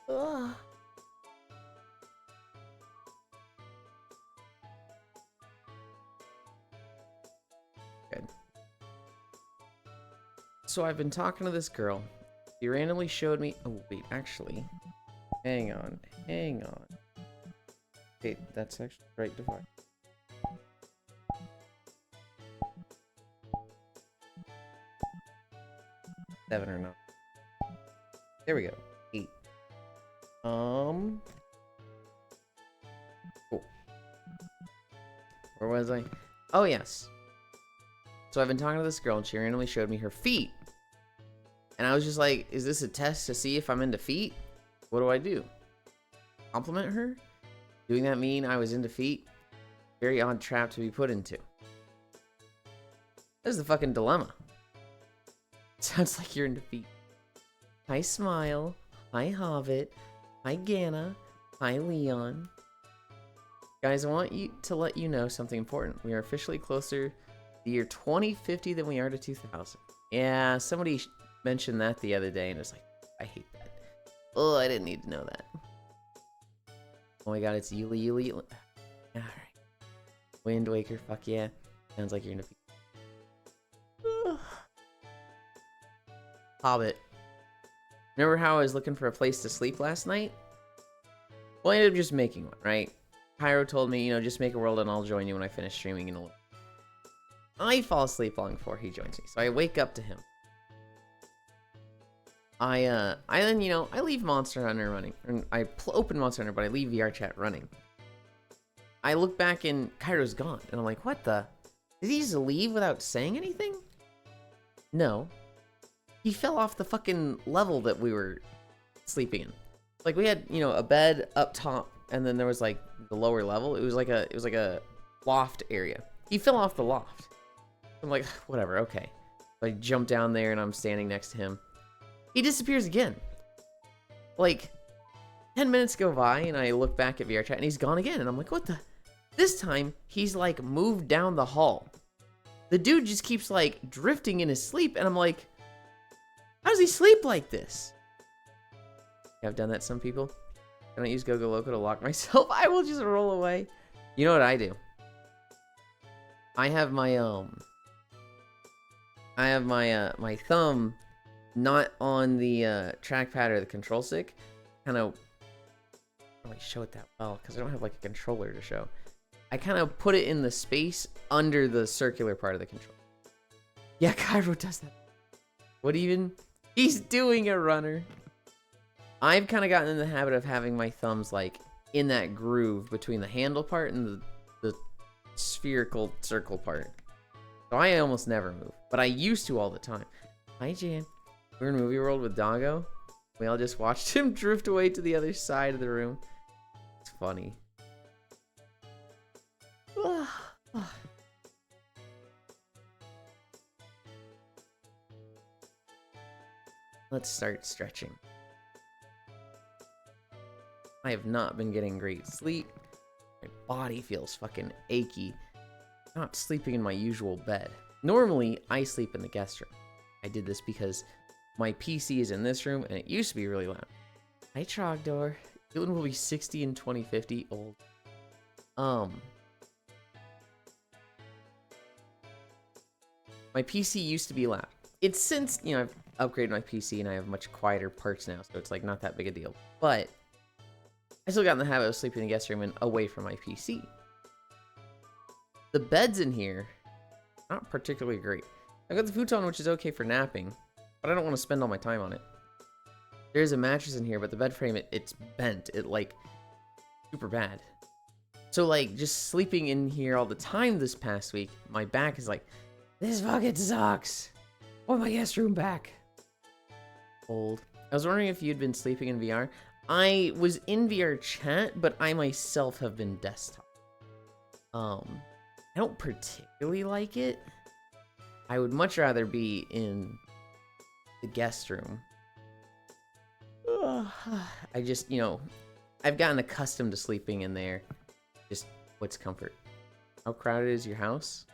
Ugh. Good. So I've been talking to this girl. She randomly showed me. Oh wait, actually, hang on. Wait, that's actually right divide. Seven or not. There we go. 8. Cool. Where was I? Oh, yes. So I've been talking to this girl, and she randomly showed me her feet. And I was just like, is this a test to see if I'm into feet? What do I do? Compliment her? Doing that mean I was into feet? Very odd trap to be put into. This is the fucking dilemma. Sounds like you're into feet. Hi, Smile. Hi, Hobbit. Hi, Ganna. Hi, Leon. Guys, I want to let you know something important. We are officially closer to the year 2050 than we are to 2000. Yeah, somebody mentioned that the other day, and it's like, I hate that. Oh, I didn't need to know that. Oh my god, it's Yuli. Alright. Wind Waker, fuck yeah. Sounds like you're into feet. Hobbit. Remember how I was looking for a place to sleep last night? Well, I ended up just making one, right? Pyro told me, just make a world and I'll join you when I finish streaming in a little. I fall asleep long before he joins me, so I wake up to him. I then, I leave Monster Hunter running. I open Monster Hunter, but I leave VR chat running. I look back and Kairo's gone, and I'm like, what the? Did he just leave without saying anything? No. He fell off the fucking level that we were sleeping in. Like, we had, a bed up top, and then there was like the lower level. It was like a loft area. He fell off the loft. I'm like, whatever, okay. So I jump down there and I'm standing next to him. He disappears again. Like, 10 minutes go by and I look back at VR chat and he's gone again. And I'm like, what the? This time, he's like moved down the hall. The dude just keeps like drifting in his sleep. And I'm like, how does he sleep like this? I've done that to some people. I don't use Gogo Loco to lock myself. I will just roll away. You know what I do? I have my my thumb not on the trackpad or the control stick. Kind of, I don't really show it that well because I don't have like a controller to show. I kind of put it in the space under the circular part of the controller. Yeah, Cairo does that. What even? He's doing a runner. I've kind of gotten in the habit of having my thumbs like in that groove between the handle part and the spherical circle part. So I almost never move, but I used to all the time. Hi, Jan. We were in Movie World with Doggo. We all just watched him drift away to the other side of the room. It's funny. Let's start stretching. I have not been getting great sleep. My body feels fucking achy. I'm not sleeping in my usual bed. Normally, I sleep in the guest room. I did this because my PC is in this room and it used to be really loud. Hi, Trogdor. Dylan will be 60 in 2050 old. My PC used to be loud. It's since, I've upgraded my PC and I have much quieter parts now, so it's like not that big a deal. But I still got in the habit of sleeping in the guest room and away from my PC. The beds in here, not particularly great. I've got the futon, which is okay for napping, but I don't want to spend all my time on it. There's a mattress in here, but the bed frame, it's bent. It, like, super bad. So, like, just sleeping in here all the time this past week, my back is like, this fucking sucks. I want my guest room back. Old. I was wondering if you'd been sleeping in VR. I was in VR chat, but I myself have been desktop. I don't particularly like it. I would much rather be in the guest room. I just, I've gotten accustomed to sleeping in there. Just, what's comfort? How crowded is your house?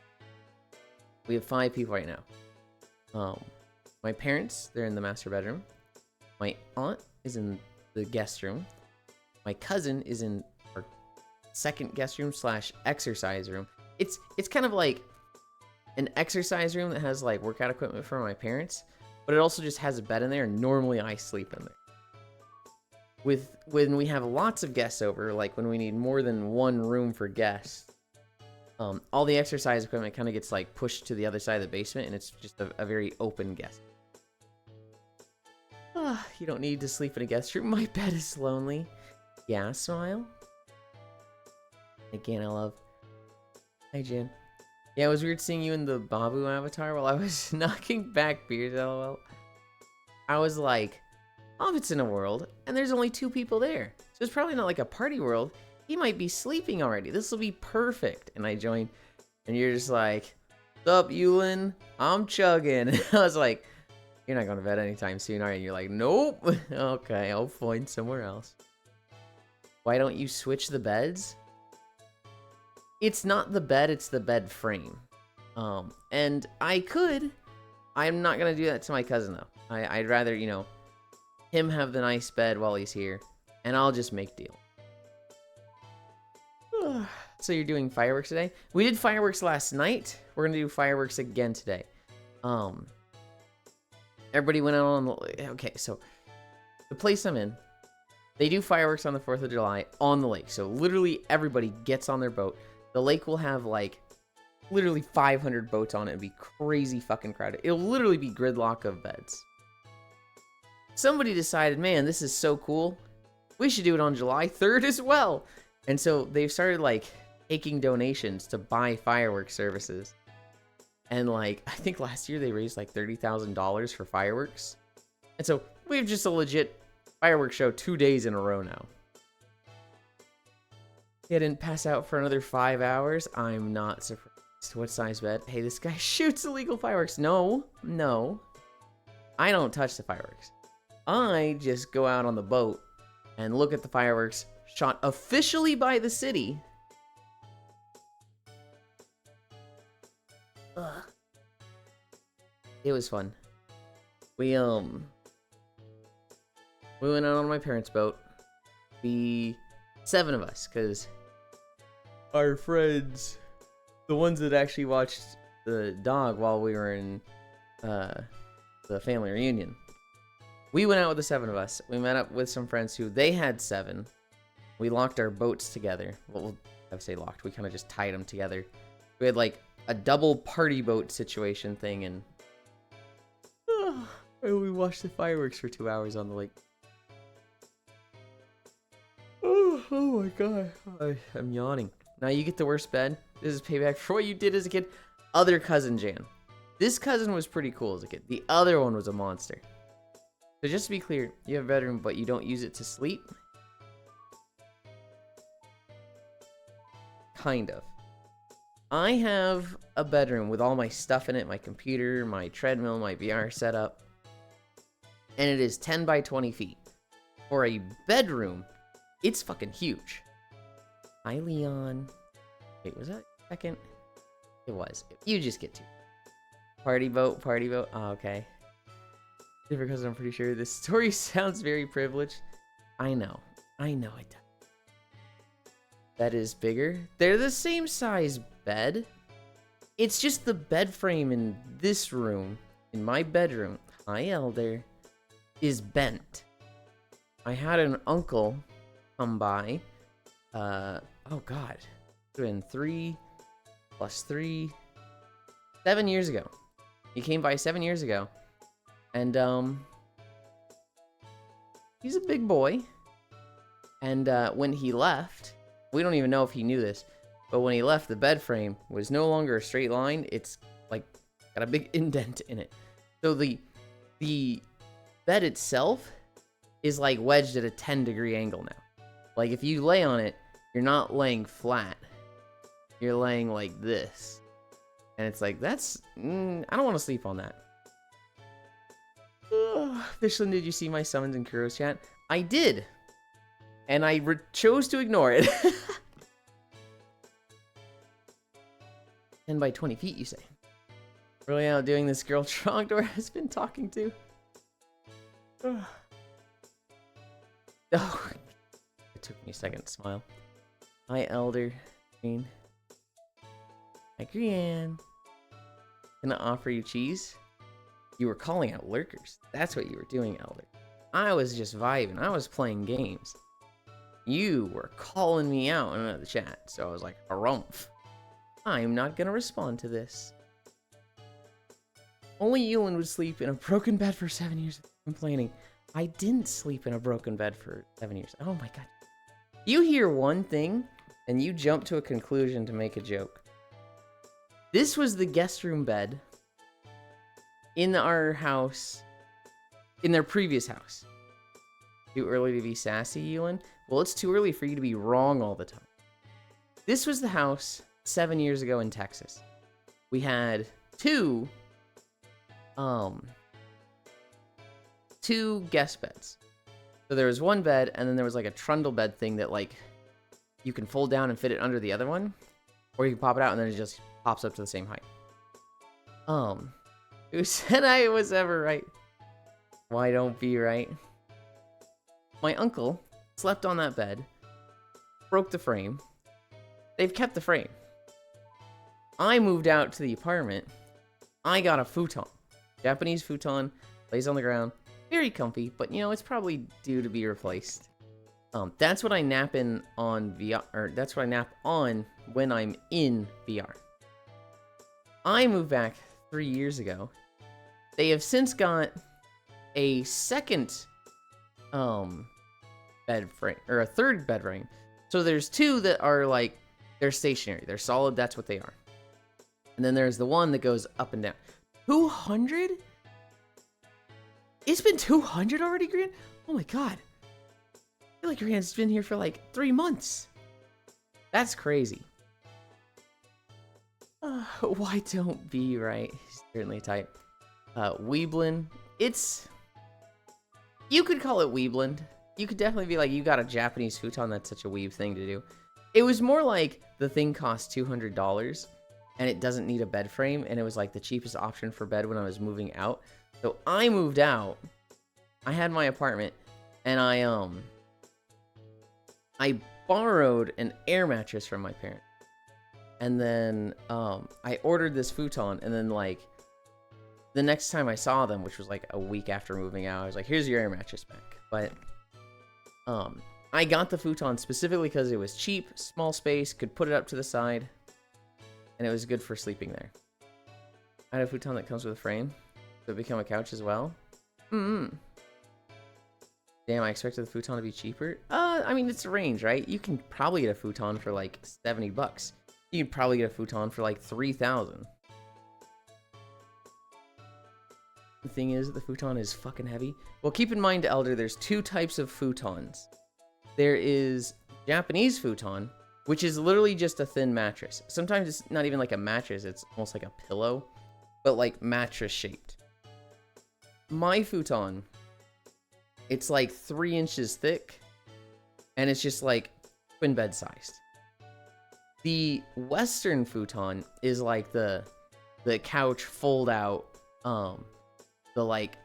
We have 5 people right now. My parents, they're in the master bedroom. My aunt is in the guest room. My cousin is in our second guest room / exercise room. It's kind of like an exercise room that has like workout equipment for my parents, but it also just has a bed in there, and normally I sleep in there. When we have lots of guests over, like when we need more than one room for guests, all the exercise equipment kind of gets like pushed to the other side of the basement, and it's just a very open guest. You don't need to sleep in a guest room. My bed is lonely. Yeah, smile. Again, I love. Hi, Jan. Yeah, it was weird seeing you in the Babu avatar while I was knocking back beers, lol. I was like, Hobbit's in a world, and there's only 2 people there. So it's probably not like a party world. He might be sleeping already. This will be perfect. And I joined, and you're just like, "Sup, Yulin? I'm chugging." And I was like, "You're not going to bed anytime soon, are you?" And you're like, "Nope." Okay, I'll find somewhere else. Why don't you switch the beds? It's not the bed, it's the bed frame. And I could. I'm not going to do that to my cousin, though. I'd rather, you know, him have the nice bed while he's here, and I'll just make deal. So you're doing fireworks today? We did fireworks last night. We're going to do fireworks again today. Everybody went out on the... Okay, so the place I'm in, they do fireworks on the 4th of July on the lake. So literally everybody gets on their boat. The lake will have like literally 500 boats on it. It'll be crazy fucking crowded. It'll literally be gridlock of beds. Somebody decided, man, this is so cool. We should do it on July 3rd as well. And so they've started like taking donations to buy fireworks services. And like, I think last year they raised like $30,000 for fireworks. And so we have just a legit fireworks show 2 days in a row now. I didn't pass out for another 5 hours. I'm not surprised. What size bed? Hey, this guy shoots illegal fireworks. No. I don't touch the fireworks. I just go out on the boat and look at the fireworks shot officially by the city. Ugh. It was fun. We went out on my parents' boat. 7 of us, because our friends, the ones that actually watched the dog while we were in the family reunion, we went out with the 7 of us. We met up with some friends who they had 7. We locked our boats together. Well, I would say locked. We kind of just tied them together. We had like a double party boat situation thing, and we watched the fireworks for 2 hours on the lake. Oh my god, I'm yawning. Now you get the worst bed. This is payback for what you did as a kid. Other cousin Jan. This cousin was pretty cool as a kid. The other one was a monster. So just to be clear, you have a bedroom, but you don't use it to sleep? Kind of. I have a bedroom with all my stuff in it, my computer, my treadmill, my VR setup. And it is 10 by 20 feet. For a bedroom, it's fucking huge. Hi, Leon. Wait, was that second? It was. You just get to. Party boat. Oh, okay. Different cousin, I'm pretty sure. This story sounds very privileged. I know it does. That is bigger. They're the same size bed. It's just the bed frame in this room, in my bedroom. Hi, Elder. Is bent. I had an uncle come by. Oh god. It's been 3 + 3. 7 years ago. He came by 7 years ago. And, he's a big boy. And, when he left, we don't even know if he knew this, but when he left, the bed frame was no longer a straight line. It's, like, got a big indent in it. So the bed itself is, like, wedged at a 10-degree angle now. Like, if you lay on it, you're not laying flat. You're laying like this. And it's like, that's... I don't want to sleep on that. Fishlin, did you see my summons in Kuro's chat? I did. And I chose to ignore it. 10 by 20 feet, you say? Really outdoing this girl Trogdor has been talking to? Oh, it took me a second to smile. Hi, Elder. Green. Hi, Grianne. Can I offer you cheese? You were calling out lurkers. That's what you were doing, Elder. I was just vibing. I was playing games. You were calling me out in the chat, so I was like, harumph. I'm not gonna respond to this. Only Ewan would sleep in a broken bed for 7 years without complaining. I didn't sleep in a broken bed for 7 years. Oh my god. You hear one thing, and you jump to a conclusion to make a joke. This was the guest room bed in our house, in their previous house. Too early to be sassy, Ewan? Well, it's too early for you to be wrong all the time. This was the house 7 years ago in Texas. We had two guest beds. So there was one bed, and then there was like a trundle bed thing that like you can fold down and fit it under the other one, or you can pop it out and then it just pops up to the same height. Who said I was ever right? Why don't be right? My uncle slept on that bed, broke the frame. They've kept the frame. I moved out to the apartment. I got a futon. Japanese futon, lays on the ground. Very comfy, but you know, it's probably due to be replaced. That's what I nap in on VR, or that's what I nap on when I'm in VR. I moved back 3 years ago. They have since got a second bed frame, or a third bed frame. So there's two that are like, they're stationary, they're solid, that's what they are. And then there's the one that goes up and down. 200? It's been 200 already, Gran? Oh my god. I feel like Gran's been here for like 3 months. That's crazy. Why don't be right? He's certainly tight. Weeblin. It's... You could call it Weebland. You could definitely be like, you got a Japanese futon, that's such a weeb thing to do. It was more like the thing cost $200 and it doesn't need a bed frame, and it was like the cheapest option for bed when I was moving out. So I moved out. I had my apartment, and I borrowed an air mattress from my parents. And then I ordered this futon, and then like the next time I saw them, which was like a week after moving out, I was like, here's your air mattress back. But I got the futon specifically because it was cheap, small space, could put it up to the side, and it was good for sleeping there. I had a futon that comes with a frame, so it become a couch as well. Damn, I expected the futon to be cheaper. I mean, it's a range, right? You can probably get a futon for like $70. You can probably get a futon for like $3,000. The thing is, the futon is fucking heavy. Well, keep in mind, Elder, there's two types of futons. There is Japanese futon, which is literally just a thin mattress. Sometimes it's not even like a mattress, it's almost like a pillow, but like mattress shaped. My futon, it's like 3 inches thick, and it's just like twin bed sized. The Western futon is like the couch fold out, the like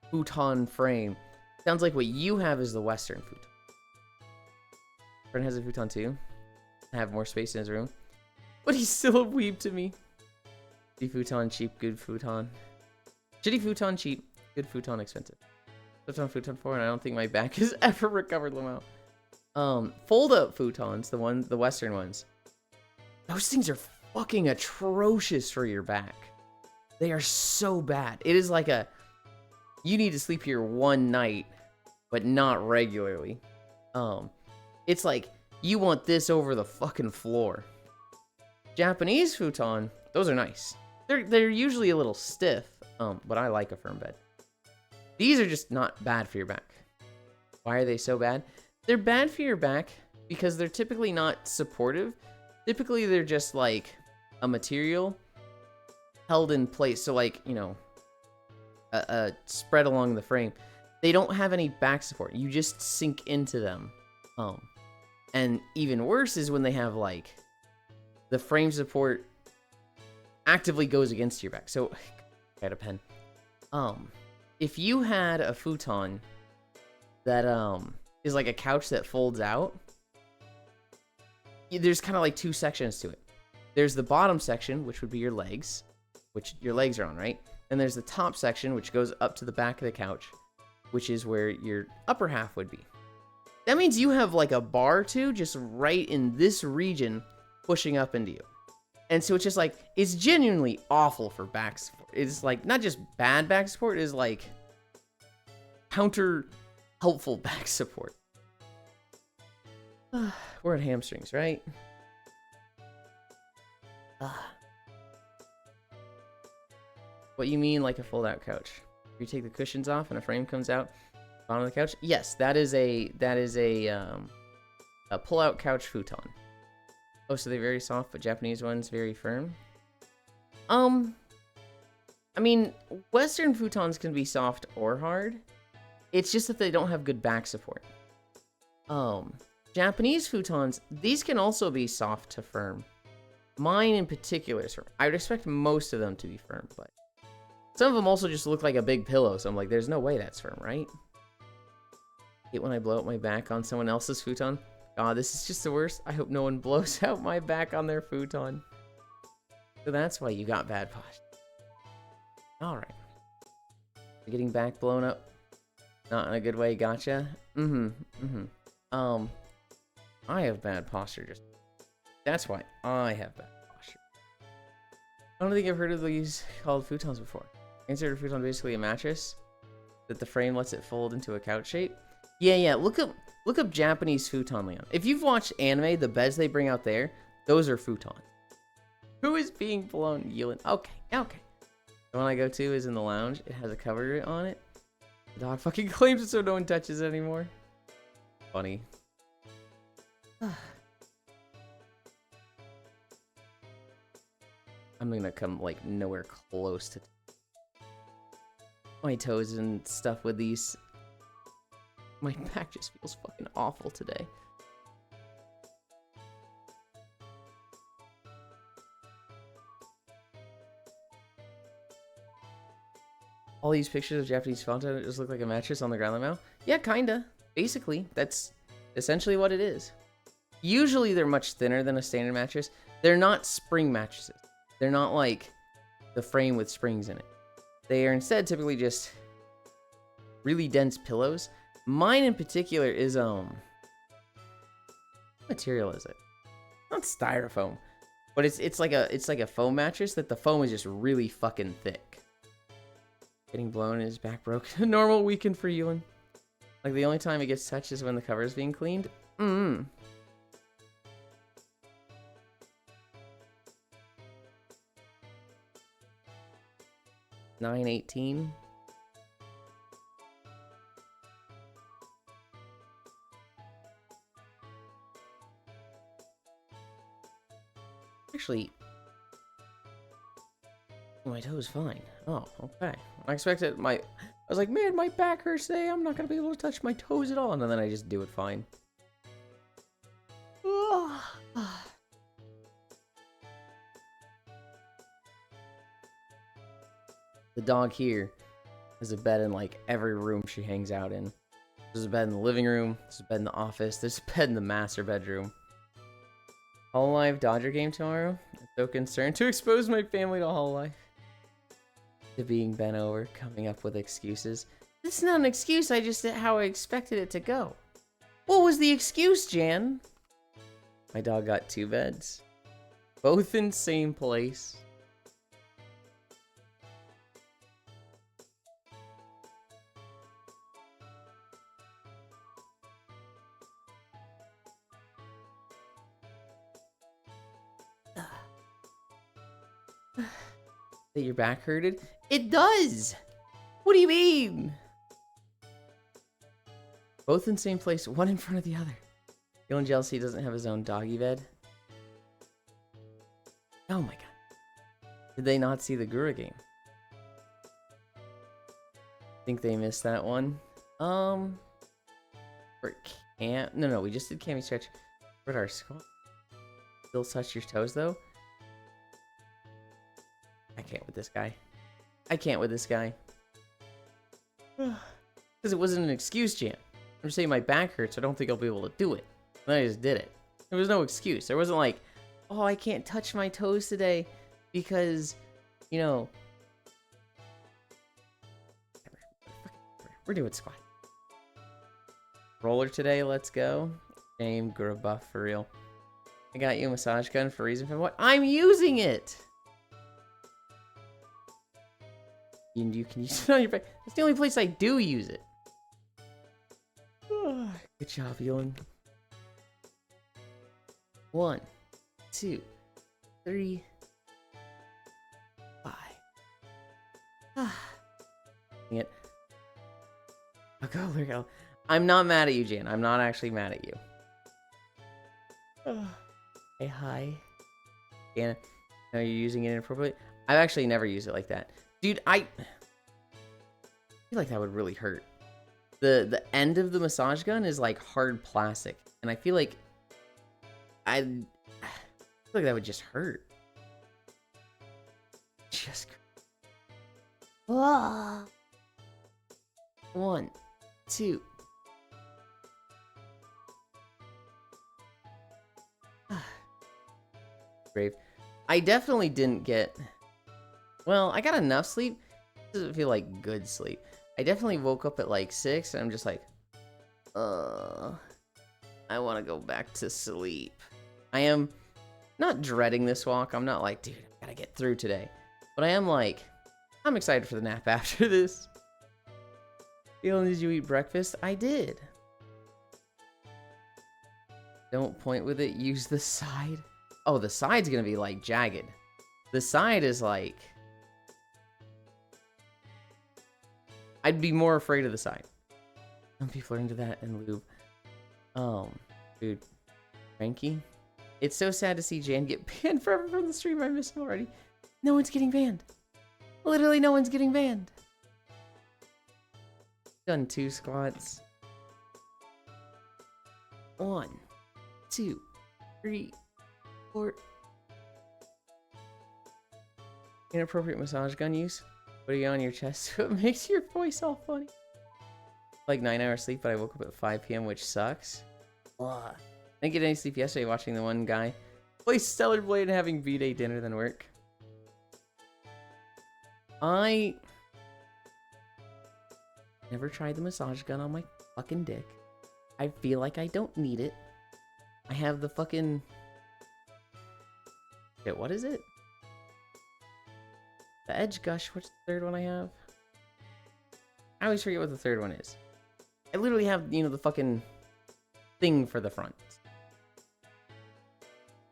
futon frame. Sounds like what you have is the Western futon. Friend has a futon too. Have more space in his room, but he's still a weeb to me. Shitty futon cheap, good futon. Shitty futon cheap, good futon expensive. Slept on futon 4, and I don't think my back has ever recovered, Lamau. Fold up futons, the Western ones. Those things are fucking atrocious for your back. They are so bad. It is like you need to sleep here one night, but not regularly. It's like, you want this over the fucking floor. Japanese futon, those are nice. They're usually a little stiff, but I like a firm bed. These are just not bad for your back. Why are they so bad? They're bad for your back because they're typically not supportive. Typically, they're just like a material held in place. So like, you know, spread along the frame. They don't have any back support. You just sink into them. And even worse is when they have like the frame support actively goes against your back. So I had a pen. If you had a futon that is like a couch that folds out. There's kind of like two sections to it. There's the bottom section, which would be your legs, which your legs are on, right? And there's the top section, which goes up to the back of the couch, which is where your upper half would be. That means you have like a bar too, just right in this region, pushing up into you. And so it's just like, it's genuinely awful for back support. It's like, not just bad back support, it is like counter helpful back support. We're at hamstrings, right? What you mean like a fold-out couch? You take the cushions off and a frame comes out on the couch? Yes, that is a pull-out couch futon. Oh, so they're very soft, but Japanese ones very firm. I mean, Western futons can be soft or hard. It's just that they don't have good back support. Japanese futons, these can also be soft to firm. Mine in particular is firm. I would expect most of them to be firm, but some of them also just look like a big pillow, so I'm like, there's no way that's firm, right? Hate when I blow out my back on someone else's futon. God, this is just the worst. I hope no one blows out my back on their futon. So that's why you got bad posture. Alright. Getting back blown up. Not in a good way, gotcha. I have bad posture, just... That's why I have bad posture. I don't think I've heard of these called futons before. Consider a futon basically a mattress that the frame lets it fold into a couch shape. Yeah, look up Japanese futon, Leon. If you've watched anime, the beds they bring out there, those are futons. Who is being blown? Yulin. Okay. The one I go to is in the lounge. It has a cover on it. The dog fucking claims it so no one touches it anymore. Funny. I'm gonna come like nowhere close to my toes and stuff with these. My back just feels fucking awful today. All these pictures of Japanese futon just look like a mattress on the ground now. Yeah, kinda. Basically, that's essentially what it is. Usually they're much thinner than a standard mattress. They're not spring mattresses. They're not like the frame with springs in it. They are instead typically just really dense pillows. Mine in particular is what material is it? Not styrofoam, but it's like a foam mattress that the foam is just really fucking thick. Getting blown is back broke. Normal weekend for Ewan. Like the only time it gets touched is when the cover is being cleaned. 9/18. Actually, my toe is fine. Oh, okay. I expected I was like, man, my back hurts today. I'm not gonna be able to touch my toes at all, and then I just do it fine. The dog here has a bed in like every room she hangs out in. There's a bed in the living room. There's a bed in the office. There's a bed in the master bedroom. Hololive Dodger game tomorrow. I'm so concerned to expose my family to Hololive. To being bent over, coming up with excuses. This is not an excuse, I just did how I expected it to go. What was the excuse, Jan? My dog got 2 beds. Both in same place. That your back hurted? It does! What do you mean? Both in same place, one in front of the other. Feeling jealousy doesn't have his own doggy bed. Oh my god. Did they not see the Gura game? Think they missed that one? For camp? No, we just did Cammy Stretch. Where'd our squad? Still touch your toes though? I can't with this guy. I can't with this guy. Because it wasn't an excuse, Jan. I'm just saying my back hurts. I don't think I'll be able to do it. And I just did it. There was no excuse. There wasn't like, oh, I can't touch my toes today because, you know, we're doing squat. Roller today, let's go. Game, buff for real. I got you a massage gun for a reason for what? I'm using it! You can use it on your back. That's the only place I do use it. Good job, Elon. 1, 2, 3, 5. It. I'll go, there we go. I'm not mad at you, Jan. I'm not actually mad at you. Hey, hi. Jan, no, you're using it inappropriately. I've actually never used it like that. Dude, I feel like that would really hurt. The end of the massage gun is like hard plastic. And I feel like I feel like that would just hurt. Just 1, 2. Brave. I definitely didn't get... Well, I got enough sleep. It doesn't feel like good sleep. I definitely woke up at like 6 and I'm just like, I want to go back to sleep. I am not dreading this walk. I'm not like, dude, I gotta get through today. But I am like, I'm excited for the nap after this. Dylan, did you eat breakfast? I did. Don't point with it. Use the side. Oh, the side's gonna be like jagged. The side is like... I'd be more afraid of the side. Some people are into that and lube. Dude. Frankie? It's so sad to see Jan get banned forever from the stream. I miss him already. No one's getting banned. Literally no one's getting banned. Done 2 squats. 1, 2, 3, 4. Inappropriate massage gun use. Putting it on your chest so it makes your voice all funny. Like 9 hours sleep, but I woke up at 5 p.m., which sucks. Ugh. Didn't get any sleep yesterday watching the one guy play Stellar Blade and having V-Day dinner then work. I never tried the massage gun on my fucking dick. I feel like I don't need it. I have the fucking... Shit, what is it? The Edge Gush, what's the third one I have? I always forget what the third one is. I literally have, you know, the fucking thing for the front.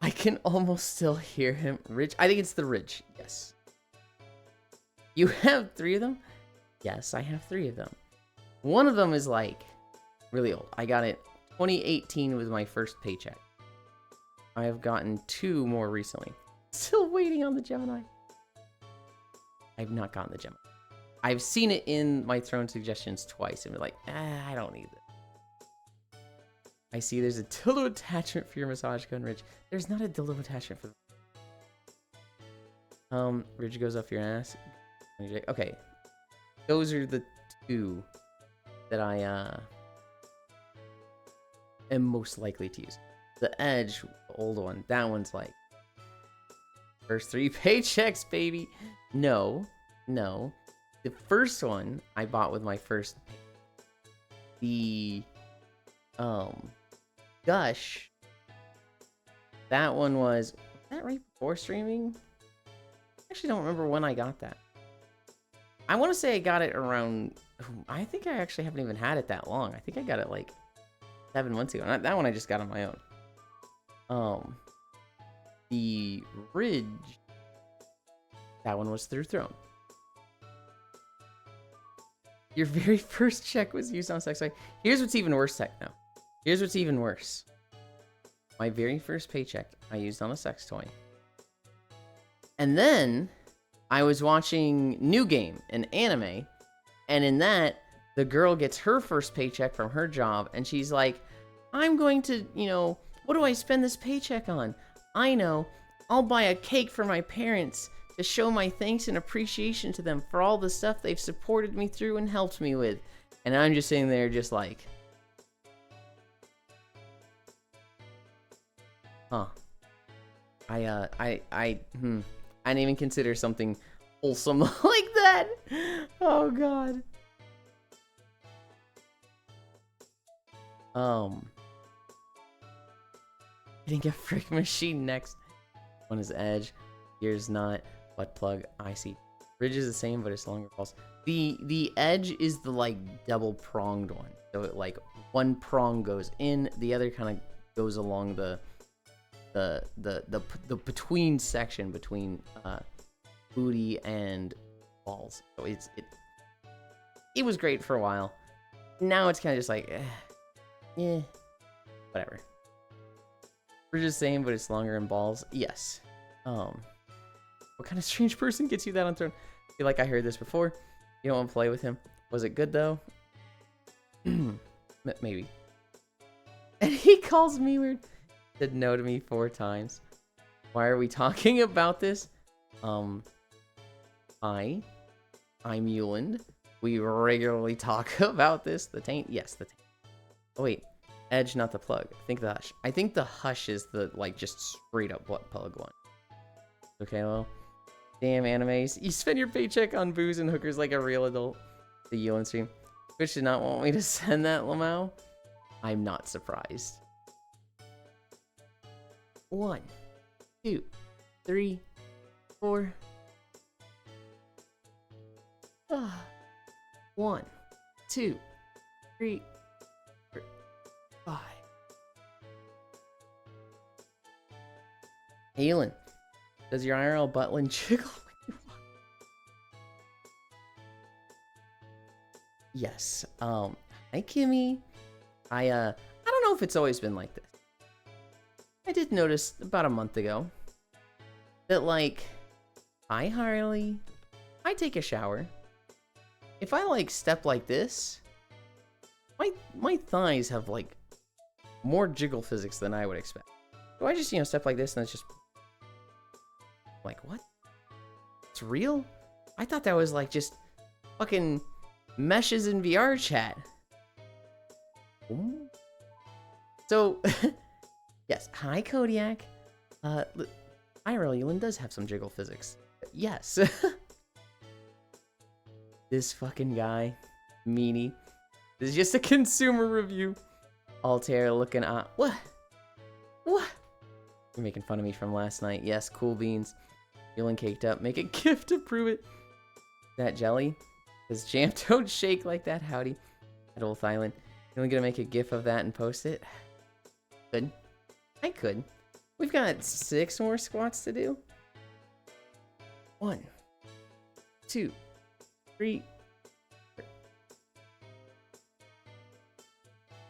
I can almost still hear him. Ridge? I think it's the Ridge, yes. You have 3 of them? Yes, I have 3 of them. One of them is like really old. I got it 2018 was my first paycheck. I have gotten 2 more recently. Still waiting on the Gemini. I've not gotten the Gemini. I've seen it in my Throne suggestions twice and been like, I don't need it. I see there's a dildo attachment for your massage gun, Ridge. There's not a dildo attachment for the... Ridge goes off your ass. Okay. Those are the 2 that I am most likely to use. The Edge, the old one, that one's like first 3 paychecks, baby. No. The first one I bought with my first pay. The Gush. That one was that right before streaming? I actually don't remember when I got that. I want to say I got it around... I think I actually haven't even had it that long. I think I got it like 7 months ago. That one I just got on my own. The Ridge... That one was through Throne. Your very first check was used on sex toy. Here's what's even worse, Tech, now. Here's what's even worse. My very first paycheck I used on a sex toy. And then I was watching New Game, an anime, and in that, the girl gets her first paycheck from her job, and she's like, I'm going to, you know, what do I spend this paycheck on? I know, I'll buy a cake for my parents to show my thanks and appreciation to them for all the stuff they've supported me through and helped me with. And I'm just sitting there just like, Huh. I didn't even consider something wholesome like that. Oh god. Getting a frick machine next. One is edge, here's not, butt plug, I see. Ridge is the same, but it's longer pulse. The edge is the like double pronged one. So it, like one prong goes in, the other kind of goes along the between section between booty and balls. So it was great for a while. Now it's kind of just like, whatever. We're just saying, but it's longer in balls. Yes. What kind of strange person gets you that on throne? I feel like I heard this before. You don't want to play with him. Was it good though? Maybe. And he calls me weird. Said no to me 4 times. Why are we talking about this? Hi. I'm Yuland. We regularly talk about this. The taint? Yes, the taint. Oh, wait. Edge, not the plug. I think the hush. I think the hush is the, like, just straight up butt plug one. Okay, well. Damn animes. You spend your paycheck on booze and hookers like a real adult. The Yuland stream. Twitch did not want me to send that, Lamau. I'm not surprised. 1, 2, 3, 4. 1, 2, 3, 4, 5. Halen, does your IRL buttlin jiggle? Yes. Hi Kimmy. I don't know if it's always been like this. I did notice about a month ago that, like, hi Harley, I take a shower. If I, like, step like this, my thighs have, like, more jiggle physics than I would expect. So I just, step like this and it's just like, what? It's real? I thought that was, like, just fucking meshes in VR chat. Ooh. So, yes, hi Kodiak. Ireland does have some jiggle physics. Yes. This fucking guy, meanie. This is just a consumer review. Altair looking at what? You're making fun of me from last night. Yes, cool beans. Feeling caked up. Make a gift to prove it. That jelly? Does jam don't shake like that? Howdy. At Old Island. You only gonna make a gif of that and post it? Good. I could. We've got 6 more squats to do. 1, 2, 3.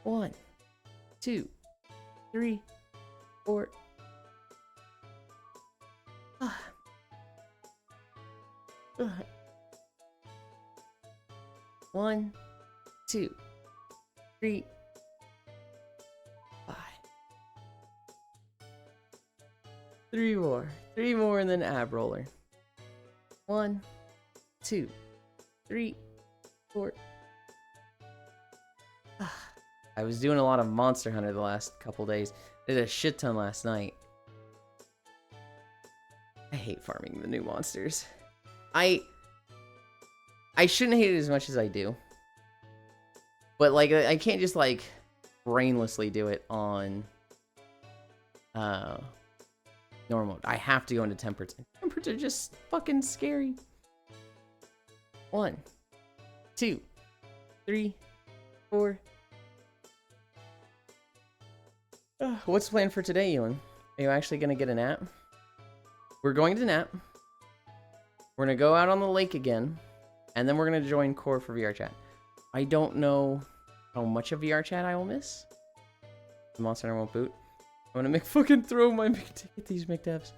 1, 2, 3, 4. 1, 2, 3, 5. 3 more. 3 more and then ab roller. 1, 2, 3, 4. I was doing a lot of Monster Hunter the last couple days. Did a shit ton last night. I hate farming the new monsters. I shouldn't hate it as much as I do. But, like, I can't just, like, brainlessly do it on normal mode. I have to go into tempereds. Tempereds are just fucking scary. 1, 2, 3, 4. What's the plan for today, Ewan? Are you actually gonna get a nap? We're going to nap. We're gonna go out on the lake again, and then we're gonna join Core for VR chat. I don't know how much of VR chat I will miss. The Monster Hunter won't boot. I'm gonna fucking throw my McTicket these McDevs.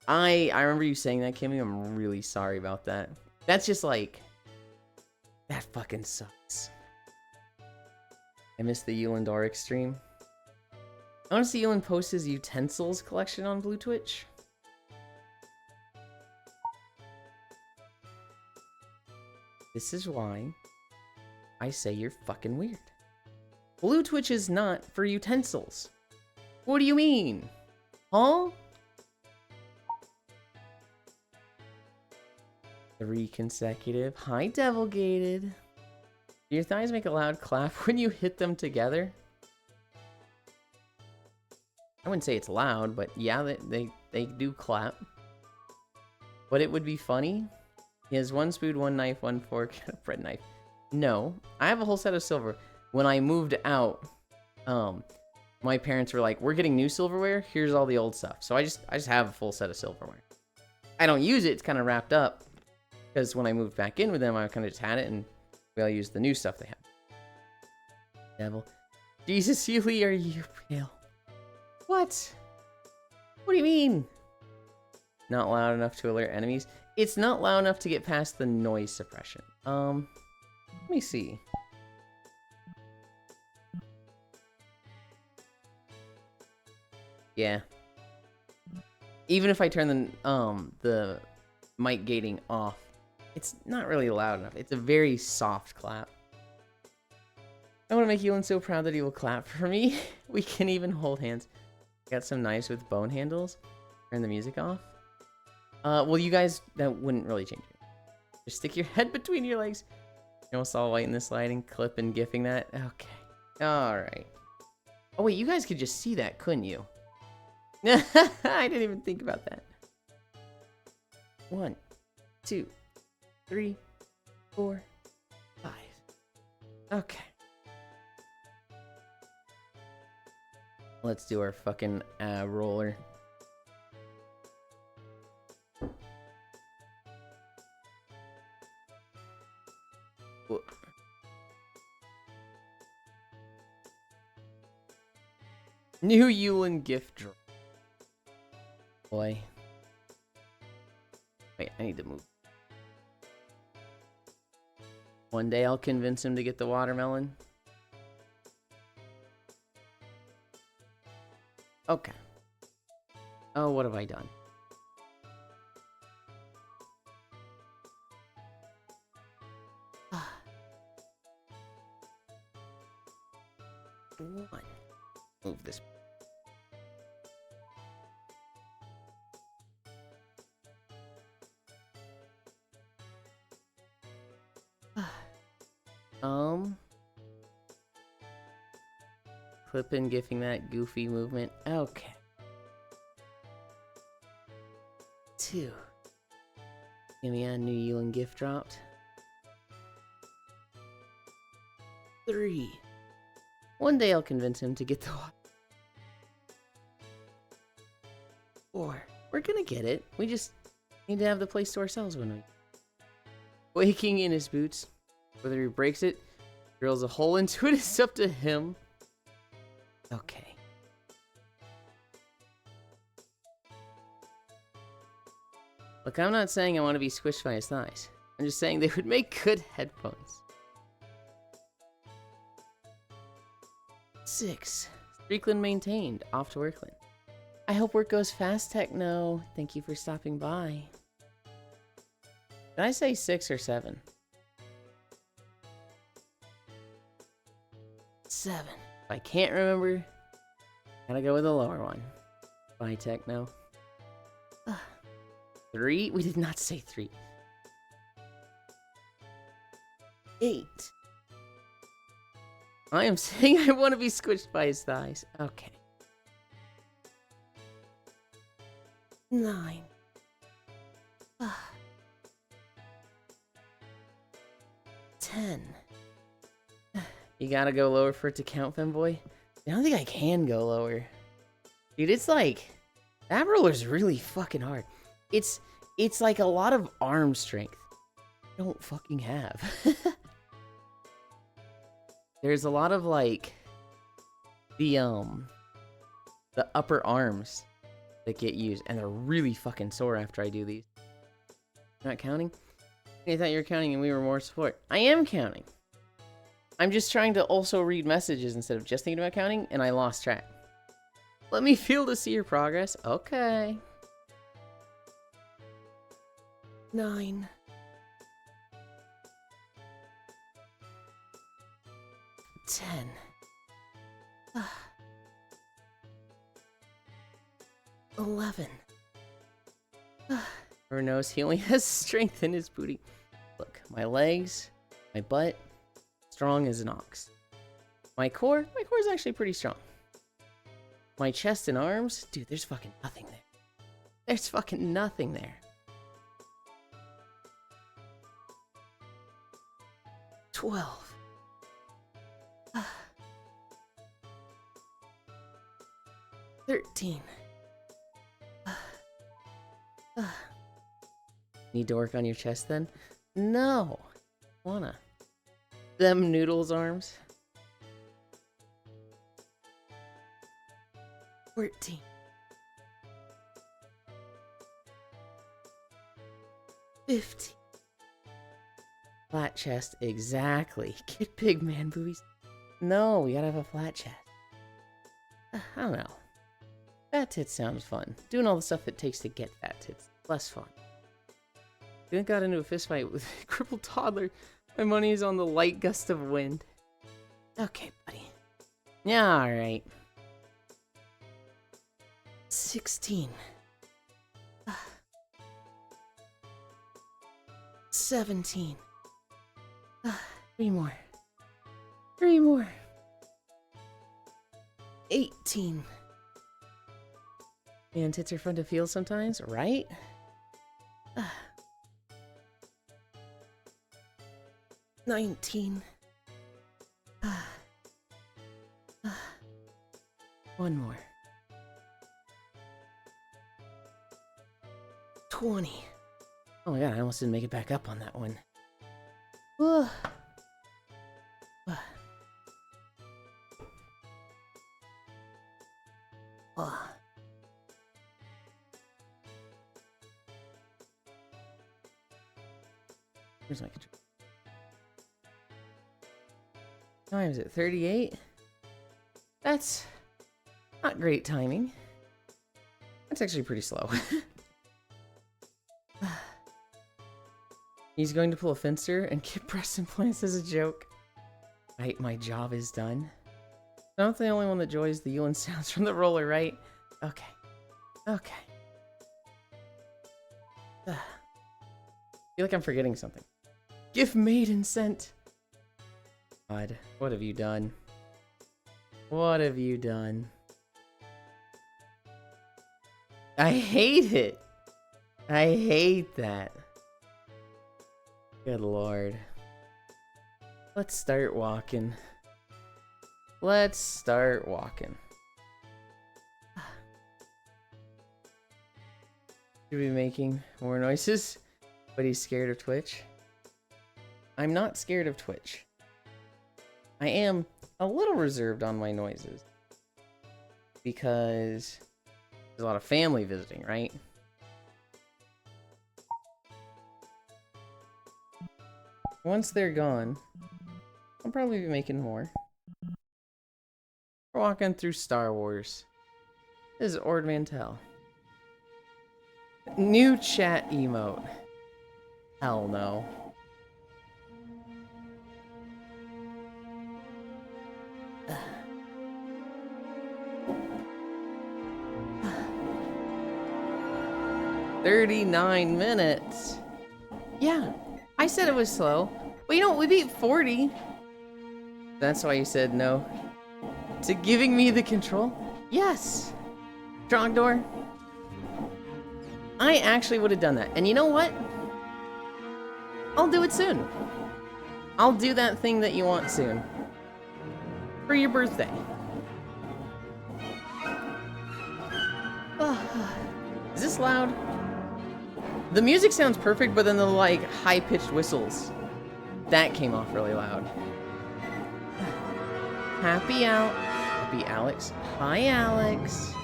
I remember you saying that, Kimmy. I'm really sorry about that. That's just like, that fucking sucks. I missed the Yuland Oryx stream. I want to see Yuland post his utensils collection on Blue Twitch. This is why I say you're fucking weird. Blue Twitch is not for utensils. What do you mean? Huh? 3 consecutive. Hi, Devil Gated. Do your thighs make a loud clap when you hit them together? I wouldn't say it's loud, but yeah, they do clap. But it would be funny. He has 1 spoon, 1 knife, 1 fork, and a bread knife. No, I have a whole set of silver. When I moved out, my parents were like, "We're getting new silverware. Here's all the old stuff." So I just have a full set of silverware. I don't use it. It's kind of wrapped up because when I moved back in with them, I kind of just had it, and we all used the new stuff they had. Devil, Jesus, Healy, are you pale? What? What do you mean? Not loud enough to alert enemies. It's not loud enough to get past the noise suppression. Let me see. Yeah. Even if I turn the mic gating off, it's not really loud enough. It's a very soft clap. I want to make Ewan so proud that he will clap for me. We can even hold hands. Got some knives with bone handles. Turn the music off. Well, you guys, that wouldn't really change it. Just stick your head between your legs. You almost saw white in this sliding, clip and gifting that. Okay. Alright. Oh, wait, you guys could just see that, couldn't you? I didn't even think about that. 1, 2, 3, 4, 5. Okay. Let's do our fucking roller. New Yulin gift drop. Boy. Wait, I need to move. One day I'll convince him to get the watermelon. Okay. Oh, what have I done? One. Move this. Clip and gifting that goofy movement. Okay. 2. Give me a new Yulin gift dropped. 3. One day I'll convince him to get the water. 4. We're gonna get it. We just need to have the place to ourselves when we... Waking in his boots. Whether he breaks it, drills a hole into it, it's up to him. Okay. Look, I'm not saying I want to be squished by his thighs. I'm just saying they would make good headphones. 6. Streakland maintained. Off to Workland. I hope work goes fast, Techno. Thank you for stopping by. Did I say 6 or 7? 7. If I can't remember, gotta go with the lower one. Bye, Techno. 3? We did not say 3. 8. I am saying I want to be squished by his thighs. Okay. 9. 10. You gotta go lower for it to count, femboy? I don't think I can go lower. Dude, it's like... That roller's really fucking hard. It's like a lot of arm strength. I don't fucking have. There's a lot of like... The upper arms that get used. And they're really fucking sore after I do these. Not counting? I thought you were counting and we were more support. I am counting. I'm just trying to also read messages instead of just thinking about counting, and I lost track. Let me feel to see your progress. Okay. 9. 10. 11. Everyone knows he only has strength in his booty. Look, my legs, my butt, strong as an ox. My core is actually pretty strong. My chest and arms, dude, there's fucking nothing there. There's fucking nothing there. 12. 13. Need to work on your chest then? No. Wanna. Them noodles arms. 14. 15. Flat chest, exactly. Get big man boobies. No, we gotta have a flat chest. I don't know. Fat tits sounds fun. Doing all the stuff it takes to get fat tits, less fun. Then got into a fist fight with a crippled toddler. My money's on the light gust of wind. Okay, buddy. Yeah, alright. 16. 17. 3 more. 3 more. 18. Man, tits are fun to feel sometimes, right? 19. 1 more. 20. Oh my god, I almost didn't make it back up on that one. Where's my control? How time is it? 38? That's not great timing. That's actually pretty slow. He's going to pull a fencer and get breast implants as a joke. Right, my job is done. I'm not the only one that enjoys the Yulin sounds from the roller, right? Okay. Okay. I feel like I'm forgetting something. Gift made and sent. God, what have you done? What have you done? I hate it. I hate that. Good lord. Let's start walking. Let's start walking. Should be making more noises, but he's scared of Twitch. I'm not scared of Twitch. I am a little reserved on my noises because there's a lot of family visiting, right? Once they're gone, I'll probably be making more. We're walking through Star Wars. This is Ord Mantell. New chat emote. Hell no. $39 minutes. Yeah, I said it was slow. But you know, we beat 40. That's why you said no. To giving me the control? Yes. Trogdor. I actually would have done that. And you know what? I'll do it soon. I'll do that thing that you want soon. For your birthday. Is this loud? The music sounds perfect, but then the like high-pitched whistles. That came off really loud. Happy Alex. Hi, Alex.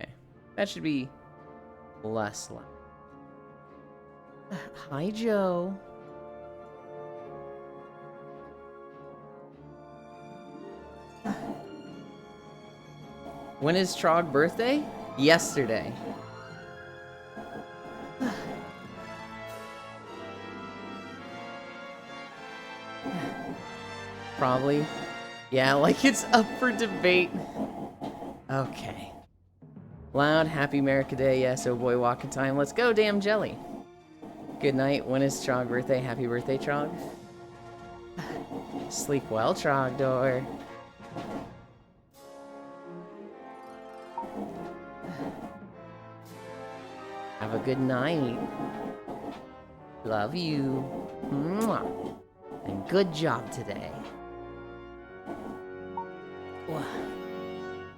Okay, that should be less loud. Hi, Joe. When is Trog birthday? Yesterday. Probably. Yeah, like it's up for debate. Okay. Loud, happy America Day. Yes, oh boy, walking time. Let's go, damn jelly. Good night. When is Trog birthday? Happy birthday, Trog. Sleep well, Trogdor. Have a good night. Love you. Mwah. And good job today.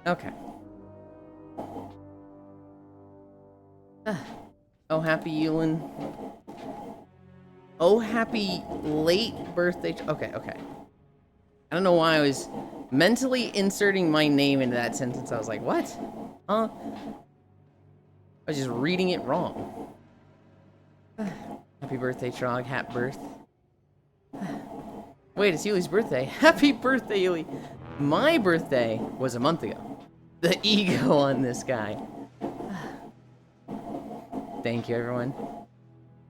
Okay. Oh, happy Yulin. Oh, happy late birthday. Okay, okay. I don't know why I was mentally inserting my name into that sentence. I was like, what? Huh? I was just reading it wrong. Happy birthday, Trog. Happy birth. Wait, it's Yuli's birthday. Happy birthday, Yuli. My birthday was a month ago. The ego on this guy. Thank you, everyone.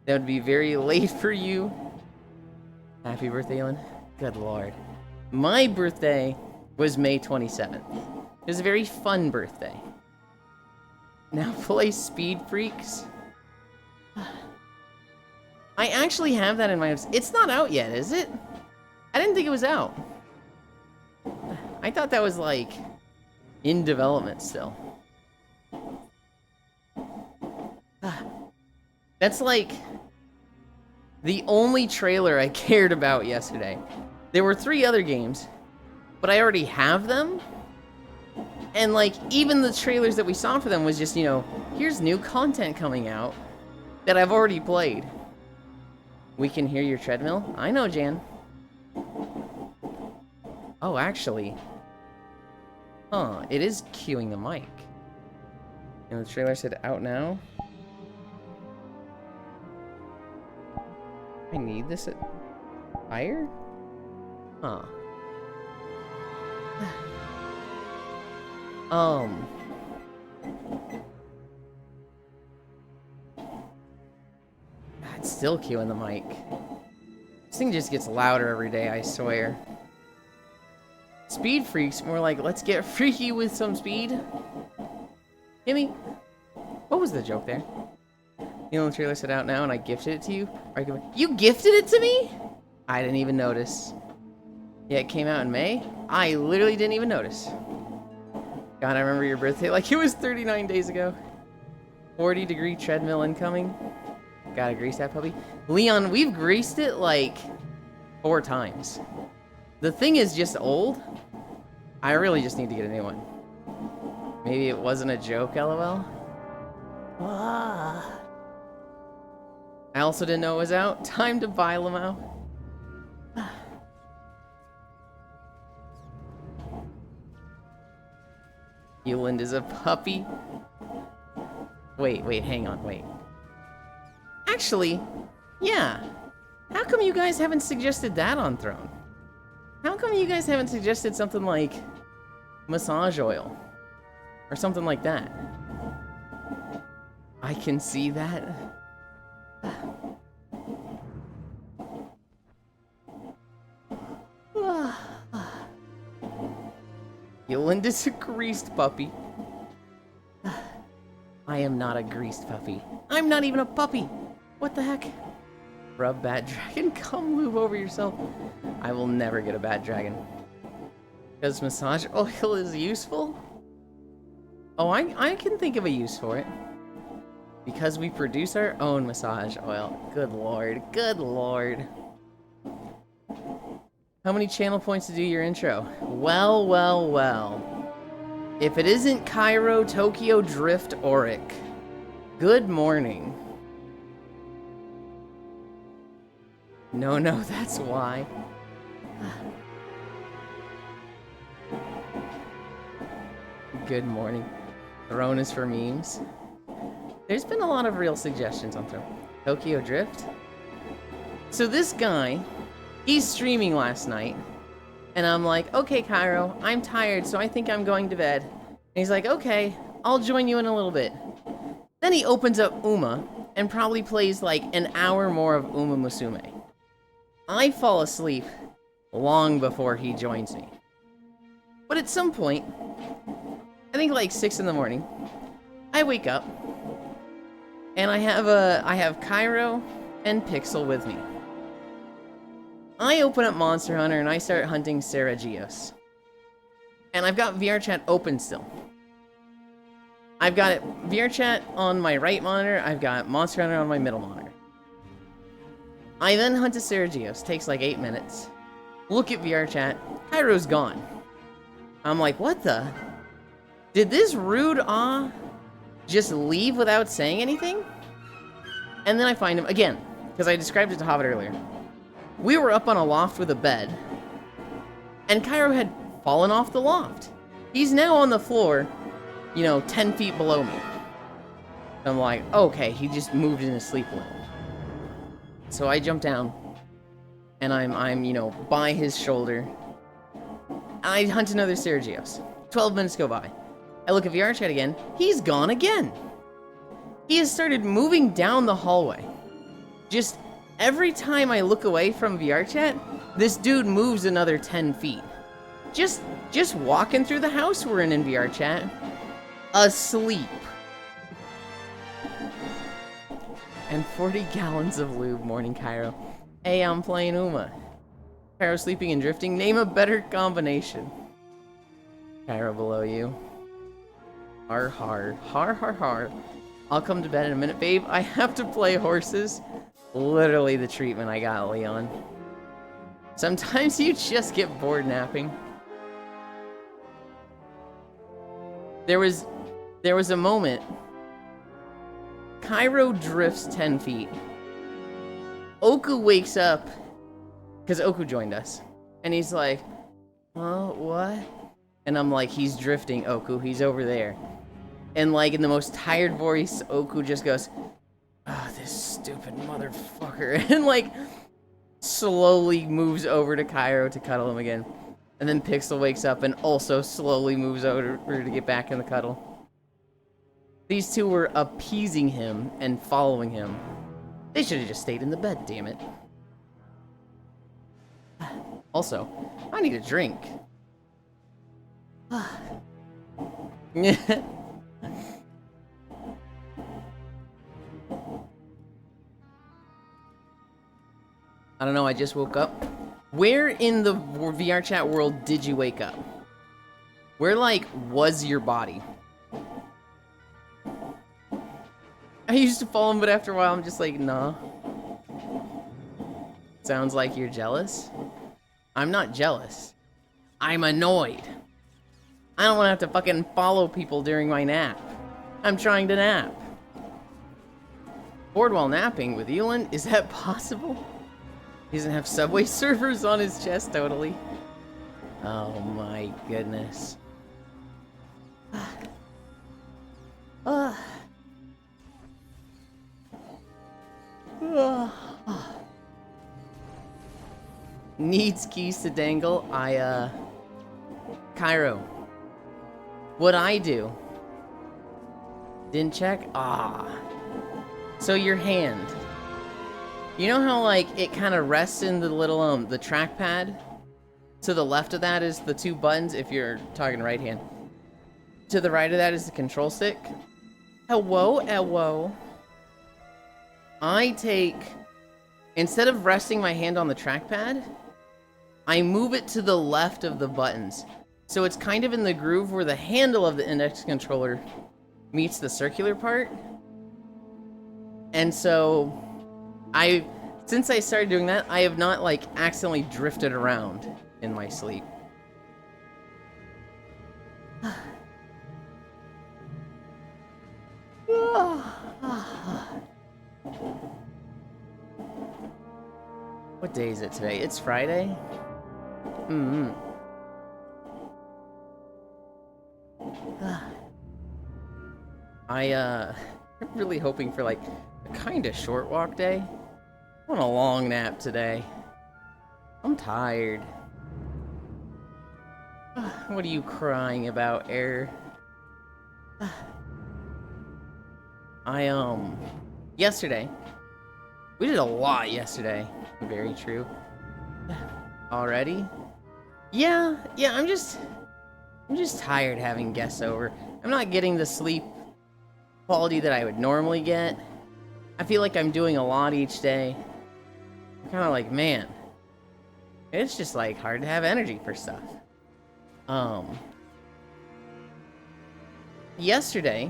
That would be very late for you. Happy birthday, Ellen. Good lord. My birthday was May 27th. It was a very fun birthday. Now play Speed Freaks. I actually have that in my... It's not out yet, is it? I didn't think it was out. I thought that was, like, in development still. That's, like, the only trailer I cared about yesterday. There were 3 other games, but I already have them. And, like, even the trailers that we saw for them was just, you know, here's new content coming out that I've already played. We can hear your treadmill? I know, Jan. Oh, actually. Huh, it is cueing the mic. And the trailer said out now. I need this at higher? Huh. It's still cueing the mic. This thing just gets louder every day, I swear. Speed Freaks, more like, let's get freaky with some speed. Gimme. What was the joke there? You know, the trailer said out now and I gifted it to you? You gifted it to me? I didn't even notice. Yeah, it came out in May? I literally didn't even notice. God, I remember your birthday like it was 39 days ago. 40-degree treadmill incoming. Gotta grease that puppy. Leon, we've greased it like 4 times. The thing is just old. I really just need to get a new one. Maybe it wasn't a joke, lol. Ah. I also didn't know it was out. Time to buy Lamau. Euland is a puppy. Wait, hang on, wait. Actually, yeah. How come you guys haven't suggested that on Throne? How come you guys haven't suggested something like massage oil? Or something like that? I can see that. Yolinda's a greased puppy. I am not a greased puppy. I'm not even a puppy. What the heck? Rub Bad Dragon, come lube over yourself. I will never get a Bad Dragon. Because massage oil is useful? Oh, I can think of a use for it. Because we produce our own massage oil. Good lord, good lord. How many channel points to do your intro? Well, well, well. If it isn't Cairo, Tokyo Drift, Auric. Good morning. No, that's why. Good morning. Throne is for memes. There's been a lot of real suggestions on Throne. Tokyo Drift? So this guy, he's streaming last night. And I'm like, okay, Cairo, I'm tired, so I think I'm going to bed. And he's like, okay, I'll join you in a little bit. Then he opens up Uma and probably plays like an hour more of Uma Musume. I fall asleep long before he joins me. But at some point, I think like 6 in the morning, I wake up and I have Cairo and Pixel with me. I open up Monster Hunter and I start hunting Saragios. And I've got VRChat open still. I've got VRChat on my right monitor, I've got Monster Hunter on my middle monitor. I then hunt a Saragios, takes like 8 minutes. Look at VRChat, Cairo's gone. I'm like, what the? Did this rude just leave without saying anything? And then I find him again, because I described it to Hobbit earlier. We were up on a loft with a bed, and Cairo had fallen off the loft. He's now on the floor, 10 feet below me. I'm like, okay, he just moved in his sleep a little. So I jump down, and I'm by his shoulder. I hunt another Saragios. 12 minutes go by. I look at VRChat again. He's gone again. He has started moving down the hallway. Just every time I look away from VRChat, this dude moves another 10 feet. Just walking through the house we're in VRChat. Asleep. And 40 gallons of lube, morning Cairo. Hey, I'm playing Uma. Cairo sleeping and drifting. Name a better combination. Cairo below you. Har har. Har har har. I'll come to bed in a minute, babe. I have to play horses. Literally the treatment I got, Leon. Sometimes you just get bored napping. There was a moment. Cairo drifts 10 feet. Oku wakes up, because Oku joined us. And he's like, oh, what? And I'm like, he's drifting, Oku. He's over there. And like, in the most tired voice, Oku just goes, oh, this stupid motherfucker. And like, slowly moves over to Cairo to cuddle him again. And then Pixel wakes up and also slowly moves over to get back in the cuddle. These two were appeasing him and following him. They should have just stayed in the bed, damn it. Also, I need a drink. I don't know, I just woke up. Where in the VRChat world did you wake up? Where, like, was your body? I used to follow him, but after a while I'm just like, nah. Sounds like you're jealous. I'm not jealous. I'm annoyed. I don't want to have to fucking follow people during my nap. I'm trying to nap. Bored while napping with Elon? Is that possible? He doesn't have Subway servers on his chest, totally. Oh my goodness. Needs keys to dangle. Cairo. What'd I do? Didn't check? So your hand. You know how, like, it kind of rests in the little, the trackpad? To the left of that is the 2 buttons, if you're talking right hand. To the right of that is the control stick. Hello. I take... Instead of resting my hand on the trackpad, I move it to the left of the buttons. So it's kind of in the groove where the handle of the index controller meets the circular part. And so... Since I started doing that, I have not, like, accidentally drifted around in my sleep. What day is it today? It's Friday? I'm really hoping for, like, a kinda short walk day. I want a long nap today. I'm tired. What are you crying about, Air? Yesterday. We did a lot yesterday. Very true. Already? Yeah, I'm just... I'm just tired having guests over. I'm not getting the sleep quality that I would normally get. I feel like I'm doing a lot each day. I'm kind of like, man, it's just like hard to have energy for stuff. Yesterday,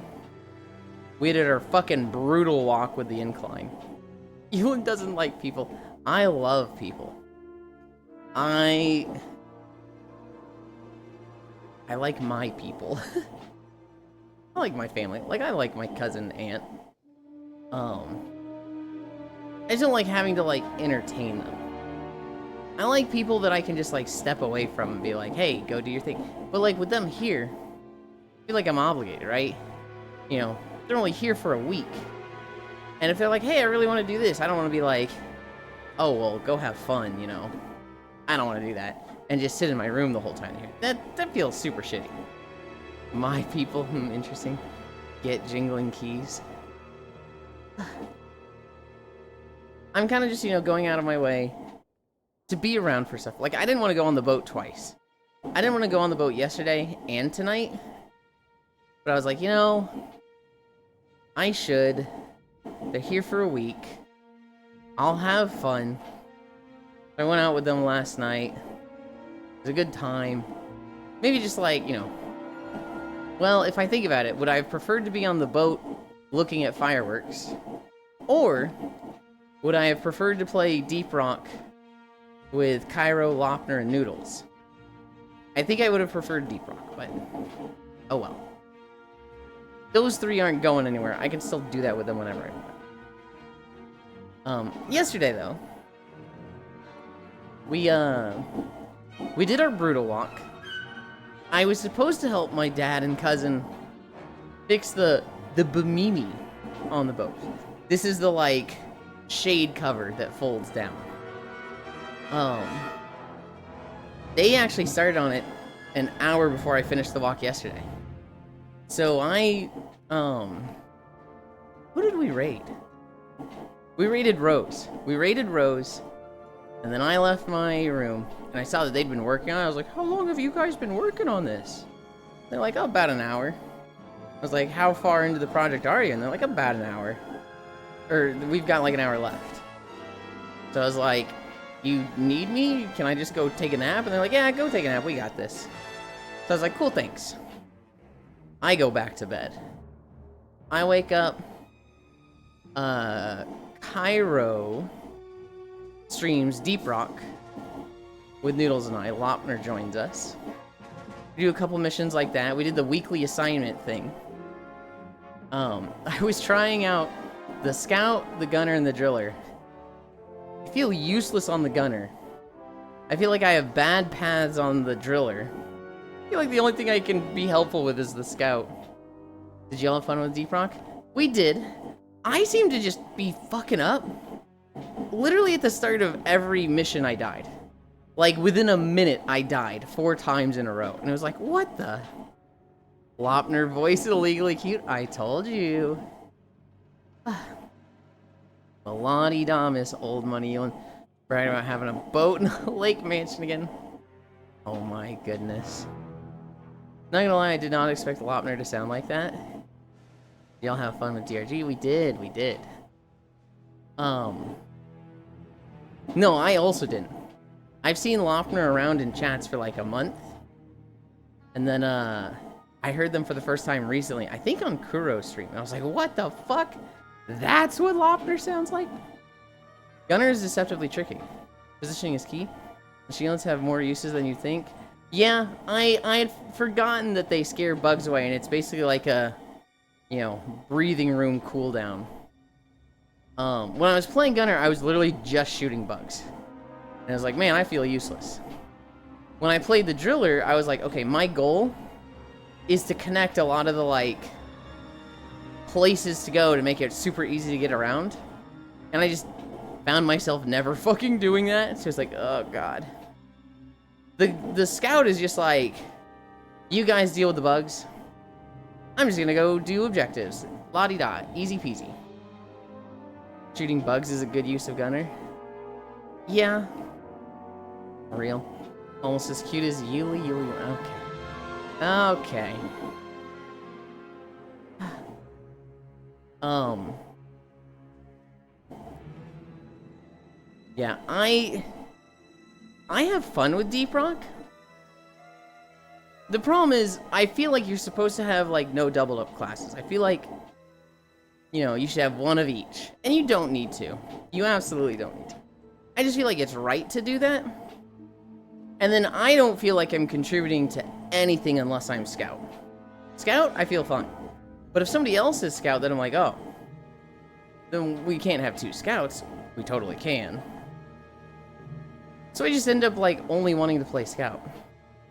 we did our fucking brutal walk with the incline. Ewan doesn't like people. I love people. I like my people. I like my family. Like, I like my cousin, aunt. I just don't like having to, like, entertain them. I like people that I can just, like, step away from and be like, hey, go do your thing. But, like, with them here, I feel like I'm obligated, right? You know, they're only here for a week. And if they're like, hey, I really want to do this, I don't want to be like, oh, well, go have fun, you know. I don't want to do that. And just sit in my room the whole time here. That feels super shitty. My people, interesting. Get jingling keys. I'm kind of just, you know, going out of my way to be around for stuff. Like, I didn't want to go on the boat twice. I didn't want to go on the boat yesterday and tonight. But I was like, you know, I should. They're here for a week. I'll have fun. I went out with them last night. It was a good time. Maybe just like, you know. Well, if I think about it, would I have preferred to be on the boat looking at fireworks? Or would I have preferred to play Deep Rock with Cairo, Lopner, and Noodles? I think I would have preferred Deep Rock, but oh well. Those three aren't going anywhere. I can still do that with them whenever I want. Yesterday though, we did our brutal walk. I was supposed to help my dad and cousin fix the bimini on the boat. This is the, like, shade cover that folds down. They actually started on it an hour before I finished the walk yesterday. So what did we raid? We raided Rose. And then I left my room, and I saw that they'd been working on it. I was like, how long have you guys been working on this? They're like, oh, about an hour. I was like, how far into the project are you? And they're like, about an hour. Or, we've got like an hour left. So I was like, you need me? Can I just go take a nap? And they're like, yeah, go take a nap. We got this. So I was like, cool, thanks. I go back to bed. I wake up. Cairo streams Deep Rock with Noodles and I. Lopner joins us. We do a couple missions like that. We did the weekly assignment thing. I was trying out the Scout, the Gunner, and the Driller. I feel useless on the Gunner. I feel like I have bad paths on the Driller. I feel like the only thing I can be helpful with is the Scout. Did y'all have fun with Deep Rock? We did. I seem to just be fucking up. Literally at the start of every mission, I died. Like, within a minute, I died 4 times in a row. And it was like, what the? Lopner voice illegally cute. I told you. Melody Damas, old money Elon. Bragging about having a boat in a lake mansion again. Oh my goodness. Not gonna lie, I did not expect Lopner to sound like that. Y'all have fun with DRG? We did. No, I also didn't. I've seen Lopner around in chats for like a month. And then, I heard them for the first time recently. I think on Kuro's stream. And I was like, what the fuck? That's what Lopner sounds like? Gunner is deceptively tricky. Positioning is key. The shields have more uses than you think. Yeah, I had forgotten that they scare bugs away, and it's basically like a, you know, breathing room cooldown. When I was playing Gunner, I was literally just shooting bugs. And I was like, man, I feel useless. When I played the Driller, I was like, okay, my goal is to connect a lot of the, like, places to go to make it super easy to get around. And I just found myself never fucking doing that. So it's like, oh god. The Scout is just like, you guys deal with the bugs. I'm just gonna go do objectives. La-di-da, easy peasy. Shooting bugs is a good use of Gunner. Yeah. Real. Almost as cute as Yuli. Okay. Okay. Yeah, I have fun with Deep Rock. The problem is, I feel like you're supposed to have, like, no doubled up classes. I feel like, you know, you should have one of each. And you don't need to. You absolutely don't need to. I just feel like it's right to do that. And then I don't feel like I'm contributing to anything unless I'm Scout. Scout, I feel fine. But if somebody else is Scout, then I'm like, oh, then we can't have two Scouts. We totally can. So I just end up, like, only wanting to play Scout.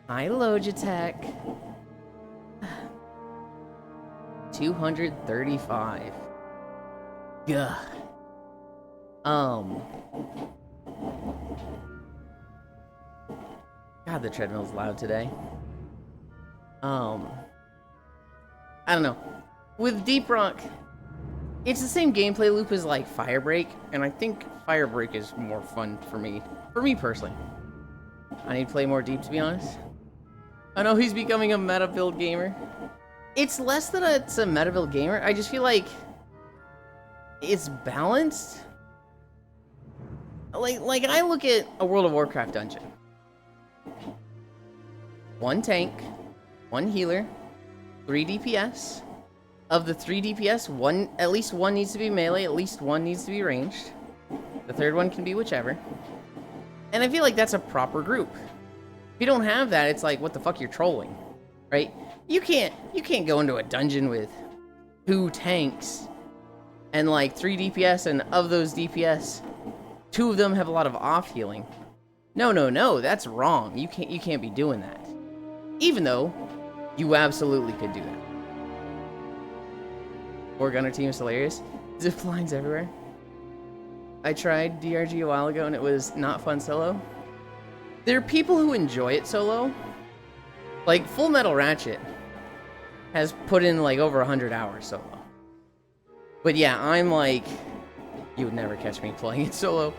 Hi, Logitech. 235. Gah. God, the treadmill's loud today. I don't know. With Deep Rock, it's the same gameplay loop as, like, Firebreak, and I think Firebreak is more fun for me personally. I need to play more Deep, to be honest. I know he's becoming a meta build gamer. It's less than it's a meta build gamer. I just feel like it's balanced. Like I look at a World of Warcraft dungeon. 1 tank, 1 healer, 3 DPS. Of the 3 DPS, at least one needs to be melee, at least one needs to be ranged. The third one can be whichever. And I feel like that's a proper group. If you don't have that, it's like, what the fuck, you're trolling, right? You can't go into a dungeon with 2 tanks and like 3 DPS, and of those DPS, 2 of them have a lot of off healing. No, that's wrong. You can't be doing that. Even though you absolutely could do that. 4 gunner team is hilarious. Zip lines everywhere. I tried DRG a while ago and it was not fun solo. There are people who enjoy it solo. Like, Full Metal Ratchet has put in like over 100 hours solo. But yeah, I'm like, you would never catch me playing it solo.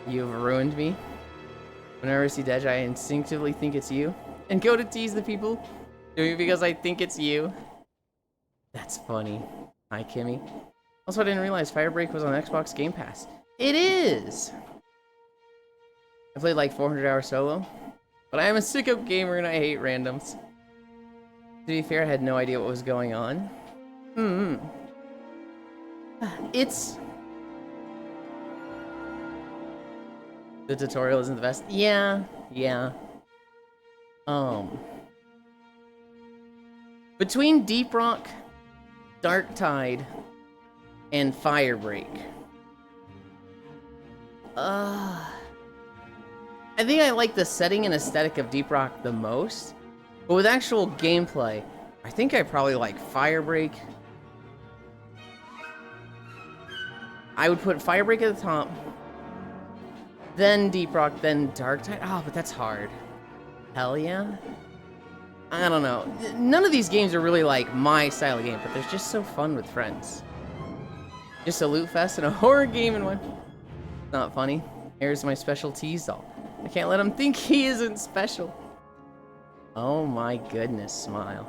You've ruined me. Whenever I see Dej, I instinctively think it's you. And go to tease the people doing it because I think it's you. That's funny. Hi, Kimmy. Also, I didn't realize Firebreak was on Xbox Game Pass. It is! I played like 400 hours solo. But I am a sicko gamer and I hate randoms. To be fair, I had no idea what was going on. It's... The tutorial isn't the best. Yeah. Between Deep Rock, Darktide, and Firebreak. I think I like the setting and aesthetic of Deep Rock the most. But with actual gameplay, I think I probably like Firebreak. I would put Firebreak at the top. Then Deep Rock, then Darktide. Oh, but that's hard. Hell yeah. I don't know. None of these games are really like my style of game, but they're just so fun with friends. Just a loot fest and a horror game in one. Not funny. Here's my special tease doll. I can't let him think he isn't special. Oh my goodness, smile.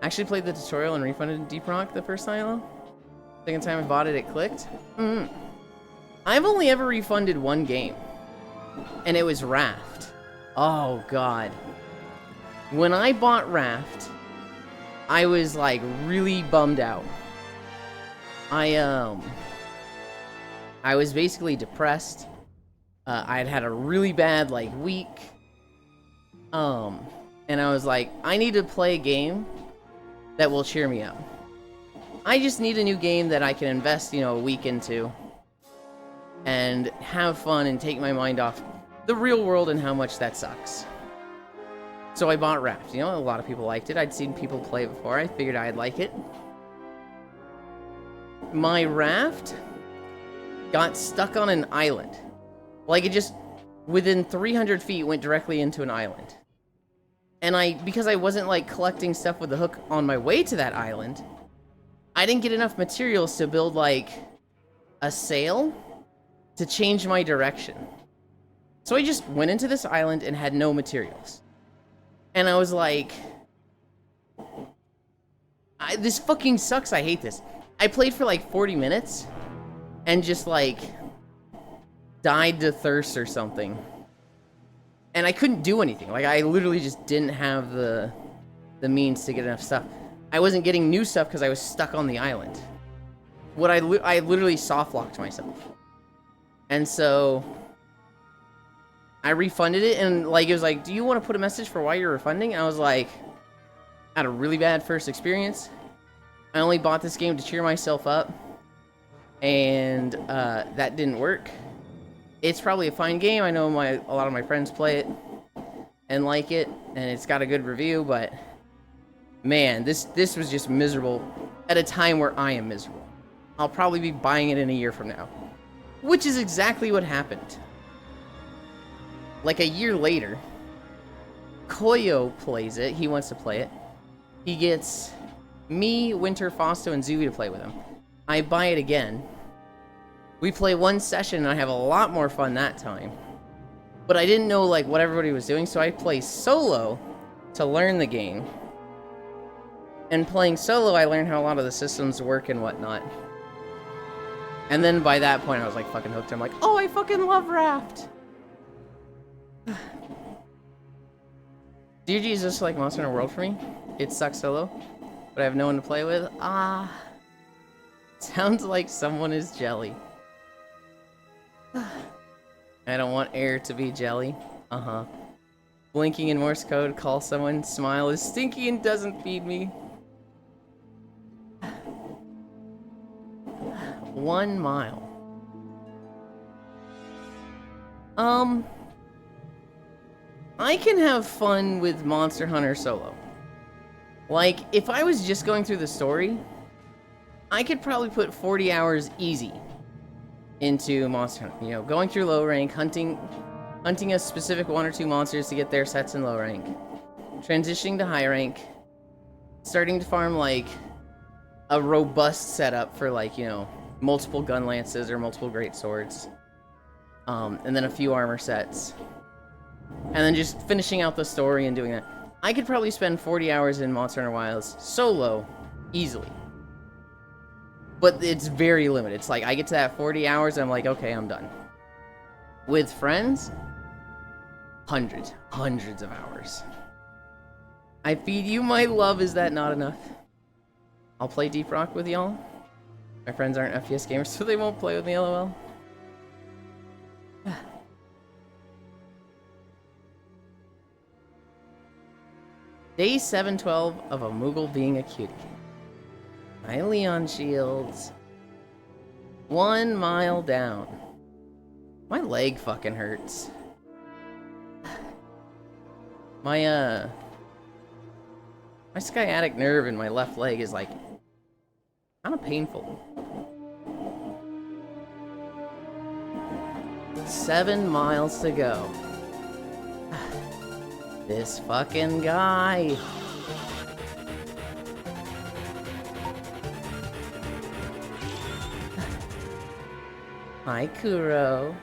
I actually played the tutorial and refunded Deep Rock the first time. Second time I bought it, it clicked. I've only ever refunded 1 game. And it was Raft. Oh god. When I bought Raft, I was like really bummed out. I was basically depressed. I'd had a really bad like week. And I was like, I need to play a game that will cheer me up. I just need a new game that I can invest, you know, a week into and have fun and take my mind off the real world and how much that sucks. So I bought Raft. You know, a lot of people liked it. I'd seen people play it before. I figured I'd like it. My Raft got stuck on an island. Like, it just, within 300 feet, went directly into an island. And because I wasn't, like, collecting stuff with the hook on my way to that island, I didn't get enough materials to build, like, a sail to change my direction. So I just went into this island and had no materials. And I was like, this fucking sucks. I hate this. I played for like 40 minutes and just like died to thirst or something. And I couldn't do anything. Like, I literally just didn't have the means to get enough stuff. I wasn't getting new stuff because I was stuck on the island. I literally soft locked myself. And so I refunded it, and like it was like, do you want to put a message for why you're refunding? And I was like, I had a really bad first experience. I only bought this game to cheer myself up, and that didn't work. It's probably a fine game. I know a lot of my friends play it and like it, and it's got a good review, but man, this was just miserable at a time where I am miserable. I'll probably be buying it in a year from now, which is exactly what happened. Like a year later, Koyo plays it. He wants to play it. He gets me, Winter, Fausto, and Zooey to play with him. I buy it again. We play one session, and I have a lot more fun that time. But I didn't know like what everybody was doing, so I play solo to learn the game. And playing solo, I learned how a lot of the systems work and whatnot. And then by that point, I was like fucking hooked. I'm like, oh, I fucking love Raft. DG is just like Monster Hunter World for me. It sucks solo, but I have no one to play with. Sounds like someone is jelly. I don't want air to be jelly. Blinking in Morse code, call someone, smile is stinky and doesn't feed me. 1 mile. I can have fun with Monster Hunter solo. Like, if I was just going through the story, I could probably put 40 hours easy into Monster Hunter. You know, going through low rank, hunting a specific 1 or 2 monsters to get their sets in low rank, transitioning to high rank, starting to farm like a robust setup for like, you know, multiple gun lances or multiple great swords, and then a few armor sets, and then just finishing out the story and doing that. I could probably spend 40 hours in Monster Hunter Wilds solo easily. But it's very limited. It's like I get to that 40 hours and I'm like, okay, I'm done. With friends, hundreds of hours. I feed you my love. Is that not enough? I'll play Deep Rock with y'all. My friends aren't FPS gamers, so they won't play with me, lol. Day 712 of a Moogle being a cutie. Hi, Leon Shields. 1 mile down. My leg fucking hurts. My sciatic nerve in my left leg is like kind of painful. 7 miles to go. This fucking guy. Hi, Kuro.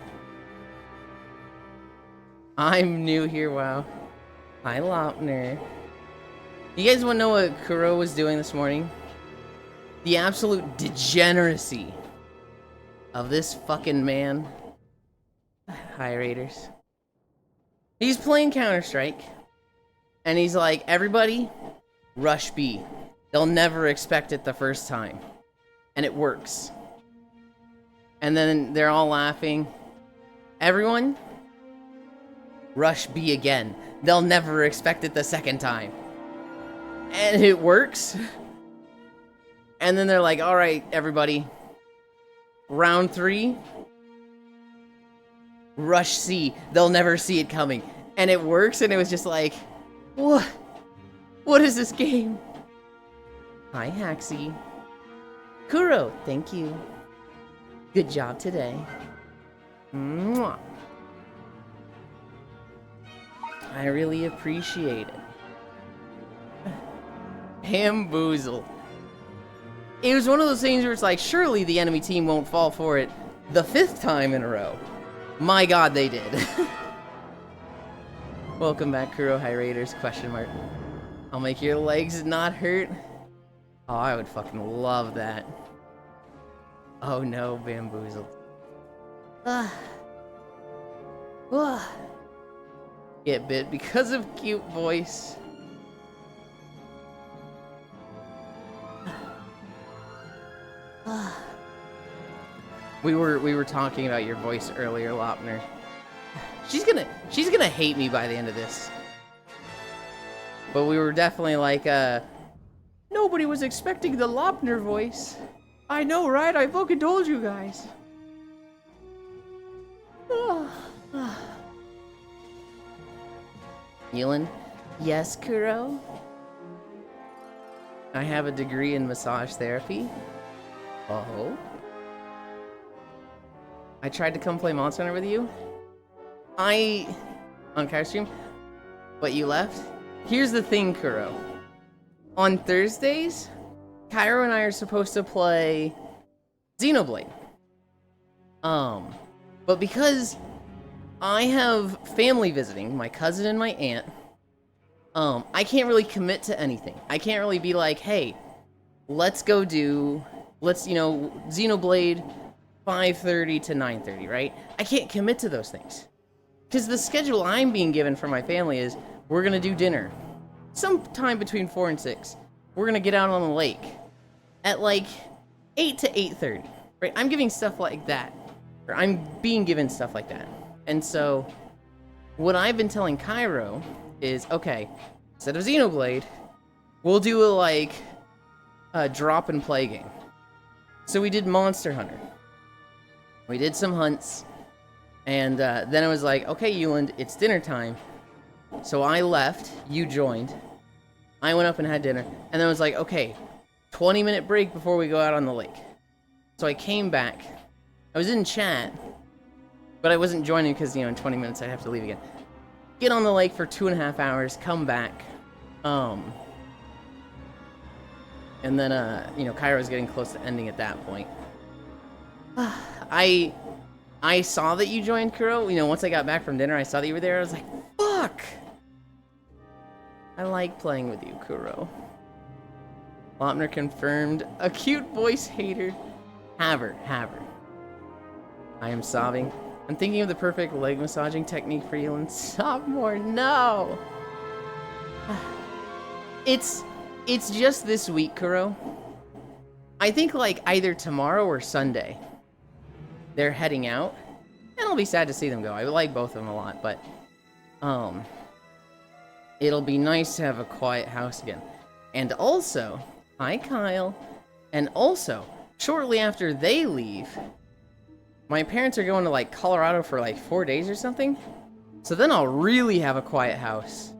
I'm new here, wow. Hi, Laupner. You guys want to know what Kuro was doing this morning? The absolute degeneracy of this fucking man. Hi, Raiders. He's playing Counter-Strike, and he's like, everybody, rush B. They'll never expect it the first time. And it works. And then they're all laughing. Everyone, rush B again. They'll never expect it the second time. And it works. And then they're like, all right, everybody, round 3, rush C. They'll never see it coming. And it works, and it was just like, what? What is this game? Hi, Haxie. Kuro, thank you. Good job today. Mwah. I really appreciate it. Bamboozle. It was one of those things where it's like, surely the enemy team won't fall for it the 5th time in a row. My god, they did. Welcome back, Kuro High Raiders, question mark. I'll make your legs not hurt. Oh, I would fucking love that. Oh no, bamboozled. Get bit because of cute voice. We were talking about your voice earlier, Lopner. She's gonna hate me by the end of this. But we were definitely like, nobody was expecting the Lopner voice. I know, right? I fucking told you guys. Yulin? Yes, Kuro? I have a degree in massage therapy. Oh? I tried to come play Monster Hunter with you. On Car Stream, but you left? Here's the thing, Kuro. On Thursdays, Cairo and I are supposed to play Xenoblade. But because I have family visiting, my cousin and my aunt, I can't really commit to anything. I can't really be like, hey, let's, Xenoblade 5:30 to 9:30, right? I can't commit to those things. Because the schedule I'm being given from my family is, we're gonna do dinner sometime between 4 and 6. We're gonna get out on the lake at like 8 to 8:30, right? I'm giving stuff like that, or I'm being given stuff like that. And so what I've been telling Cairo is, okay, instead of Xenoblade, we'll do a drop and play game. So we did Monster Hunter. We did some hunts. And then I was like, okay, Yuland, it's dinner time. So I left, you joined. I went up and had dinner. And then I was like, okay, 20-minute break before we go out on the lake. So I came back. I was in chat, but I wasn't joining because, in 20 minutes I'd have to leave again. Get on the lake for 2.5 hours, come back. And then, Cairo's getting close to ending at that point. I saw that you joined, Kuro. Once I got back from dinner, I saw that you were there. I was like, fuck! I like playing with you, Kuro. Lopner confirmed. A cute voice hater. Have her. I am sobbing. I'm thinking of the perfect leg massaging technique for you and sophomore. No! It's just this week, Kuro. I think either tomorrow or Sunday. They're heading out, and I'll be sad to see them go. I like both of them a lot, but it'll be nice to have a quiet house again. And also, hi Kyle, and also, shortly after they leave, my parents are going to Colorado for 4 days or something, so then I'll really have a quiet house.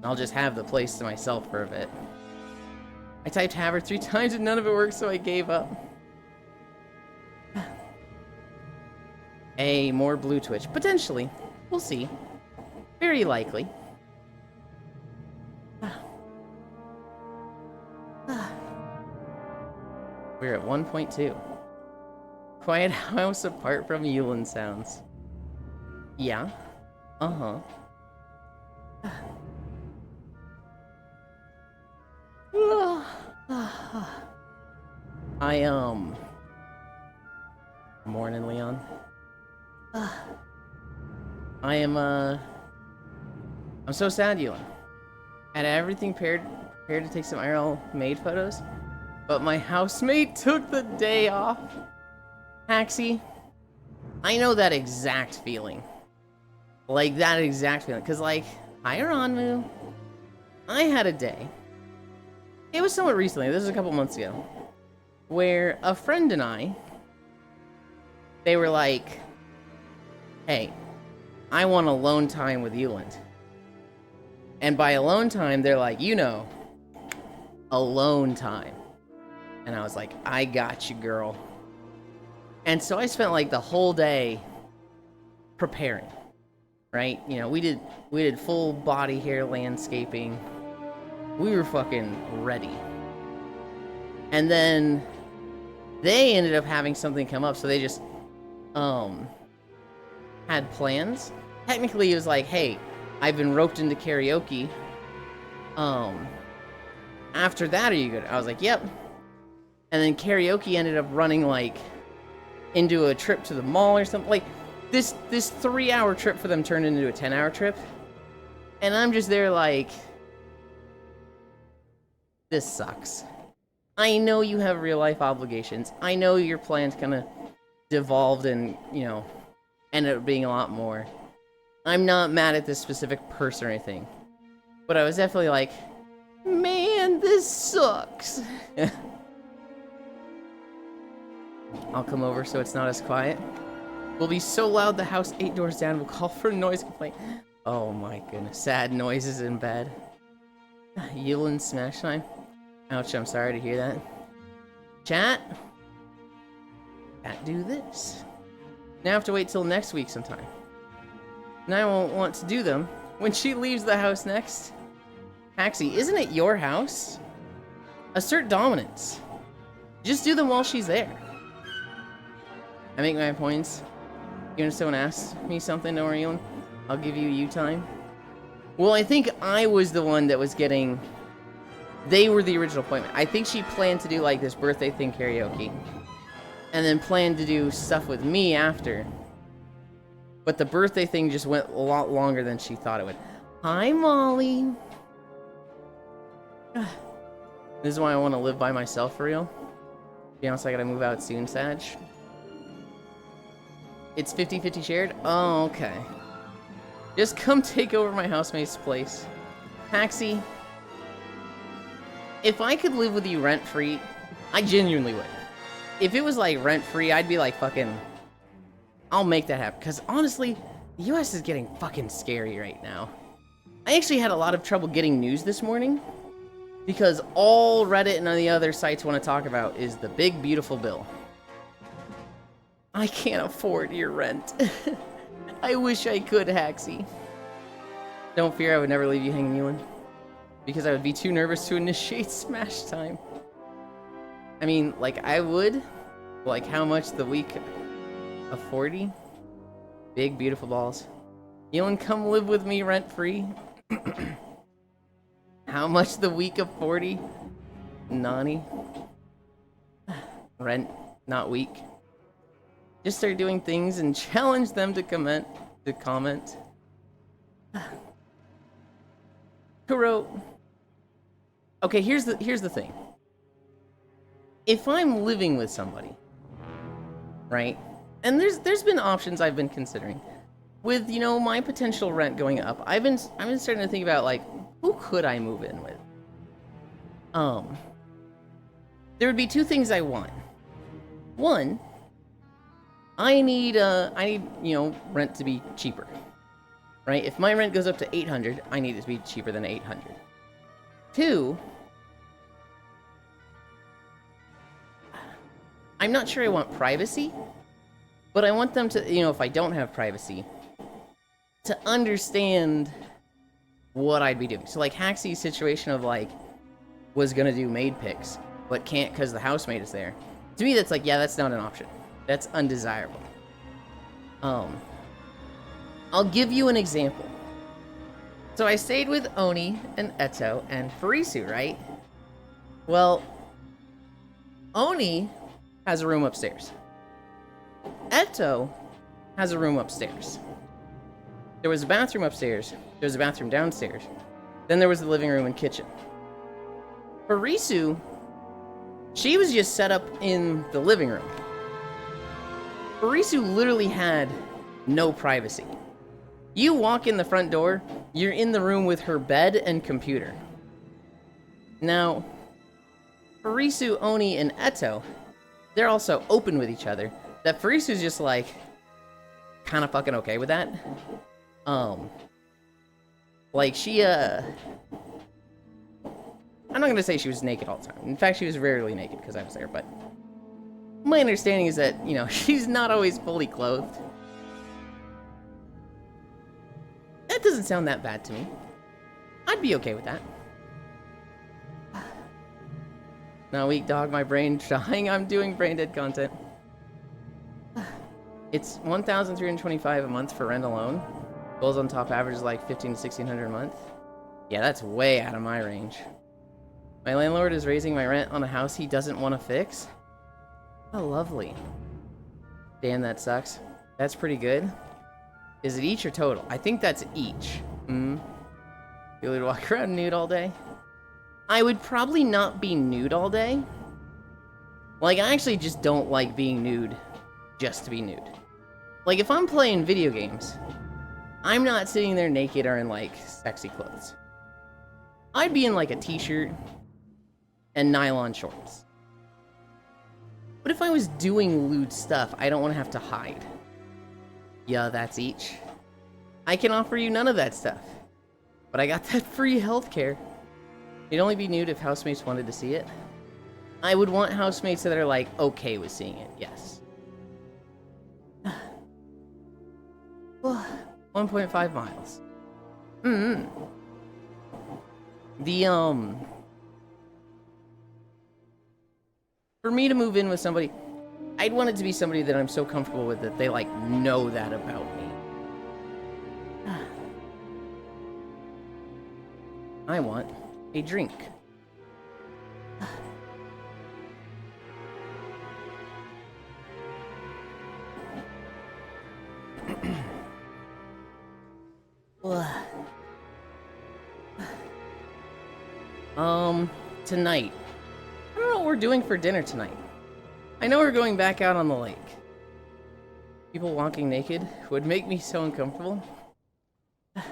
I'll just have the place to myself for a bit. I typed Haver 3 times and none of it worked, so I gave up. More blue Twitch. Potentially. We'll see. Very likely. We're at 1.2. Quiet house apart from Yulin sounds. Yeah. Uh-huh. Morning, Leon. I'm so sad, Yulin. Had everything prepared to take some IRL maid photos, but my housemate took the day off. Haxie, I know that exact feeling. Because, hi, Ranmu. I had a day. It was somewhat recently, this was a couple months ago, where a friend and I, they were like, hey, I want alone time with Yuland. And by alone time, they're like, alone time. And I was like, I got you, girl. And so I spent the whole day preparing, right? We did full body hair landscaping. We were fucking ready. And then they ended up having something come up, so they just had plans. Technically, it was like, hey, I've been roped into karaoke. After that, are you good? I was like, yep. And then karaoke ended up running like into a trip to the mall or something. Like this 3-hour trip for them turned into a 10-hour trip. And I'm just there like, this sucks. I know you have real life obligations. I know your plans kind of devolved and, you know, ended up being a lot more. I'm not mad at this specific person or anything. But I was definitely like, man, this sucks. I'll come over so it's not as quiet. We'll be so loud the house 8 doors down will call for a noise complaint. Oh my goodness. Sad noises in bed. Yulin smash time. Ouch, I'm sorry to hear that. Chat? Can't do this. Now I have to wait till next week sometime. And I won't want to do them when she leaves the house next. Haxie, isn't it your house? Assert dominance. Just do them while she's there. I make my points. Even if someone asks me something, don't worry, I'll give you time. Well, I think I was the one that was getting... They were the original appointment. I think she planned to do like this birthday thing karaoke. And then planned to do stuff with me after. But the birthday thing just went a lot longer than she thought it would. Hi, Molly. This is why I want to live by myself for real. To be honest, I gotta move out soon, Sag. It's 50-50 shared? Oh, okay. Just come take over my housemate's place. Haxie, if I could live with you rent-free, I genuinely would. If it was like rent-free, I'd be like fucking... I'll make that happen. Because honestly, the US is getting fucking scary right now. I actually had a lot of trouble getting news this morning. Because all Reddit and the other sites want to talk about is the big, beautiful bill. I can't afford your rent. I wish I could, Haxie. Don't fear, I would never leave you hanging, Ewan. Because I would be too nervous to initiate smash time. I mean, like, I would. Like, how much the week of 40? Big, beautiful balls. Ewan, come live with me rent-free. How much the week of 40? Nani? Rent, not week. Just start doing things and challenge them to comment. Kuro. Okay, here's the thing. If I'm living with somebody, right? And there's been options I've been considering. With, you know, my potential rent going up, I've been starting to think about like, who could I move in with? There would be two things I want. One, I need, you know, rent to be cheaper. Right? If my rent goes up to 800, I need it to be cheaper than 800. Two, I'm not sure I want privacy, but I want them to, you know, if I don't have privacy, to understand what I'd be doing. So like Haxie's situation of like, was gonna do maid picks, but can't because the housemaid is there. To me, that's like, yeah, that's not an option. That's undesirable. I'll give you an example. So I stayed with Oni and Eto and Farisu, right? Well, Oni has a room upstairs. Eto has a room upstairs. There was a bathroom upstairs. There was a bathroom downstairs. Then there was the living room and kitchen. Farisu, she was just set up in the living room. Farisu literally had no privacy. You walk in the front door, you're in the room with her bed and computer. Now, Farisu, Oni, and Eto, they're also open with each other. That Farisu's just like, kind of fucking okay with that. Like she, I'm not gonna say she was naked all the time. In fact, she was rarely naked because I was there, but my understanding is that, you know, she's not always fully clothed. That doesn't sound that bad to me. I'd be okay with that. Now, weak dog, my brain trying. I'm doing brain dead content. It's $1,325 a month for rent alone. Goals on top average is like 15 to 1600 a month. Yeah, that's way out of my range. My landlord is raising my rent on a house he doesn't want to fix. Oh, lovely. Damn, that sucks. That's pretty good. Is it each or total? I think that's each. You would walk around nude all day? I would probably not be nude all day. Like, I actually just don't like being nude just to be nude. Like, if I'm playing video games, I'm not sitting there naked or in, like, sexy clothes. I'd be in, like, a t-shirt and nylon shorts. But if I was doing lewd stuff, I don't want to have to hide. Yeah, that's each. I can offer you none of that stuff. But I got that free healthcare. It'd only be nude if housemates wanted to see it. I would want housemates that are, like, okay with seeing it, yes. 1.5 miles. For me to move in with somebody, I'd want it to be somebody that I'm so comfortable with that they, like, know that about me. I want a drink. Tonight. I don't know what we're doing for dinner tonight. I know we're going back out on the lake. People walking naked would make me so uncomfortable. Yeah,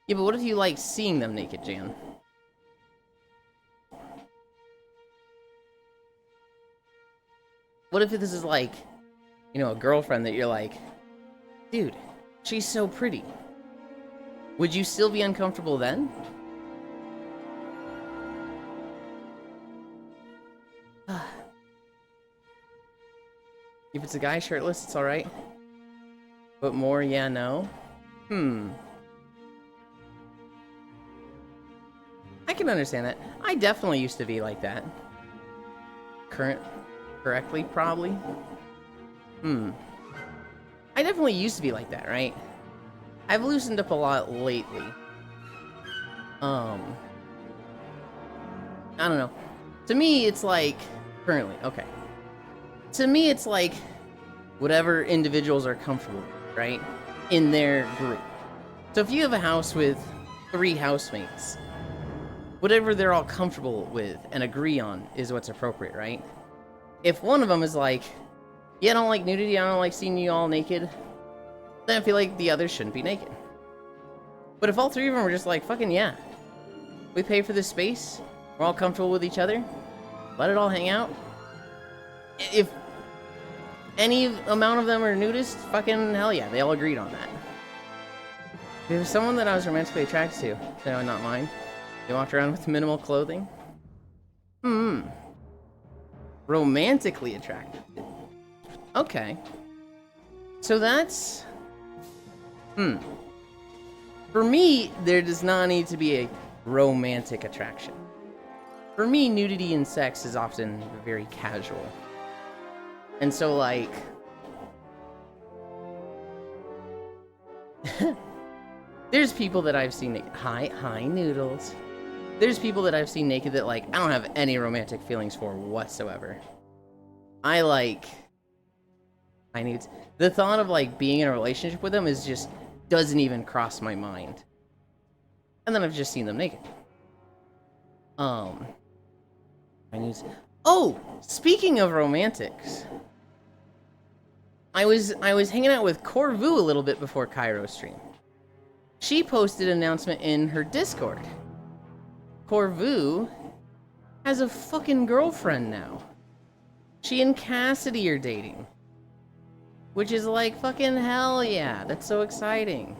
but what if you like seeing them naked, Jan? What if this is like, you know, a girlfriend that you're like, dude, she's so pretty. Would you still be uncomfortable then? If it's a guy shirtless, it's alright. But more, yeah, no. I can understand that. I definitely used to be like that. Correctly, probably. I definitely used to be like that, right? I've loosened up a lot lately. I don't know. To me, it's like... Currently, okay. To me, it's like whatever individuals are comfortable with, right? In their group. So if you have a house with 3 housemates, whatever they're all comfortable with and agree on is what's appropriate, right? If one of them is like, yeah, I don't like nudity, I don't like seeing you all naked, then I feel like the others shouldn't be naked. But if all 3 of them are just like, fucking yeah, we pay for this space, we're all comfortable with each other, let it all hang out. If any amount of them are nudist, fucking hell yeah, they all agreed on that. If there was someone that I was romantically attracted to, then I would not mind. They walked around with minimal clothing. Romantically attracted. Okay. So that's... For me, there does not need to be a romantic attraction. For me, nudity in sex is often very casual. And so, like... There's people that I've seen naked. Hi, Noodles. There's people that I've seen naked that, like, I don't have any romantic feelings for whatsoever. I, like... The thought of, like, being in a relationship with them is just... doesn't even cross my mind. And then I've just seen them naked. Oh! Speaking of romantics... I was hanging out with Corvu a little bit before Cairo stream. She posted an announcement in her Discord. Corvu has a fucking girlfriend now. She and Cassidy are dating. Which is like, fucking hell yeah. That's so exciting.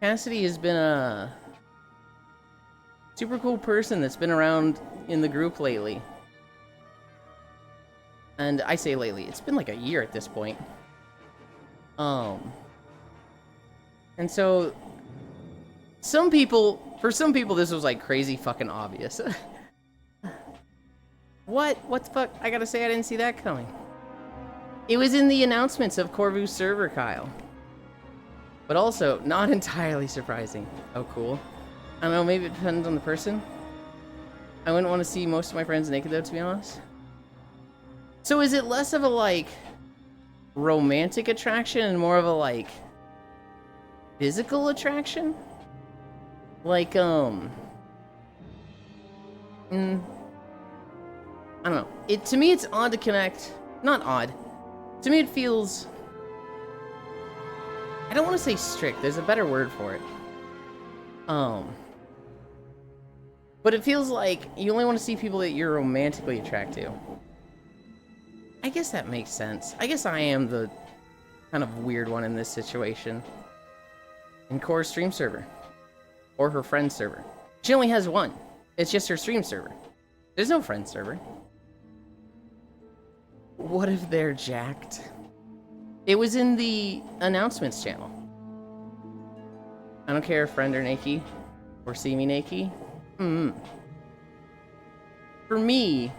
Cassidy has been a super cool person that's been around in the group lately. And I say lately, it's been like a year at this point. And so, for some people, this was like crazy fucking obvious. What? What the fuck? I gotta say I didn't see that coming. It was in the announcements of Corvu's server, Kyle. But also, not entirely surprising. Oh, cool. I don't know, maybe it depends on the person. I wouldn't want to see most of my friends naked, though, to be honest. So is it less of a, like, romantic attraction and more of a, like, physical attraction? Like, I don't know. To me, it's odd to connect. Not odd. To me, it feels... I don't want to say strict. There's a better word for it. But it feels like you only want to see people that you're romantically attracted to. I guess that makes sense. I guess I am the kind of weird one in this situation. In Cora's stream server. Or her friend server. She only has one. It's just her stream server. There's no friend server. What if they're jacked? It was in the announcements channel. I don't care if friend or naked. Or see me naked. For me...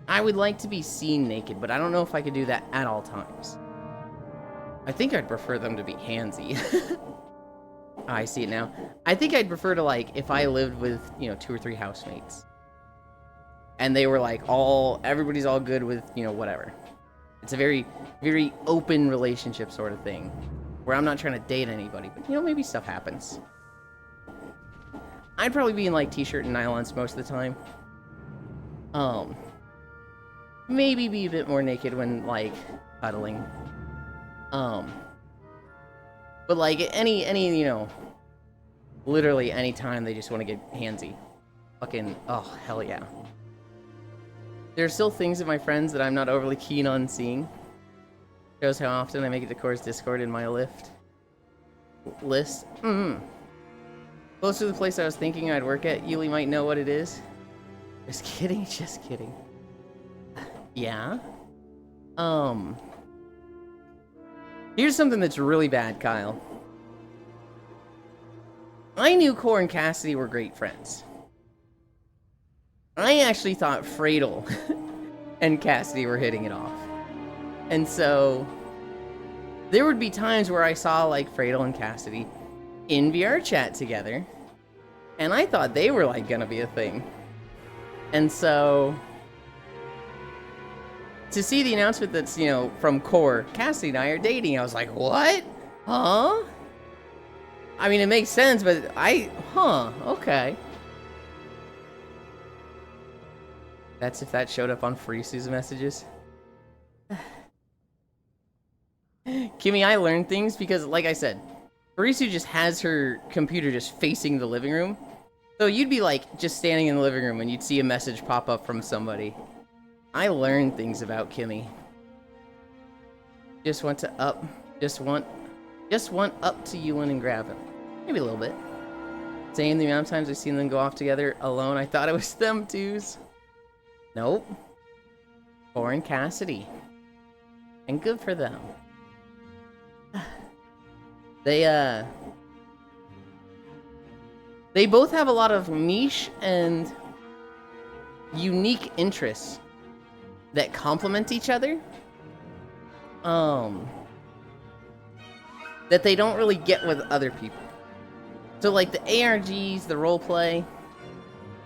I would like to be seen naked, but I don't know if I could do that at all times. I think I'd prefer them to be handsy. Oh, I see it now. I think I'd prefer to, like, if I lived with, 2 or 3 housemates. And they were, like, everybody's all good with, whatever. It's a very, very open relationship sort of thing. Where I'm not trying to date anybody, but, maybe stuff happens. I'd probably be in, like, t-shirt and nylons most of the time. Maybe be a bit more naked when, like, cuddling. But, like, any, literally any time they just want to get handsy. Fucking, oh, hell yeah. There's still things in my friends that I'm not overly keen on seeing. Shows how often I make it to Core's Discord in my list. Close to the place I was thinking I'd work at. Yuli might know what it is. Just kidding, just kidding. Yeah? Here's something that's really bad, Kyle. I knew Core and Cassidy were great friends. I actually thought Freydle and Cassidy were hitting it off. And so, there would be times where I saw, like, Freydle and Cassidy in VR chat together. And I thought they were, like, gonna be a thing. And so... to see the announcement that's, from Core, Cassidy and I are dating, I was like, what? Huh? I mean, it makes sense, but okay. That's if that showed up on Furisu's messages. Kimmy, I learned things because, like I said, Furisu just has her computer just facing the living room. So you'd be, like, just standing in the living room and you'd see a message pop up from somebody. I learned things about Kimmy. Just want up to Yulin and grab him. Maybe a little bit. Saying the amount of times I've seen them go off together alone, I thought it was them twos. Nope. Core and Cassidy. And good for them. They both have a lot of niche and unique interests that complement each other. That they don't really get with other people. So, like, the ARGs, the roleplay.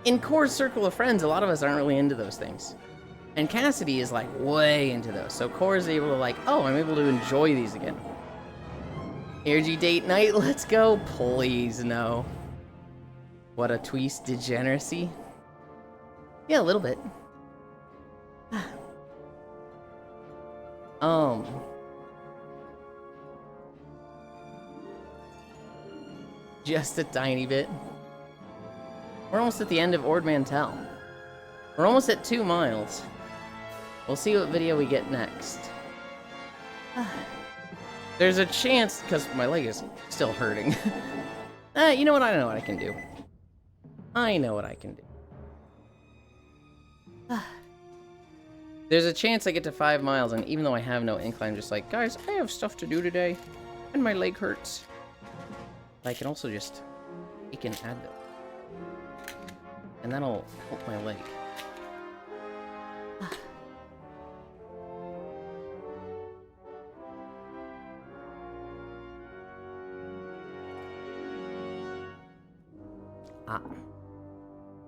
In Core's circle of friends, a lot of us aren't really into those things. And Cassidy is, like, way into those. So Core is able to, like, oh, I'm able to enjoy these again. ARG date night, let's go. Please, no. What a twist degeneracy. Yeah, a little bit. Just a tiny bit. We're almost at the end of Ord Mantell. We're almost at 2 miles. We'll see what video we get next. There's a chance, because my leg is still hurting. You know what? I know what I can do. I know what I can do. There's a chance I get to 5 miles, and even though I have no incline, I'm just like, guys, I have stuff to do today, and my leg hurts. But I can also just take an Advil. and that'll help my leg.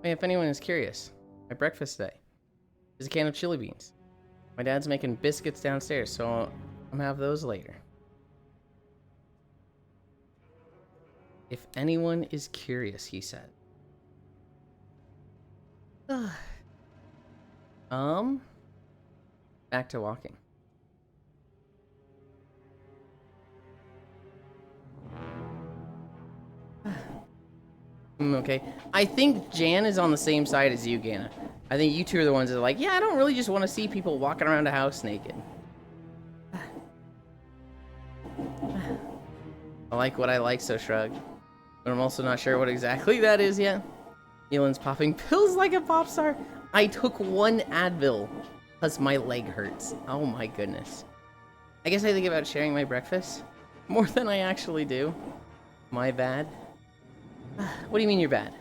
Hey, if anyone is curious, my breakfast today is a can of chili beans. My dad's making biscuits downstairs, so I'm gonna have those later. If anyone is curious, he said. Back to walking. Okay. I think Jan is on the same side as you, Gana. I think you two are the ones that are like, yeah, I don't really just want to see people walking around a house naked. I like what I like, so shrug. But I'm also not sure what exactly that is yet. Elan's popping pills like a pop star. I took one Advil because my leg hurts. Oh my goodness. I guess I think about sharing my breakfast more than I actually do. My bad. What do you mean you're bad?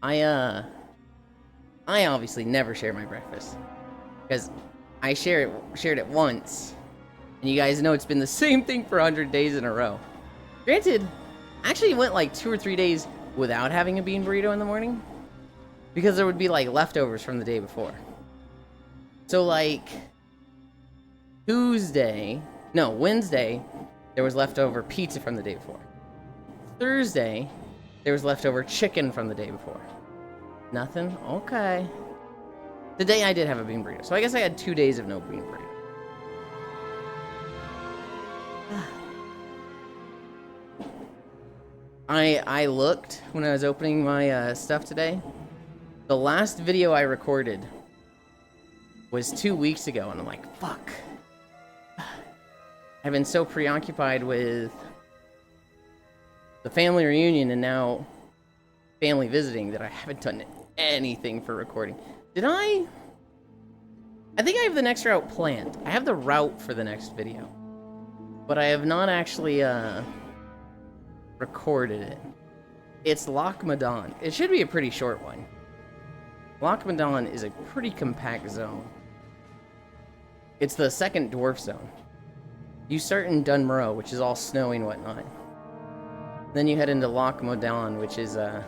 I obviously never share my breakfast because I shared it once, and you guys know it's been the same thing for 100 days in a row. Granted, I actually went like 2 or 3 days without having a bean burrito in the morning because there would be like leftovers from the day before. So like Wednesday, there was leftover pizza from the day before. Thursday, there was leftover chicken from the day before. Nothing? Okay. Today I did have a bean burrito, so I guess I had 2 days of no bean burrito. I looked when I was opening my stuff today. The last video I recorded was 2 weeks ago, and I'm like, fuck. I've been so preoccupied with the family reunion and now family visiting that I haven't done anything for recording. Did I? I think I have the next route planned. I have the route for the next video, but I have not actually recorded it. It's Loch Madon. It should be a pretty short one. Loch Madon is a pretty compact zone. It's the second dwarf zone. You start in Dunmurrow, which is all snowy and whatnot. Then you head into Loch Madon, which is kind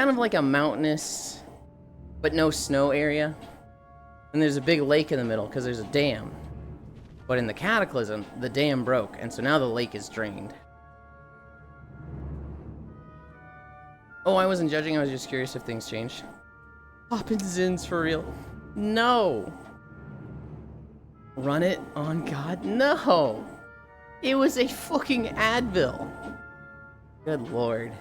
of like a mountainous, but no snow area. And there's a big lake in the middle because there's a dam. But in the Cataclysm, the dam broke, and so now the lake is drained. Oh, I wasn't judging, I was just curious if things changed. Poppin' Zins for real. No! Run it on God? No! It was a fucking Advil. Good lord.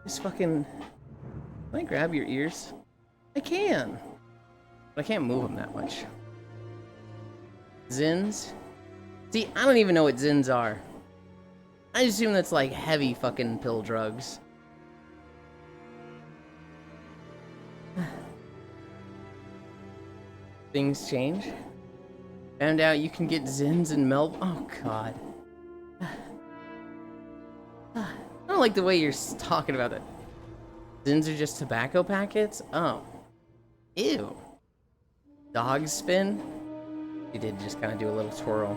Just fucking... Can I grab your ears? I can. But I can't move them that much. Zins? See, I don't even know what Zins are. I assume that's like heavy fucking pill drugs. Things change. Found out you can get Zins in Melbourne. Oh god. I don't like the way you're talking about that. Zins are just tobacco packets? Oh. Ew. Dog spin? You did just kind of do a little twirl.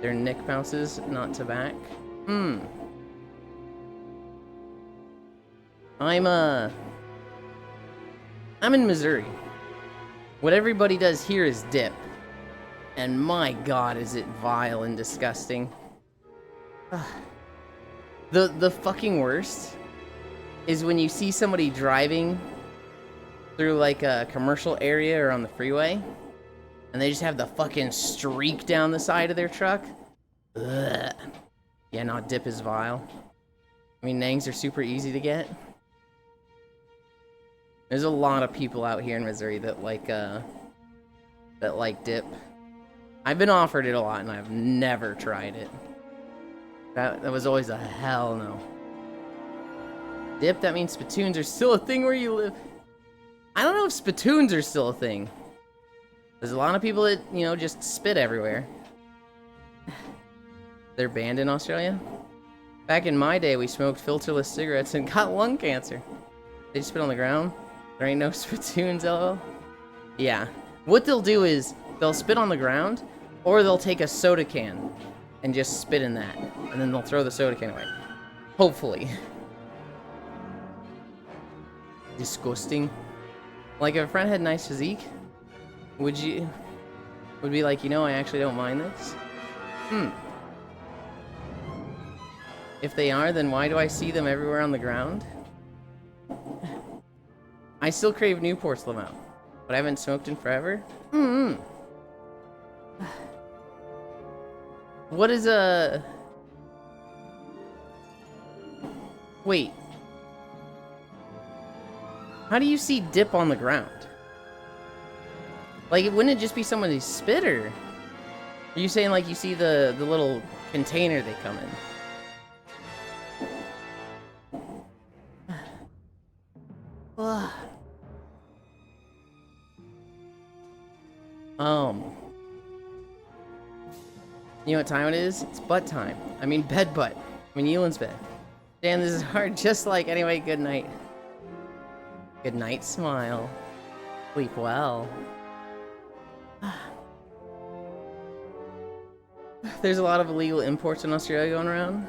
They're Nick bounces, not tobacco. I'm in Missouri. What everybody does here is dip. And my god, is it vile and disgusting. The fucking worst is when you see somebody driving through like a commercial area or on the freeway and they just have the fucking streak down the side of their truck. Ugh. Yeah, no, dip is vile. I mean, nangs are super easy to get. There's a lot of people out here in Missouri that like dip. I've been offered it a lot and I've never tried it. That was always a hell no. Dip, that means spittoons are still a thing where you live. I don't know if spittoons are still a thing. There's a lot of people that, you know, just spit everywhere. They're banned in Australia? Back in my day, we smoked filterless cigarettes and got lung cancer. They just spit on the ground? There ain't no spittoons, lol. Yeah. What they'll do is, they'll spit on the ground, or they'll take a soda can and just spit in that. And then they'll throw the soda can away. Hopefully. Disgusting. Like, if a friend had nice physique, would be like, you know, I actually don't mind this? If they are, then why do I see them everywhere on the ground? I still crave Newports, Lamau, but I haven't smoked in forever? What is a... Wait. How do you see dip on the ground? Like, wouldn't it just be somebody's spitter? Are you saying, like, you see the little container they come in? You know what time it is? It's butt time. I mean bed butt. I mean Ewan's bed. Damn, this is hard. Just like, anyway, good night. Good night, smile. Sleep well. There's a lot of illegal imports in Australia going around.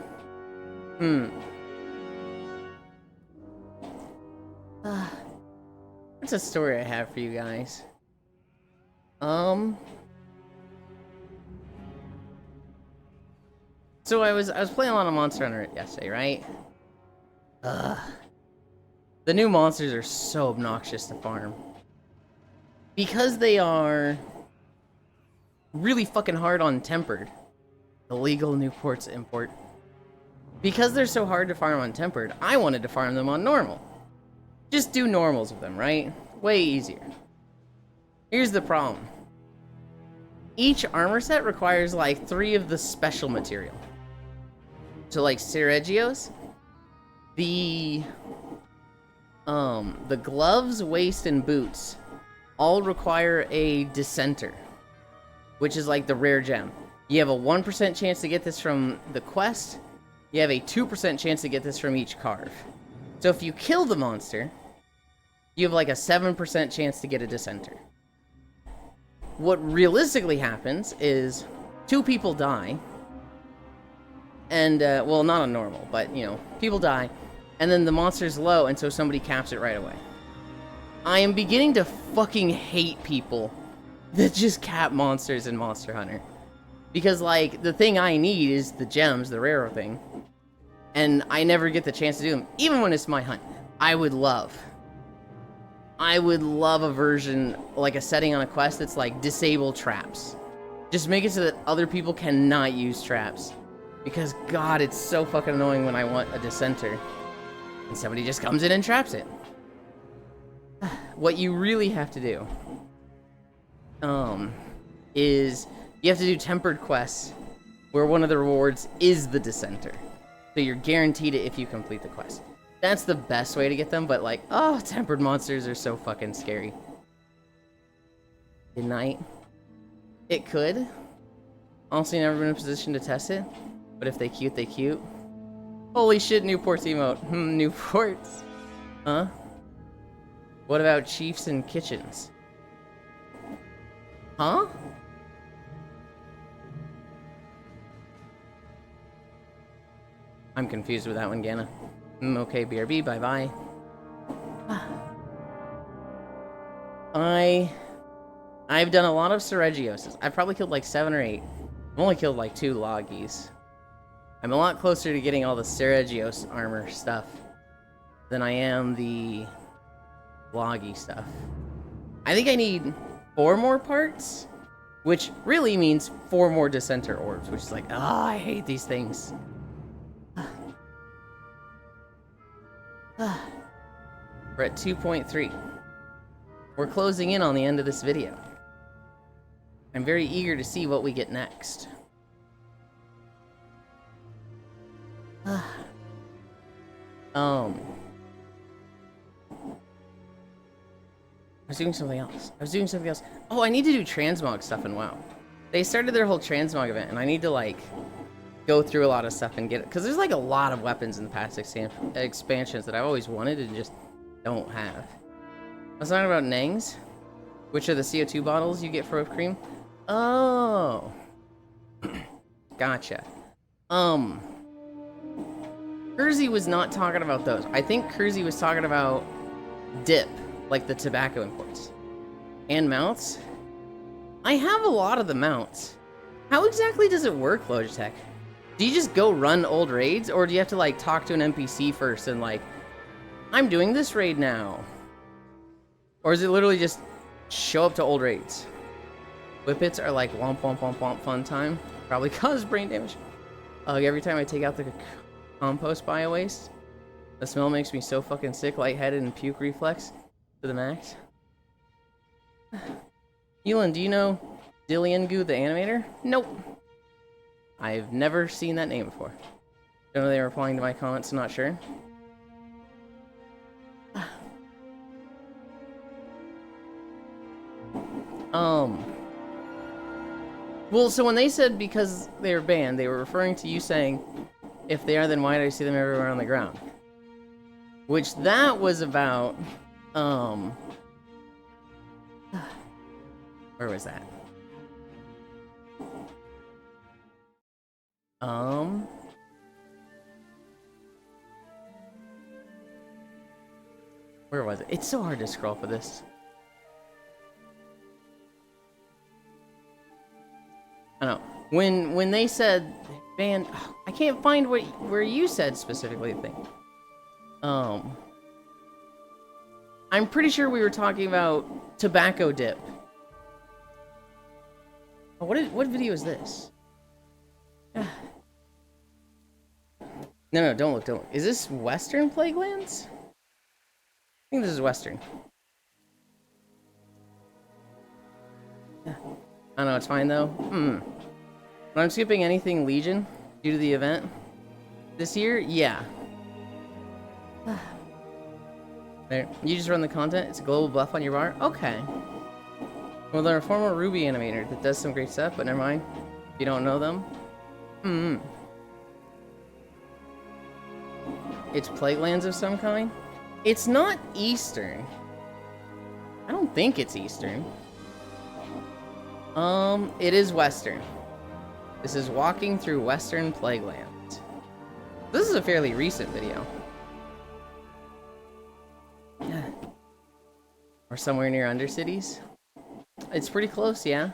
That's a story I have for you guys. So I was playing a lot of Monster Hunter yesterday, right? The new monsters are so obnoxious to farm. Because they are really fucking hard on tempered. Illegal Newports import. Because they're so hard to farm on tempered, I wanted to farm them on normal. Just do normals with them, right? Way easier. Here's the problem. Each armor set requires like 3 of the special material. So like Ceregios, the gloves, waist, and boots all require a Dissenter, which is like the rare gem. You have a 1% chance to get this from the quest. You have a 2% chance to get this from each carve. So if you kill the monster, you have like a 7% chance to get a Dissenter. What realistically happens is 2 people die. And, well, not on normal, but, you know, people die. And then the monster's low, and so somebody caps it right away. I am beginning to fucking hate people that just cap monsters in Monster Hunter. Because, like, the thing I need is the gems, the rare thing. And I never get the chance to do them, even when it's my hunt. I would love a version, like a setting on a quest that's like, disable traps. Just make it so that other people cannot use traps. Because, God, it's so fucking annoying when I want a Dissenter. And somebody just comes in and traps it. What you really have to do, is you have to do tempered quests where one of the rewards is the Dissenter. So you're guaranteed it if you complete the quest. That's the best way to get them, but like, oh, tempered monsters are so fucking scary. Good night. It could. Honestly, never been in a position to test it. But if they cute, they cute. Holy shit, Newports emote. Newports. Huh? What about Chiefs and Kitchens? Huh? I'm confused with that one, Ganna. Okay, BRB, bye-bye. I've done a lot of Ceregioses. I've probably killed like 7 or 8. I've only killed like 2 Loggies. I'm a lot closer to getting all the Ceregios armor stuff than I am the Loggy stuff. I think I need 4 more parts, which really means 4 more Dissenter orbs, which is like, oh, I hate these things. We're at 2.3. We're closing in on the end of this video. I'm very eager to see what we get next. I was doing something else. Oh, I need to do transmog stuff in WoW. They started their whole transmog event, and I need to, like, go through a lot of stuff and get it. Because there's like a lot of weapons in the past expansions that I've always wanted and just don't have. I was talking about Nangs, which are the CO2 bottles you get for whipped cream. Oh. Gotcha. Kersey was not talking about those. I think Kersey was talking about dip, like the tobacco imports. And mounts. I have a lot of the mounts. How exactly does it work, Logitech? Do you just go run old raids, or do you have to like talk to an NPC first and like, I'm doing this raid now? Or is it literally just show up to old raids? Whippets are like womp womp womp womp fun time. Probably cause brain damage. Every time I take out the compost bio-waste, the smell makes me so fucking sick, lightheaded, and puke reflex to the max. Elon, do you know Dillian Gu, the animator? Nope. I've never seen that name before. Don't know they were replying to my comments, not sure. Well, so when they said because they were banned, they were referring to you saying, if they are, then why do I see them everywhere on the ground? Which that was about, where was that? Where was it? It's so hard to scroll for this. I don't know. When they said ban, I can't find where you said specifically the thing. I'm pretty sure we were talking about tobacco dip. Oh, what video is this? No, don't look. Is this Western Plaguelands? I think this is Western. I don't know, it's fine though. But I'm skipping anything Legion due to the event this year? Yeah. There, you just run the content, it's a global buff on your bar? Okay. Well, they're a former Ruby animator that does some great stuff, but never mind. If you don't know them. It's Plaguelands of some kind? It's not Eastern. I don't think it's Eastern. It is Western. This is walking through Western Plaguelands. This is a fairly recent video. Or somewhere near Undercities. It's pretty close, yeah.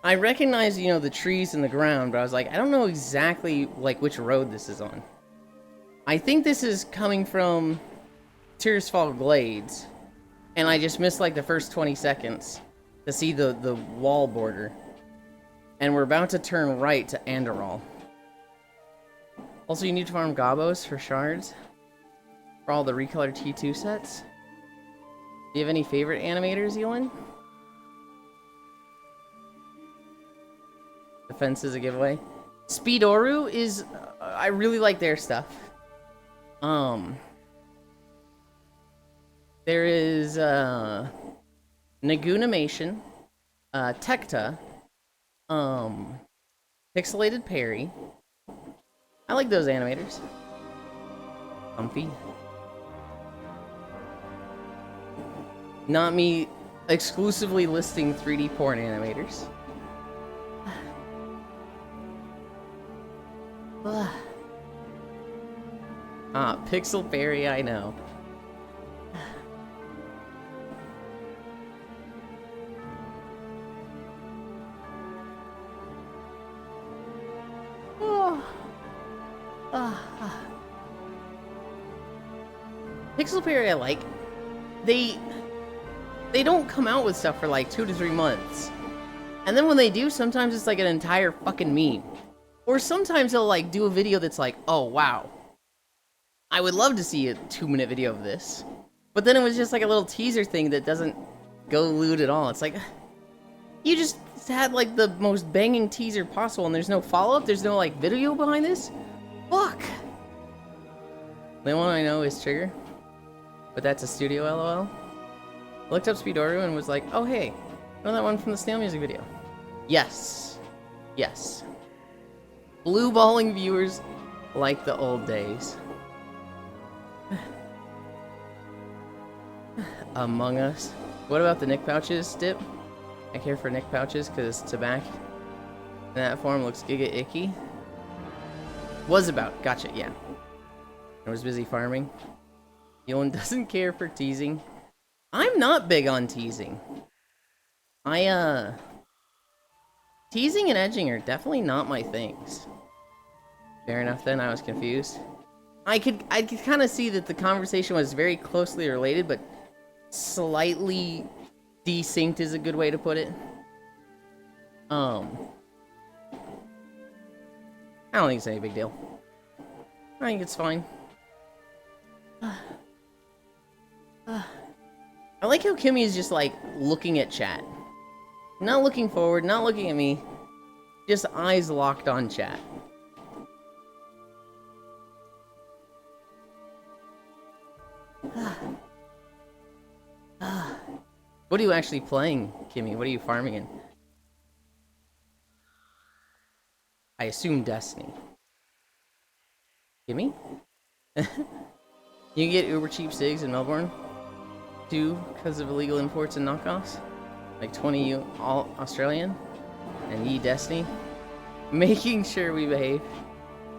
I recognize, you know, the trees in the ground, but I was like, I don't know exactly, like, which road this is on. I think this is coming from Tirisfal Glades, and I just missed, like, the first 20 seconds to see the wall border. And we're about to turn right to Andorral. Also, you need to farm Gobos for shards. For all the recolored T2 sets. Do you have any favorite animators, Elon? Defense is a giveaway. Speedoru is... I really like their stuff. There is, Nagoonimation, Tekta, Pixelated Perry. I like those animators. Comfy. Not me exclusively listing 3D porn animators. Pixel Berry, I know. Pixel Berry I like. They don't come out with stuff for like 2 to 3 months. And then when they do, sometimes it's like an entire fucking meme. Or sometimes they'll like do a video that's like, oh wow, I would love to see a 2-minute video of this. But then it was just like a little teaser thing that doesn't go lewd at all. It's like, you just had like the most banging teaser possible and there's no follow-up, there's no like video behind this? Fuck! The one I know is Trigger, but that's a studio LOL. Looked up Speedoru and was like, oh hey, Know that one from the Snail music video? Yes. Yes. Blue balling viewers like the old days. Among Us. What about the Nick Pouches dip? I care for Nick Pouches because tobacco in that form looks giga icky. Was about. Gotcha, yeah. I was busy farming. Yolan doesn't care for teasing. I'm not big on teasing. Teasing and edging are definitely not my things. Fair enough then, I was confused. I could kind of see that the conversation was very closely related, but slightly desynced is a good way to put it. I don't think it's any big deal. I think it's fine. I like how Kimmy is just like looking at chat. Not looking forward, not looking at me. Just eyes locked on chat. What are you actually playing, Kimmy? What are you farming in? I assume Destiny. Kimmy? You can get uber cheap cigs in Melbourne too because of illegal imports and knockoffs. Like 20 all Australian and ye Destiny. Making sure we behave.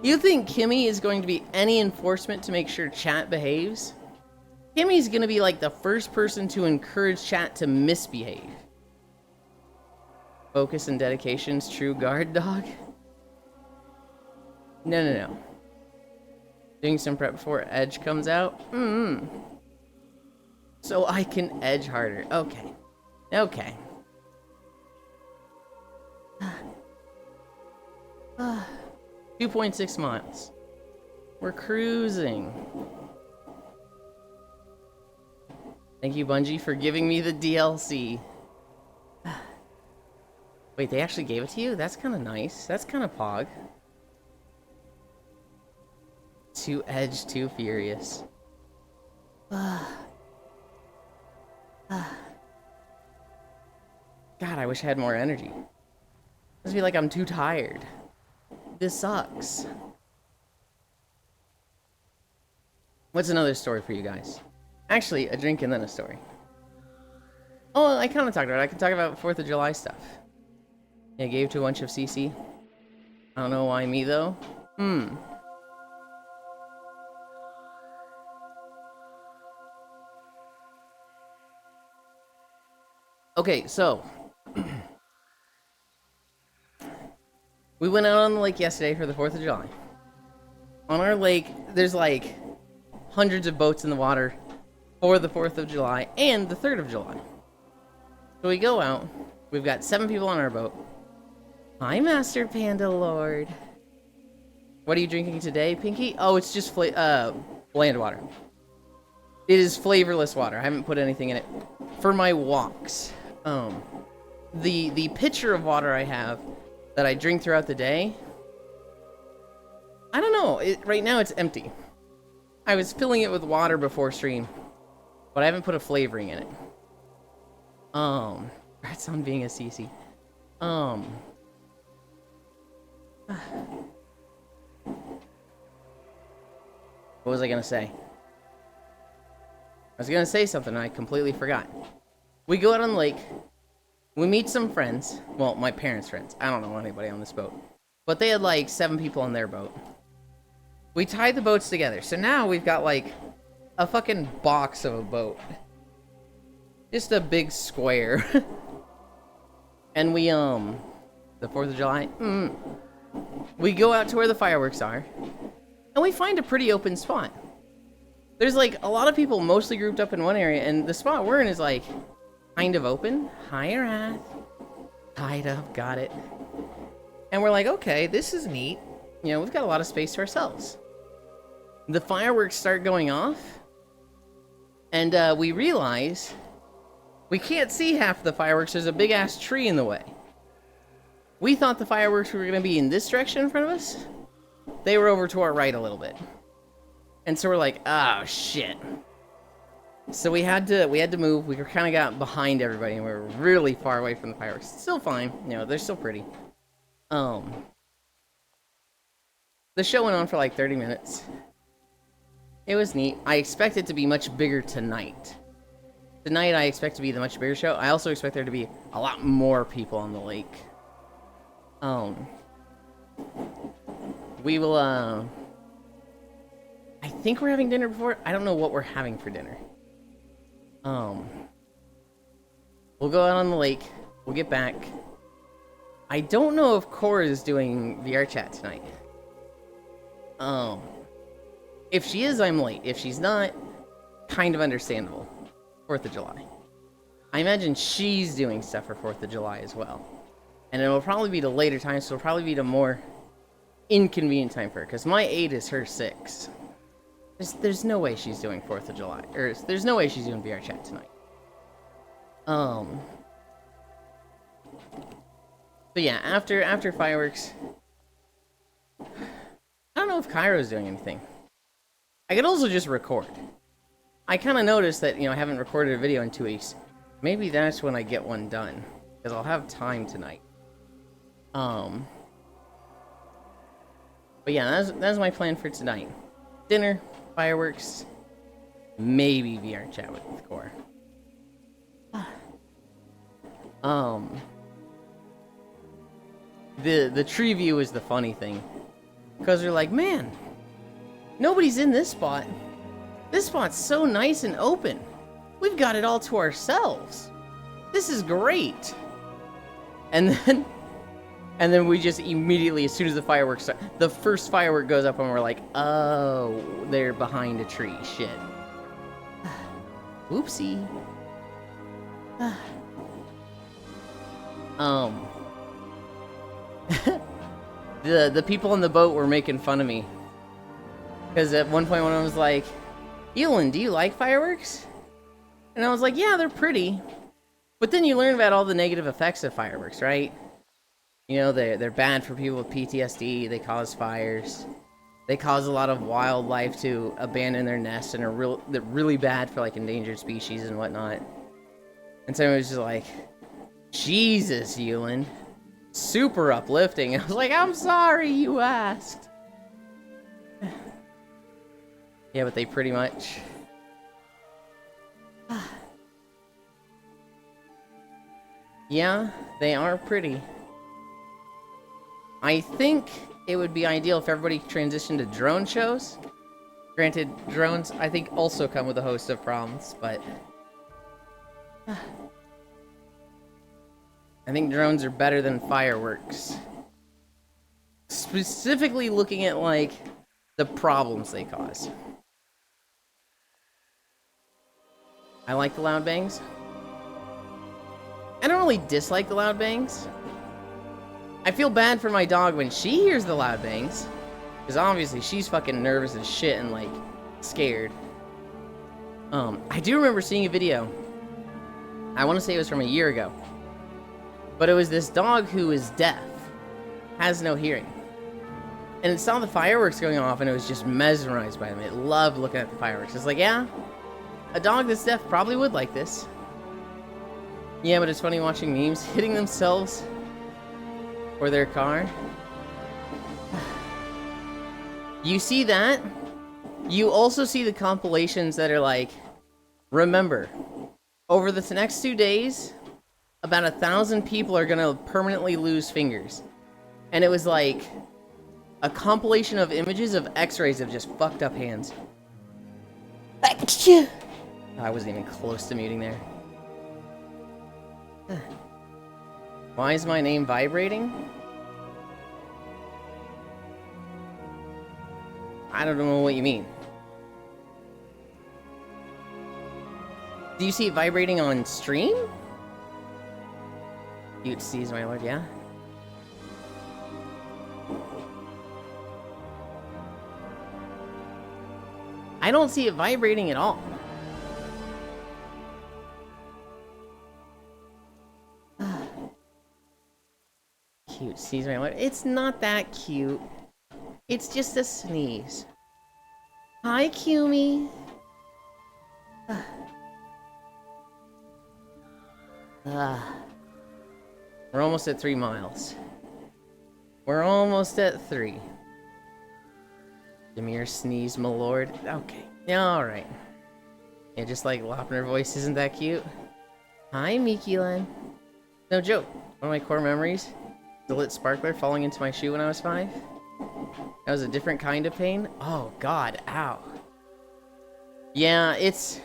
You think Kimmy is going to be any enforcement to make sure chat behaves? Kimmy's gonna be like the first person to encourage chat to misbehave. Focus and dedication's true guard dog. No. Doing some prep before Edge comes out? So I can edge harder. Okay. 2.6 miles. We're cruising. Thank you, Bungie, for giving me the DLC. Wait, they actually gave it to you? That's kind of nice. That's kind of pog. Too Edge, too furious. God, I wish I had more energy. Must be like I'm too tired. This sucks. What's another story for you guys? Actually, a drink and then a story. Oh, I kind of talked about it. I can talk about 4th of July stuff. I gave to a bunch of CC. I don't know why me, though. Okay, so... we went out on the lake yesterday for the 4th of July. On our lake, there's like hundreds of boats in the water for the 4th of July and the 3rd of July. So we go out. We've got 7 people on our boat. Hi, Master Panda Lord. What are you drinking today, Pinky? Oh, it's just bland water. It is flavorless water. I haven't put anything in it. For my walks. The pitcher of water I have that I drink throughout the day, I don't know. Right now it's empty. I was filling it with water before stream, but I haven't put a flavoring in it. That's on being a CC. What was I gonna say? I was gonna say something and I completely forgot. We go out on the lake. We meet some friends. Well, my parents' friends. I don't know anybody on this boat. But they had like 7 people on their boat. We tied the boats together. So now we've got like a fucking box of a boat. Just a big square. And we, the 4th of July, we go out to where the fireworks are. And we find a pretty open spot. There's like a lot of people mostly grouped up in one area. And the spot we're in is like kind of open. Hi, Wrath. Tied up, got it. And we're like, okay, this is neat. You know, we've got a lot of space to ourselves. The fireworks start going off. And we realize we can't see half the fireworks. There's a big ass tree in the way. We thought the fireworks were going to be in this direction in front of us. They were over to our right a little bit. And so we're like, oh shit. So we had to move. We kind of got behind everybody, and we were really far away from the fireworks. Still fine, you know, they're still pretty. The show went on for like 30 minutes. It was neat. I expect it to be much bigger tonight. Tonight I expect to be the much bigger show. I also expect there to be a lot more people on the lake. We will, I think we're having dinner before. I don't know what we're having for dinner. We'll go out on the lake. We'll get back. I don't know if Cora is doing VR chat tonight. If she is, I'm late. If she's not, kind of understandable. 4th of July. I imagine she's doing stuff for 4th of July as well. And it'll probably be the later time, so it'll probably be the more inconvenient time for her. Because my 8 is her 6. There's no way she's doing 4th of July. Or, there's no way she's doing VR chat tonight. So yeah, after fireworks... I don't know if Cairo's doing anything. I could also just record. I kind of noticed that, you know, I haven't recorded a video in 2 weeks. Maybe that's when I get one done. Because I'll have time tonight. But yeah, that's my plan for tonight. Dinner, fireworks, maybe VR chat with Core. The tree view is the funny thing. Because they're like, man, nobody's in this spot. This spot's so nice and open. We've got it all to ourselves. This is great. And then we just immediately, as soon as the fireworks start, the first firework goes up and we're like, oh, they're behind a tree. Shit. Oopsie. The people on the boat were making fun of me. Because at one point one of them was like, Elin, do you like fireworks? And I was like, yeah, they're pretty. But then you learn about all the negative effects of fireworks, right? You know, they're bad for people with PTSD, they cause fires. They cause a lot of wildlife to abandon their nests and they're really bad for like endangered species and whatnot. And so it was just like, Jesus, Elin. Super uplifting. And I was like, I'm sorry you asked. Yeah, but they pretty much... Yeah, they are pretty. I think it would be ideal if everybody transitioned to drone shows. Granted, drones, I think, also come with a host of problems, but... I think drones are better than fireworks. Specifically looking at, like, the problems they cause. I like the loud bangs. I don't really dislike the loud bangs. I feel bad for my dog when she hears the loud bangs. Because obviously she's fucking nervous as shit and, like, scared. I do remember seeing a video. I want to say it was from a year ago. But it was this dog who is deaf. Has no hearing. And it saw the fireworks going off and it was just mesmerized by them. It loved looking at the fireworks. It's like, yeah, a dog that's deaf probably would like this. Yeah, but it's funny watching memes hitting themselves or their car. You see that? You also see the compilations that are like, remember, over the next 2 days, about 1,000 people are gonna permanently lose fingers. And it was like a compilation of images of x-rays of just fucked up hands. I wasn't even close to muting there. Why is my name vibrating? I don't know what you mean. Do you see it vibrating on stream? Cute sees my lord, yeah? I don't see it vibrating at all. Cute sneeze, my lord. It's not that cute. It's just a sneeze. Hi, Kumi. We're almost at 3 miles. We're almost at 3. Demir sneeze, my lord. Okay. Yeah, alright. Yeah, just like lopping her voice, isn't that cute? Hi, Mikilan. No joke. One of my core memories, the lit sparkler falling into my shoe when I was 5. That was a different kind of pain. Oh god, ow. Yeah, it's...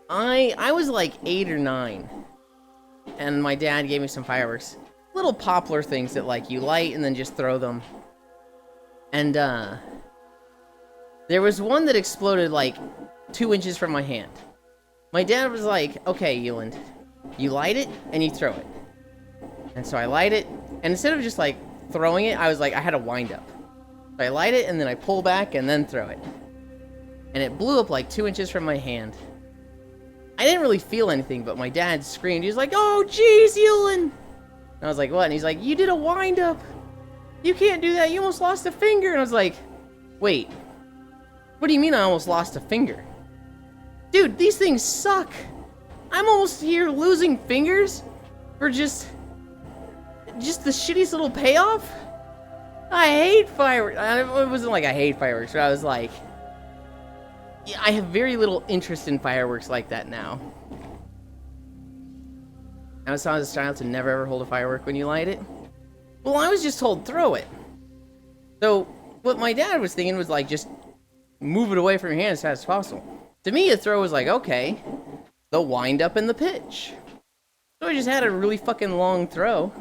I was like 8 or 9. And my dad gave me some fireworks. Little poplar things that like you light and then just throw them. And there was one that exploded like 2 inches from my hand. My dad was like, okay, Euland, you light it and you throw it. And so I light it, and instead of just like throwing it, I was like, I had a wind up. So I light it and then I pull back and then throw it. And it blew up like 2 inches from my hand. I didn't really feel anything, but my dad screamed. He was like, oh, jeez, Euland. And I was like, what? And he's like, you did a wind up. You can't do that. You almost lost a finger. And I was like, wait, what do you mean I almost lost a finger? Dude, these things suck. I'm almost here losing fingers for just the shittiest little payoff? I hate fireworks. It wasn't like I hate fireworks, but I was like, yeah, I have very little interest in fireworks like that now. I was taught as a child to never ever hold a firework when you light it. Well, I was just told throw it. So what my dad was thinking was like, just move it away from your hand as fast as possible. To me, a throw was like, okay, the wind up and the pitch. So I just had a really fucking long throw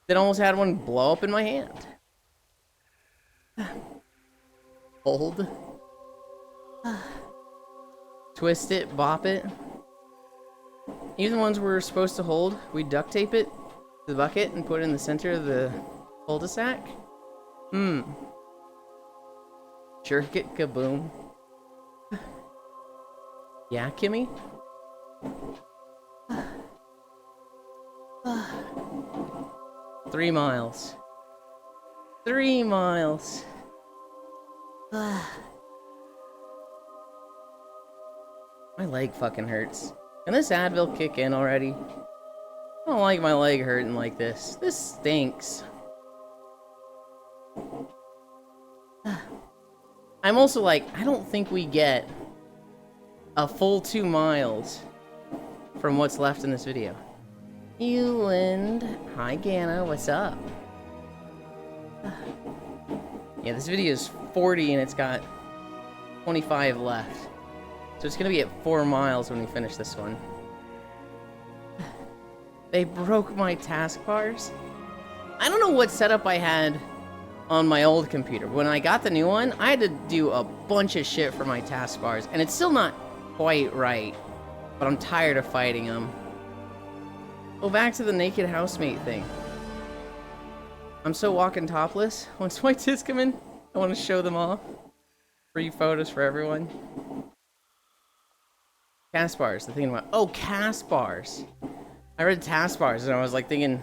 that almost had one blow up in my hand. Hold. Twist it, bop it. Even the ones we're supposed to hold, we duct tape it to the bucket and put it in the center of the cul-de-sac. Jerk it, kaboom. Yeah, Kimmy? 3 miles. 3 miles. My leg fucking hurts. Can this Advil kick in already? I don't like my leg hurting like this. This stinks. I'm also like, I don't think we get a full 2 miles from what's left in this video. Euland. Hi, Gana. What's up? Yeah, this video is 40 and it's got 25 left. So it's gonna be at 4 miles when we finish this one. They broke my taskbars. I don't know what setup I had on my old computer. When I got the new one, I had to do a bunch of shit for my taskbars, and it's still not quite right, but I'm tired of fighting them. Go back to the naked housemate thing. I'm so walking topless. Once my tits come in, I want to show them off. Free photos for everyone. Taskbars, the thing about... Oh, taskbars. I read taskbars and I was like thinking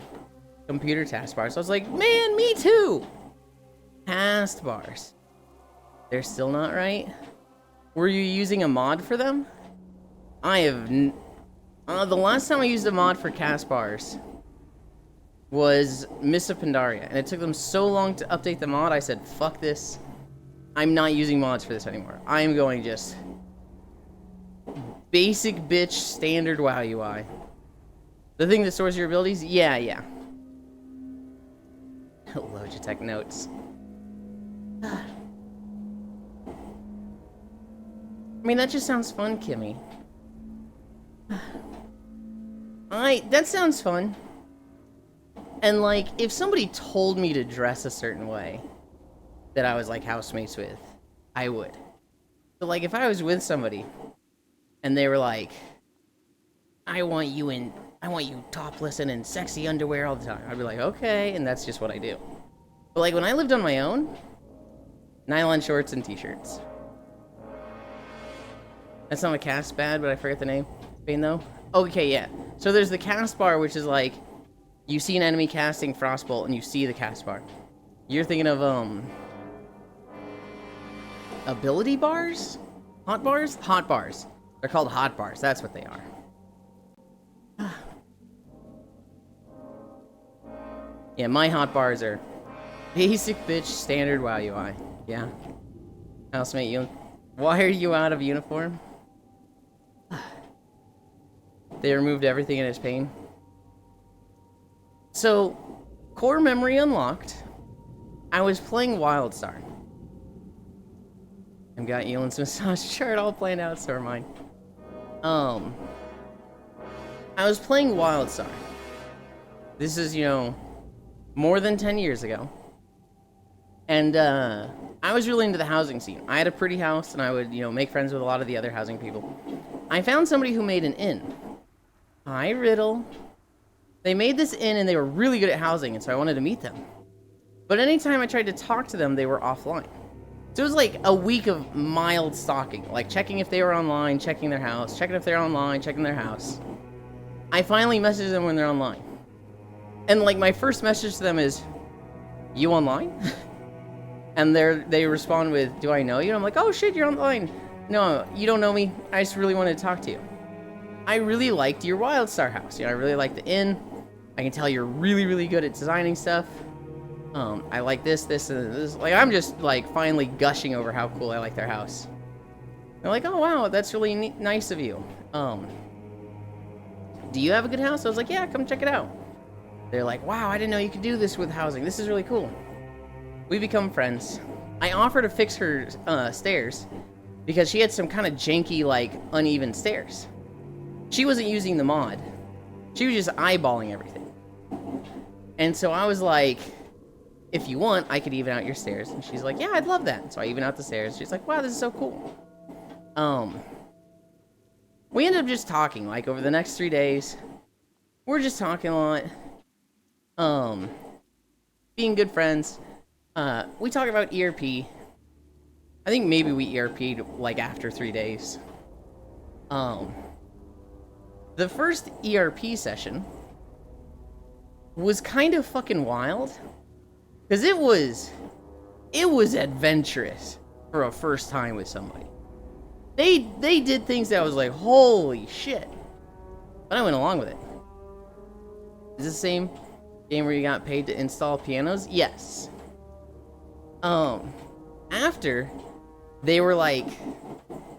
computer taskbars. I was like, man, me too. Taskbars. They're still not right? Were you using a mod for them? I have... the last time I used a mod for taskbars was Mists of Pandaria, and it took them so long to update the mod, I said, fuck this. I'm not using mods for this anymore. I am going just... basic bitch standard WoW UI. The thing that stores your abilities? Yeah. Logitech notes. I mean, that just sounds fun, Kimmy. That sounds fun. And like, if somebody told me to dress a certain way that I was like housemates with, I would. But like, if I was with somebody and they were like, I want you topless and in sexy underwear all the time, I'd be like, okay, and that's just what I do. But like, when I lived on my own, nylon shorts and t-shirts. That's not a cast bad, but I forget the name. Bane though? Okay, yeah. So there's the cast bar, which is like, you see an enemy casting Frostbolt and you see the cast bar. You're thinking of, ability bars? Hot bars? Hot bars. They're called hot bars, that's what they are. Yeah, my hotbars are basic bitch standard WoW UI. Yeah. Housemate, you. Why are you out of uniform? They removed everything in its pain. So, core memory unlocked. I was playing WildStar. I've got Elan's massage chart all planned out, so are mine. I was playing WildStar. This is, more than 10 years ago. And, I was really into the housing scene. I had a pretty house, and I would, make friends with a lot of the other housing people. I found somebody who made an inn. Hi, Riddle. They made this inn, and they were really good at housing, and so I wanted to meet them. But anytime I tried to talk to them, they were offline. So it was like a week of mild stalking, like checking if they were online, checking their house, checking if they're online, checking their house. I finally message them when they're online. And like my first message to them is, "You online?" And they respond with, "Do I know you?" And I'm like, "Oh shit, you're online." "No, you don't know me. I just really wanted to talk to you. I really liked your WildStar house. I really liked the inn. I can tell you're really, really good at designing stuff. I like this, and this." Like, I'm just, like, finally gushing over how cool I like their house. They're like, "Oh, wow, that's really nice of you. Do you have a good house?" I was like, "Yeah, come check it out." They're like, "Wow, I didn't know you could do this with housing. This is really cool." We become friends. I offer to fix her stairs because she had some kind of janky, like, uneven stairs. She wasn't using the mod. She was just eyeballing everything. And so I was like, "If you want, I could even out your stairs." And she's like, "Yeah, I'd love that." So I even out the stairs. She's like, "Wow, this is so cool." We ended up just talking, like, over the next 3 days. We're just talking a lot. Being good friends. We talk about ERP. I think maybe we ERP'd, like, after 3 days. The first ERP session was kind of fucking wild. Because it was adventurous for a first time with somebody. They did things that I was like, holy shit. But I went along with it. Is this the same game where you got paid to install pianos? Yes. After, they were like,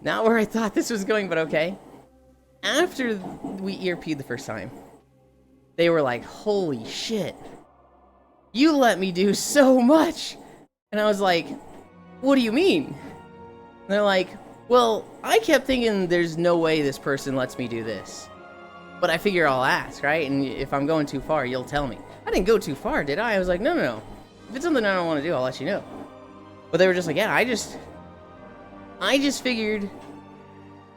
not where I thought this was going, but okay. After we ERP'd the first time, they were like, holy shit. You let me do so much. And I was like, what do you mean? And they're like, well, I kept thinking there's no way this person lets me do this. But I figure I'll ask, right? And if I'm going too far, you'll tell me. I didn't go too far, did I? I was like, no. If it's something I don't want to do, I'll let you know. But they were just like, yeah, I just figured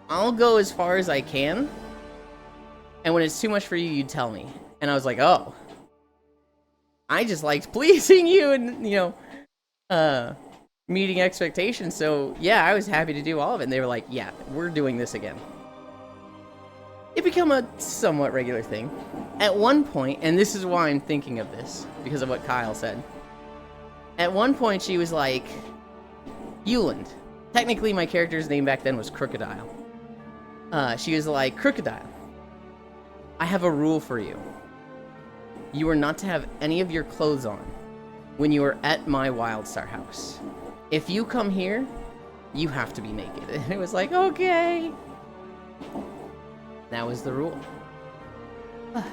I'll go as far as I can. And when it's too much for you, you tell me. And I was like, oh. I just liked pleasing you and, meeting expectations. So, yeah, I was happy to do all of it. And they were like, yeah, we're doing this again. It became a somewhat regular thing. At one point, and this is why I'm thinking of this, because of what Kyle said. At one point, she was like, Euland. Technically, my character's name back then was Crocodile. She was like, Crocodile, I have a rule for you. You are not to have any of your clothes on when you are at my WildStar house. If you come here, you have to be naked. And it was like, okay. That was the rule. Yeah,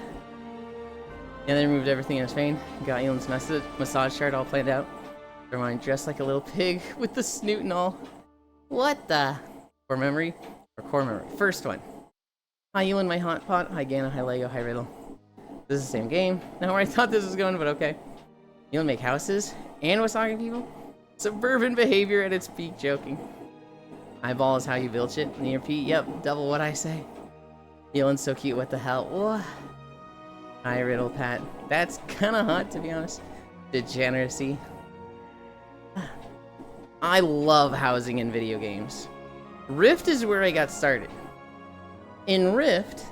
they removed everything in his vein. Got Elan's massage chart all planned out. Mine dressed like a little pig with the snoot and all. What the? Core memory? Or core memory? First one. Hi, Elan, my hot pot. Hi, Gana. Hi, Lego. Hi, Riddle. This is the same game. Not where I thought this was going, but okay. Elan make houses and was talking to people. Suburban behavior at its peak, joking. Eyeball is how you build shit. Near Pete, yep, double what I say. Elan's so cute, what the hell? What? Hi, Riddle Pat. That's kinda hot, to be honest. Degeneracy. I love housing in video games. Rift is where I got started. In Rift,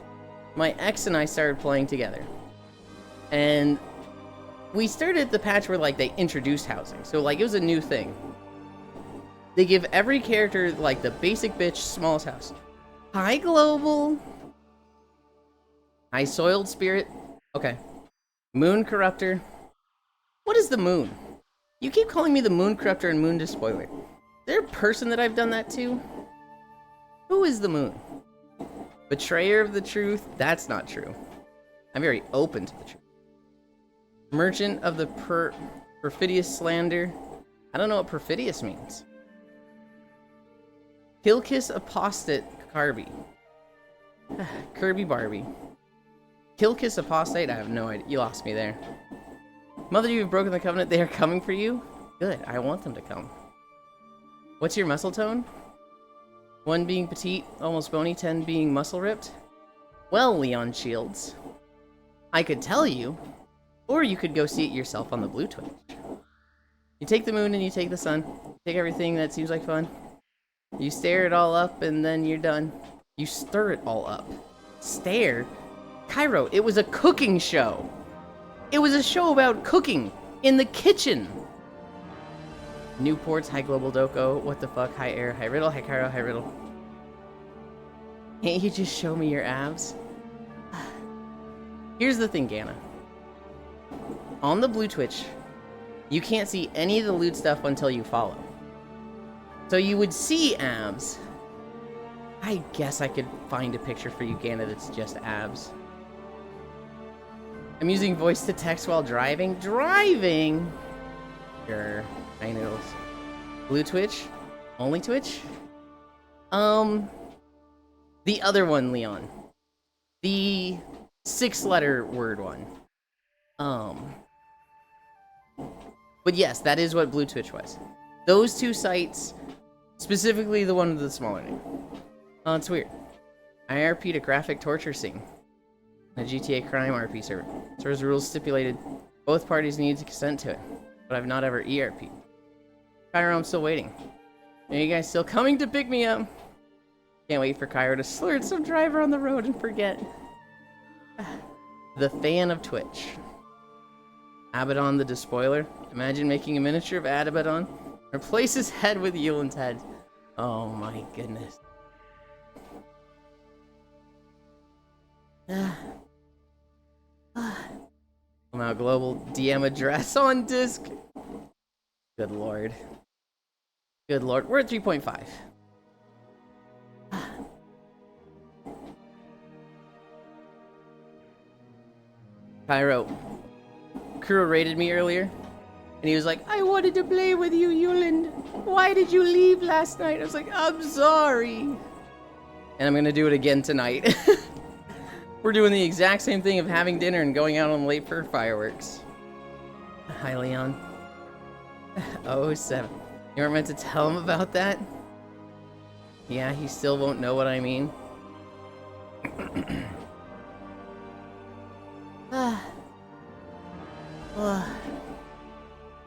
my ex and I started playing together. And we started at the patch where, like, they introduced housing. So, like, it was a new thing. They give every character, like, the basic bitch smallest house. Hi, Global. Hi, Soiled Spirit. Okay. Moon Corruptor. What is the moon? You keep calling me the moon corruptor and moon despoiler. Is there a person that I've done that to? Who is the moon? Betrayer of the truth? That's not true. I'm very open to the truth. Merchant of the perfidious slander? I don't know what perfidious means. Killkiss apostate Kirby. Kirby Barbie. Killkiss apostate? I have no idea. You lost me there. Mother, you have broken the covenant. They are coming for you? Good. I want them to come. What's your muscle tone? 1 being petite, almost bony, 10 being muscle ripped. Well, Leon Shields, I could tell you, or you could go see it yourself on the Blue Twitch. You take the moon and you take the sun. Take everything that seems like fun. You stare it all up and then you're done. You stir it all up. Stare? Cairo, it was a cooking show. It was a show about cooking in the kitchen. Newports, hi Global Doko, what the fuck, hi Air, hi Riddle, hi Cairo, hi Riddle. Can't you just show me your abs? Here's the thing, Gana. On the Blue Twitch, you can't see any of the loot stuff until you follow. So you would see abs. I guess I could find a picture for you, Gana, that's just abs. I'm using voice to text while driving. Driving? Sure. I know. Blue Twitch? Only Twitch? The other one, Leon. The 6-letter word one. But yes, that is what Blue Twitch was. Those two sites, specifically the one with the smaller name. Oh, it's weird. I RP'd a graphic torture scene. A GTA Crime RP server. Server's rules stipulated both parties need to consent to it, but I've not ever ERP'd. Cairo, I'm still waiting. Are you guys still coming to pick me up? Can't wait for Cairo to slur at some driver on the road and forget. The fan of Twitch. Abaddon the Despoiler. Imagine making a miniature of Abaddon. Replace his head with Yulin's head. Oh my goodness. Somehow global DM address on disc. Good lord. Good lord. We're at 3.5. Cairo. Kuro raided me earlier. And he was like, I wanted to play with you, Yulin. Why did you leave last night? I was like, I'm sorry. And I'm gonna do it again tonight. We're doing the exact same thing of having dinner and going out on late for fireworks. Hi, Leon. Oh, 7. You weren't meant to tell him about that? Yeah, he still won't know what I mean.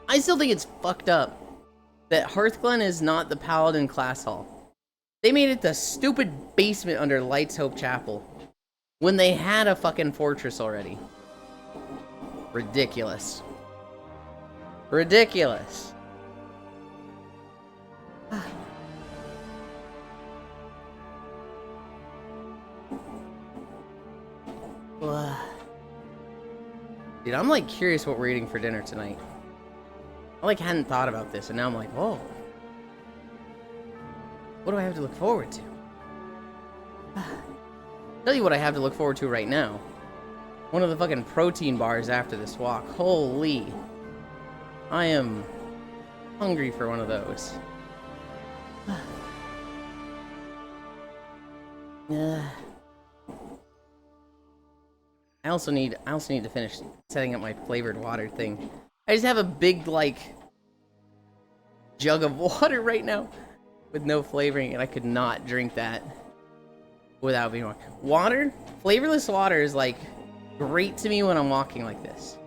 I still think it's fucked up that Hearthglen is not the Paladin class hall. They made it the stupid basement under Lights Hope Chapel when they had a fucking fortress already. Ridiculous. Ridiculous. Dude, I'm like curious what we're eating for dinner tonight. I like hadn't thought about this and now I'm like, whoa. What do I have to look forward to? Tell you what I have to look forward to right now. One of the fucking protein bars after this walk. Holy. I am hungry for one of those. I also need to finish setting up my flavored water thing. I just have a big like jug of water right now with no flavoring and I could not drink that without being wrong. Water, flavorless water is like great to me when I'm walking like this.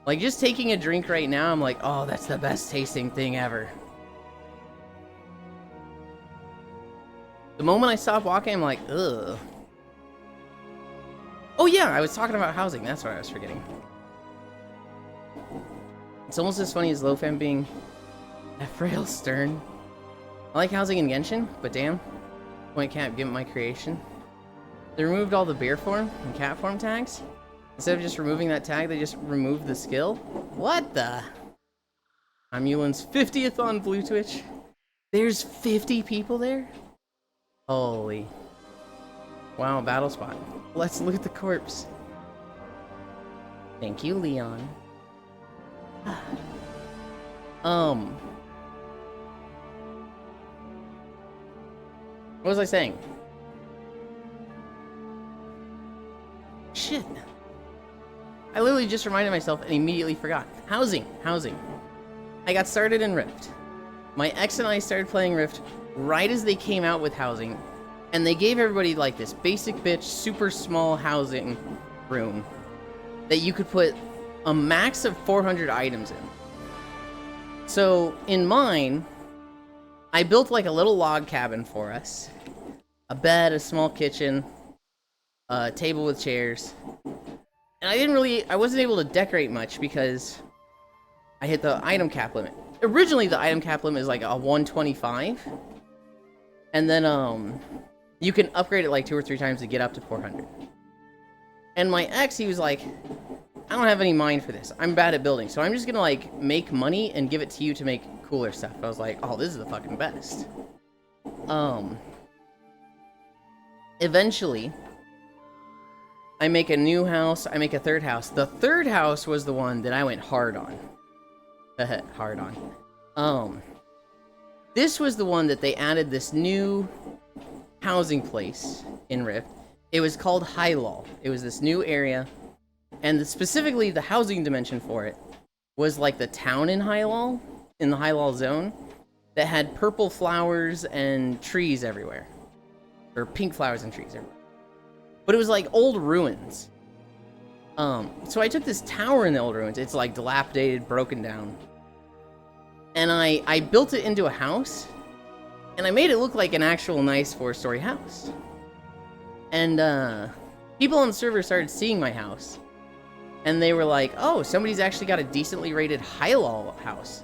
Like just taking a drink right now, I'm like, oh, that's the best tasting thing ever. The moment I stop walking, I'm like, ugh. Oh yeah, I was talking about housing. That's what I was forgetting. It's almost as funny as Lofam being Ephrail Stern. I like housing in Genshin, but damn, point can't give it my creation. They removed all the bear form and cat form tags. Instead of just removing that tag, they just removed the skill? What the? I'm Yulin's 50th on Blue Twitch. There's 50 people there? Holy. Wow, battle spot. Let's loot the corpse. Thank you, Leon. What was I saying? Shit. I literally just reminded myself and immediately forgot. Housing. I got started in Rift. My ex and I started playing Rift right as they came out with housing, and they gave everybody like this basic bitch, super small housing room that you could put a max of 400 items in. So in mine, I built like a little log cabin for us. A bed, a small kitchen, a table with chairs. And I wasn't able to decorate much because I hit the item cap limit. Originally, the item cap limit is like a 125. And then, you can upgrade it like 2 or 3 times to get up to 400. And my ex, he was like, I don't have any mind for this. I'm bad at building, so I'm just gonna like make money and give it to you to make cooler stuff. I was like, oh, this is the fucking best. Eventually, I make a new house, I make a third house. The third house was the one that I went hard on. This was the one that they added this new housing place in Rift. It was called Hylal. It was this new area, and specifically the housing dimension for it was like the town in Hylal, in the Hylal zone, that had purple flowers and trees everywhere. Or pink flowers and trees everywhere. But it was like old ruins. So I took this tower in the old ruins. It's like dilapidated, broken down. And I built it into a house. And I made it look like an actual nice 4-story house. And people on the server started seeing my house. And they were like, oh, somebody's actually got a decently rated Hylal house.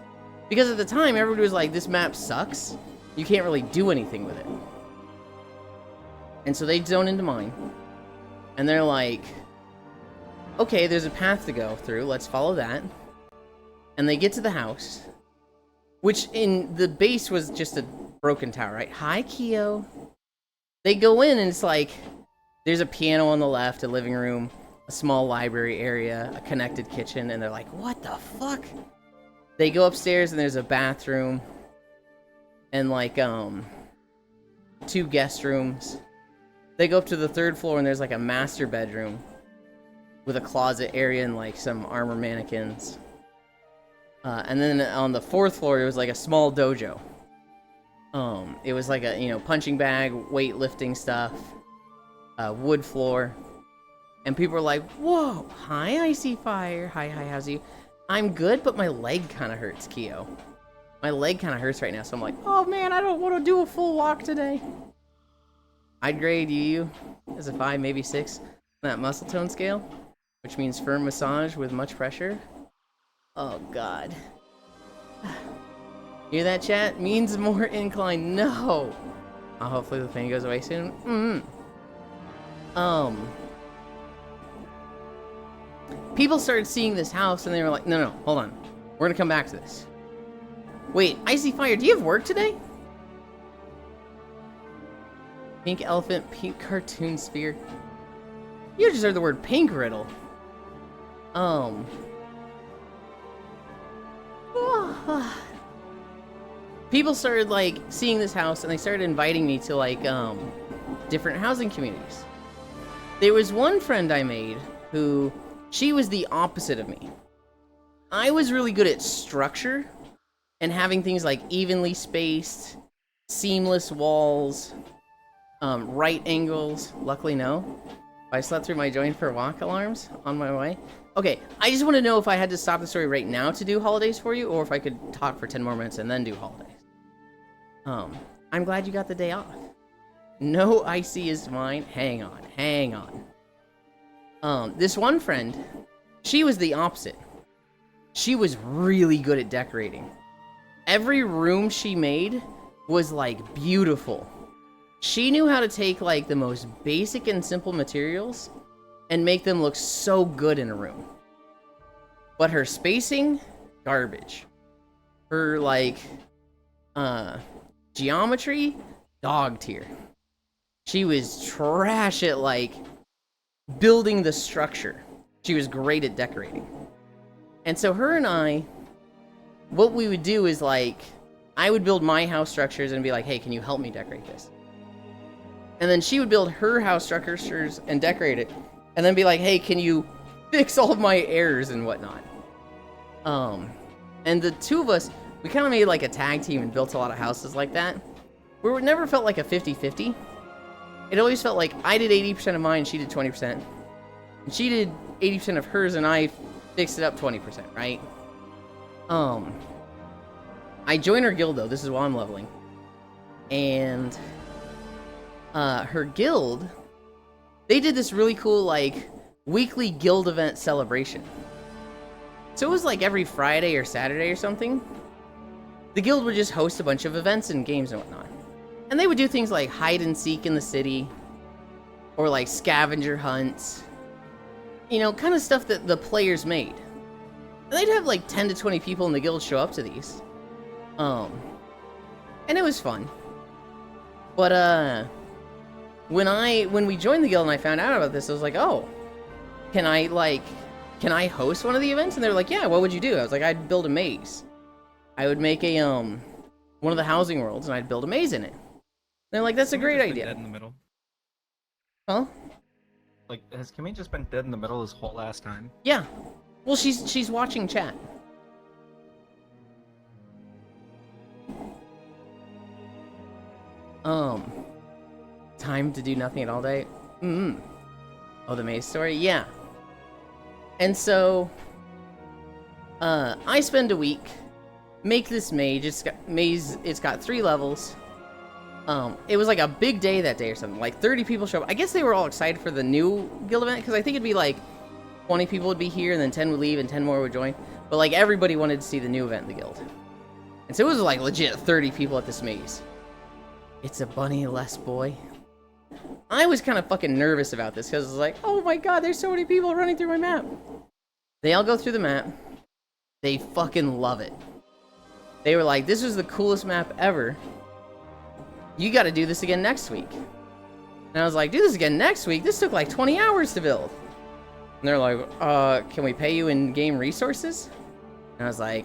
Because at the time, everybody was like, this map sucks. You can't really do anything with it. And so they zone into mine. And they're like, okay, there's a path to go through. Let's follow that. And they get to the house, which in the base was just a broken tower, right? Hi, Keo. They go in and it's like, there's a piano on the left, a living room, a small library area, a connected kitchen, and they're like, what the fuck? They go upstairs and there's a bathroom and like 2 guest rooms. They go up to the 3rd floor and there's like a master bedroom with a closet area and like some armor mannequins. And then on the 4th floor, it was like a small dojo. It was like a, punching bag, weightlifting stuff, wood floor. And people were like, whoa, hi, Icy Fire. Hi, how's you? I'm good, but my leg kind of hurts, Keo. My leg kind of hurts right now, so I'm like, oh man, I don't want to do a full walk today. I'd grade you as a 5, maybe 6 on that muscle tone scale, which means firm massage with much pressure. Oh god. Hear that, chat? Means more incline. No! Hopefully the pain goes away soon. People started seeing this house and they were like, no, hold on. We're gonna come back to this. Wait, Icy Fire, do you have work today? Pink elephant, pink cartoon sphere. You just heard the word pink riddle. People started like seeing this house and they started inviting me to like different housing communities. There was one friend I made who, she was the opposite of me. I was really good at structure and having things like evenly spaced, seamless walls, right angles. Luckily, no. I slept through my join for walk alarms on my way. Okay, I just want to know if I had to stop the story right now to do holidays for you, or if I could talk for 10 more minutes and then do holidays. I'm glad you got the day off. No Icy is mine. Hang on. This one friend, she was the opposite. She was really good at decorating. Every room she made was like beautiful. She knew how to take like the most basic and simple materials and make them look so good in a room. But her spacing, garbage. Her, like, geometry, dog tier. She was trash at, like, building the structure. She was great at decorating. And so her and I, what we would do is, like, I would build my house structures and be like, hey, can you help me decorate this? And then she would build her house structures and decorate it. And then be like, hey, can you fix all of my errors and whatnot? And the two of us, we kind of made like a tag team and built a lot of houses like that. Where it never felt like a 50-50. It always felt like I did 80% of mine, she did 20%. And she did 80% of hers, and I fixed it up 20%, right? I joined her guild, though. This is while I'm leveling. And her guild, they did this really cool, like, weekly guild event celebration. So it was like every Friday or Saturday or something. The guild would just host a bunch of events and games and whatnot. And they would do things like hide and seek in the city, or like scavenger hunts. You know, kind of stuff that the players made. And they'd have like 10 to 20 people in the guild show up to these. And it was fun. But when we joined the guild and I found out about this, I was like, oh, can I host one of the events? And they were like, yeah, what would you do? I was like, I'd build a maze. I would make a one of the housing worlds, and I'd build a maze in it. And they're like, that's a great idea. Dead in the middle. Huh? Like, has Kimmy just been dead in the middle this whole last time? Yeah. Well, she's watching chat. Time to do nothing at all day? Oh, the maze story? Yeah. And so, I spend a week, make this maze. It's got 3 levels. It was like a big day that day or something. Like 30 people show up. I guess they were all excited for the new guild event, because I think it'd be like 20 people would be here, and then 10 would leave, and 10 more would join. But like everybody wanted to see the new event in the guild. And so it was like legit 30 people at this maze. It's a bunny less boy. I was kind of fucking nervous about this, because I was like, oh my god, there's so many people running through my map. They all go through the map. They fucking love it. They were like, this was the coolest map ever. You gotta do this again next week. And I was like, do this again next week? This took like 20 hours to build. And they're like, can we pay you in game resources? And I was like,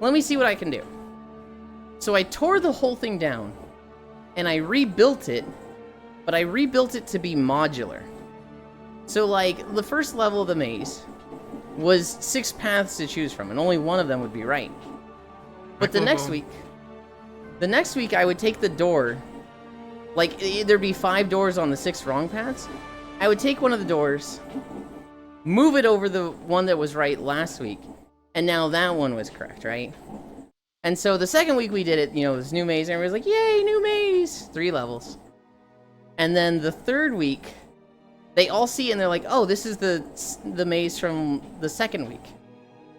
let me see what I can do. So I tore the whole thing down, and I rebuilt it, but I rebuilt it to be modular. So like, the first level of the maze was 6 paths to choose from, and only one of them would be right. But the next week I would take the door, like, there'd be 5 doors on the 6 wrong paths. I would take one of the doors, move it over the one that was right last week, and now that one was correct, right? And so the second week we did it, you know, this new maze, and everybody was like, yay, new maze! 3 levels. And then the third week, they all see it and they're like, oh, this is the maze from the second week.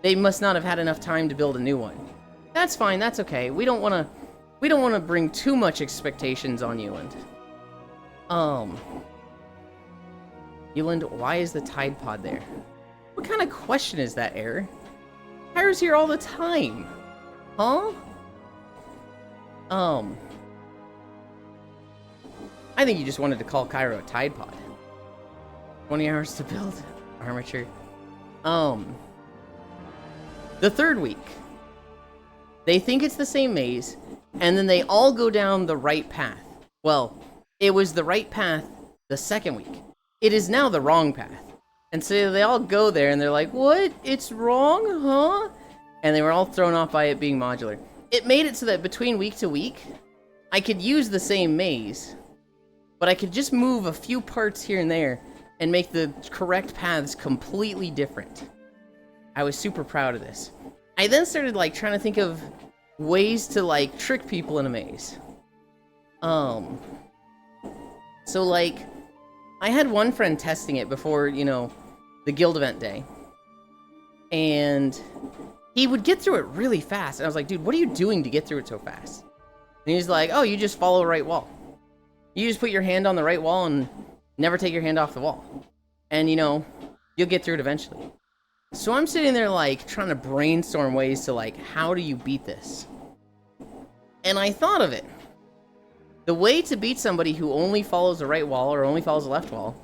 They must not have had enough time to build a new one. That's fine, that's okay. We don't want to bring too much expectations on Euland. Euland, why is the Tide Pod there? What kind of question is that, Air? Kyro's here all the time. Huh? I think you just wanted to call Cairo a Tide Pod. 20 hours to build armature. The third week, they think it's the same maze, and then they all go down the right path. Well, it was the right path the second week. It is now the wrong path. And so they all go there, and they're like, what? It's wrong, huh? And they were all thrown off by it being modular. It made it so that between week to week, I could use the same maze, but I could just move a few parts here and there and make the correct paths completely different. I was super proud of this. I then started like trying to think of ways to like trick people in a maze. So like, I had one friend testing it before, you know, the guild event day. And he would get through it really fast. And I was like, dude, what are you doing to get through it so fast? And he's like, oh, you just follow the right wall. You just put your hand on the right wall and Never take your hand off the wall. And, you know, you'll get through it eventually. So I'm sitting there, like, trying to brainstorm ways to, like, how do you beat this? And I thought of it. The way to beat somebody who only follows the right wall or only follows the left wall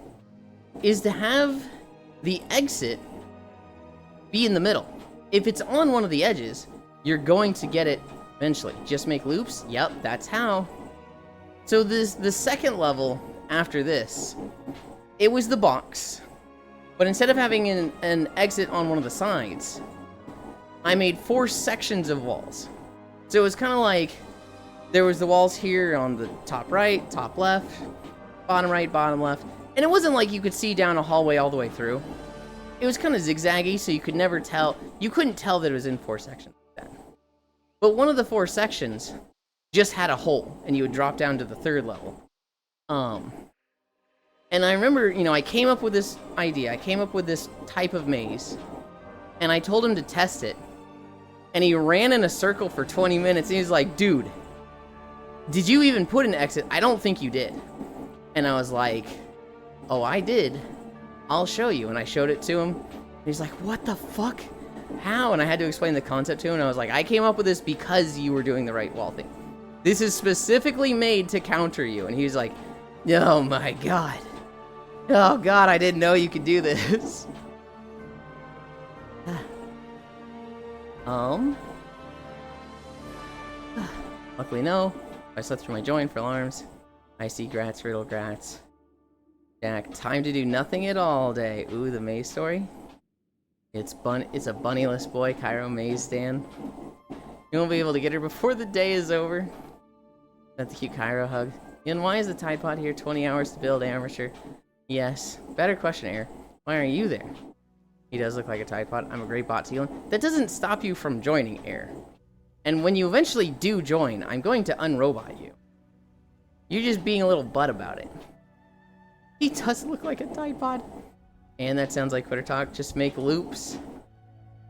is to have the exit be in the middle. If it's on one of the edges, you're going to get it eventually. Just make loops? Yep, that's how. So the second level after this, it was the box. But instead of having an exit on one of the sides, I made 4 sections of walls. So it was kind of like, there was the walls here on the top right, top left, bottom right, bottom left. And it wasn't like you could see down a hallway all the way through. It was kind of zigzaggy, so you could never tell. You couldn't tell that it was in 4 sections then. But one of the 4 sections just had a hole, and you would drop down to the 3rd level. And I remember, you know, I came up with this idea. I came up with this type of maze, and I told him to test it. And he ran in a circle for 20 minutes, and he was like, dude, did you even put an exit? I don't think you did. And I was like, oh, I did. I'll show you. And I showed it to him. He's like, what the fuck? How? And I had to explain the concept to him. And I was like, I came up with this because you were doing the right wall thing. This is specifically made to counter you. And he was like, oh my god. Oh god, I didn't know you could do this. Luckily no. I slept through my join for alarms. I see Grats, Riddle Grats. Jack, time to do nothing at all day. Ooh, the maze story. It's a bunnyless boy, Cairo Maze Stan. You won't be able to get her before the day is over. That's a cute Cairo hug. And why is the Tide Pod here? 20 hours to build amateur. Yes. Better question, Air. Why aren't you there? He does look like a Tide Pod. I'm a great bot, Teelan. That doesn't stop you from joining, Air. And when you eventually do join, I'm going to unrobot you. You're just being a little butt about it. He does look like a Tide Pod. And that sounds like Twitter talk. Just make loops.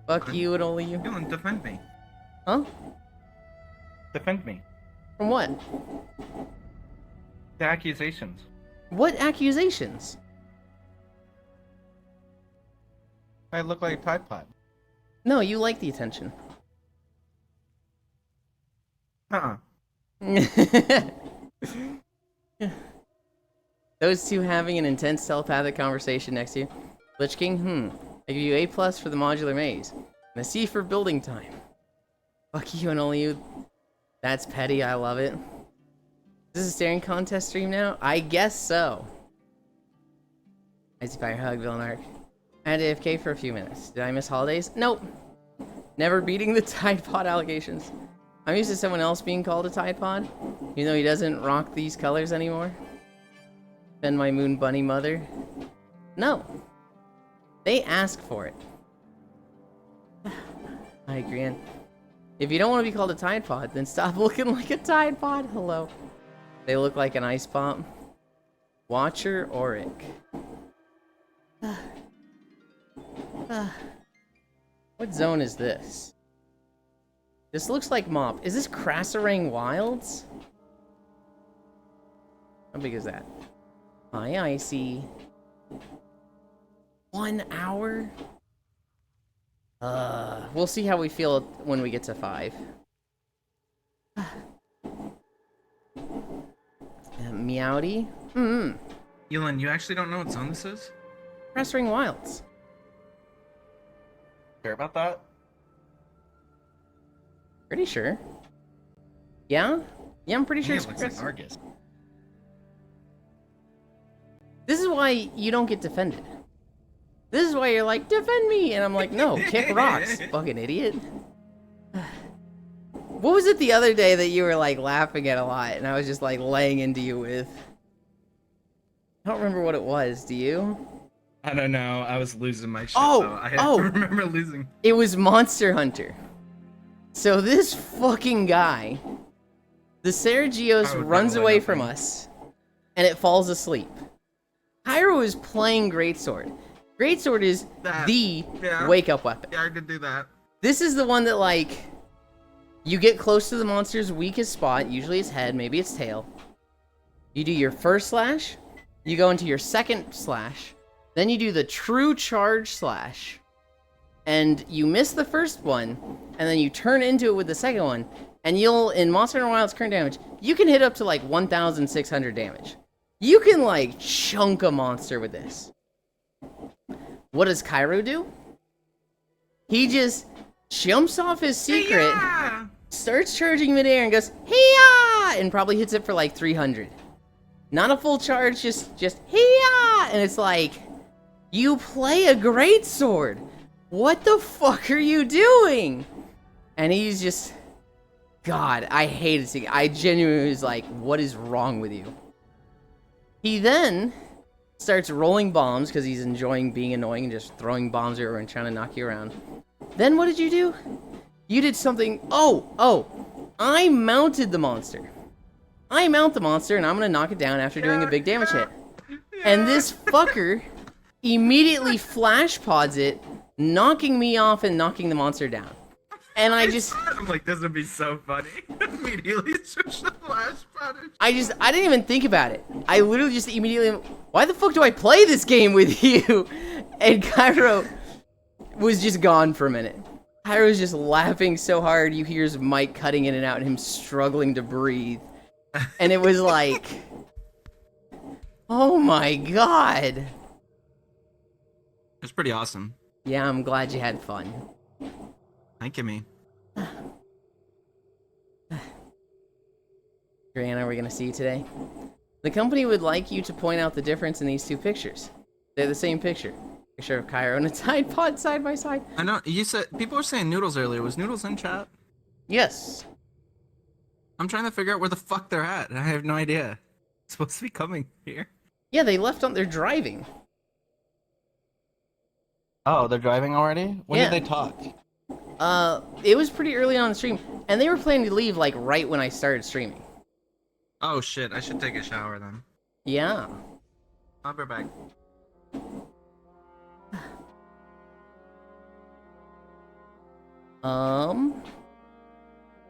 Fuck you and only you. Dylan, defend me. Huh? Defend me. From what? The accusations. What accusations? I look like a Tide Pod. No, you like the attention. Those two having an intense telepathic conversation next to you. Lich King, I give you A+ for the modular maze. And a C for building time. Fuck you and only you. That's petty, I love it. Is this a staring contest stream now? I guess so. Icy Fire Hug, Villain Arc. I had AFK for a few minutes. Did I miss holidays? Nope. Never beating the Tide Pod allegations. I'm used to someone else being called a Tide Pod, even though he doesn't rock these colors anymore. Been my Moon Bunny mother. No. They ask for it. I agree. And if you don't want to be called a Tide Pod, then stop looking like a Tide Pod. Hello. They look like an ice bomb. Watcher Auric. What zone is this? This looks like Mop. Is this Krasarang Wilds? How big is that? Hi, Icy. 1 hour? We'll see how we feel when we get to 5. Meowdy? Elon, you actually don't know what zone this is? Krasarang Wilds. Care about that? Pretty sure. Yeah? Yeah, I'm pretty sure Yeah, it's it looks like Krasarang. Argus. This is why you don't get defended. This is why you're like, defend me! And I'm like, no, kick rocks, fucking idiot. What was it the other day that you were like laughing at a lot and I was just like laying into you with? I don't remember what it was, do you? I don't know. I was losing my shit. Oh, I remember losing. It was Monster Hunter. So this fucking guy, the Seragios runs away from us and it falls asleep. Pyro is playing Greatsword. Greatsword is the wake-up weapon. Yeah, I could do that. This is the one that, like, you get close to the monster's weakest spot, usually its head, maybe its tail. You do your first slash, You go into your second slash, then you do the true charge slash, and you miss the first one, and then you turn into it with the second one, and you'll, in Monster Hunter Wild's current damage, you can hit up to like 1,600 damage. You can like chunk a monster with this. What does Cairo do? He just jumps off his secret, starts charging midair, and goes, "Hiya!" and probably hits it for like 300. Not a full charge, just "Hiya!" and it's like, you play a greatsword. What the fuck are you doing? And he's just, God, I hated seeing. I genuinely was like, what is wrong with you? He then starts rolling bombs because he's enjoying being annoying and just throwing bombs everywhere and trying to knock you around. Then what did you do? You did something. I mounted the monster. I mount the monster and I'm gonna knock it down after doing a big damage hit. And this fucker immediately flash pods it, knocking me off and knocking the monster down. And I just, I'm like, this would be so funny. Immediately switch the flash button. I didn't even think about it. I literally just immediately, why the fuck do I play this game with you? And Cairo was just gone for a minute. Cairo was just laughing so hard, you hear his mic cutting in and out and him struggling to breathe. And it was like, oh my god. It's pretty awesome. Yeah, I'm glad you had fun. Thank you, me. Brianna, are we gonna see you today? The company would like you to point out the difference in these two pictures. They're the same picture. Picture of Cairo and a Tide Pod side by side. I know, you said, people were saying Noodles earlier. Was Noodles in chat? Yes. I'm trying to figure out where the fuck they're at, and I have no idea. It's supposed to be coming here. Yeah, they left on, they're driving. Oh, they're driving already? When Yeah. did they talk? It was pretty early on the stream, and they were planning to leave, like, right when I started streaming. Oh shit, I should take a shower then. Yeah. I'll be back.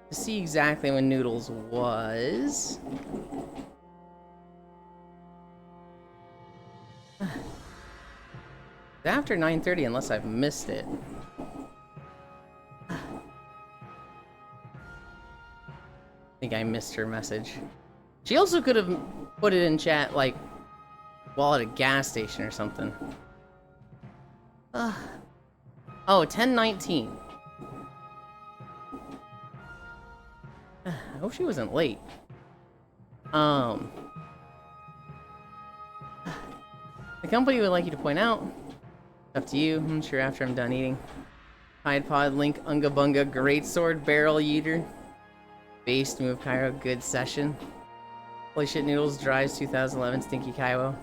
To see exactly when Noodles was... After 9:30, unless I've missed it. I think I missed her message. She also could have put it in chat, like, while at a gas station or something. Oh, 10:19. I hope she wasn't late. The company would like you to point out. Up to you. I'm sure after I'm done eating. Tide Pod, Link, Unga Bunga, Greatsword, Barrel Yeeter. Based move, Cairo, good session. Holy shit, Noodles, Drives 2011, Stinky Kaiwo.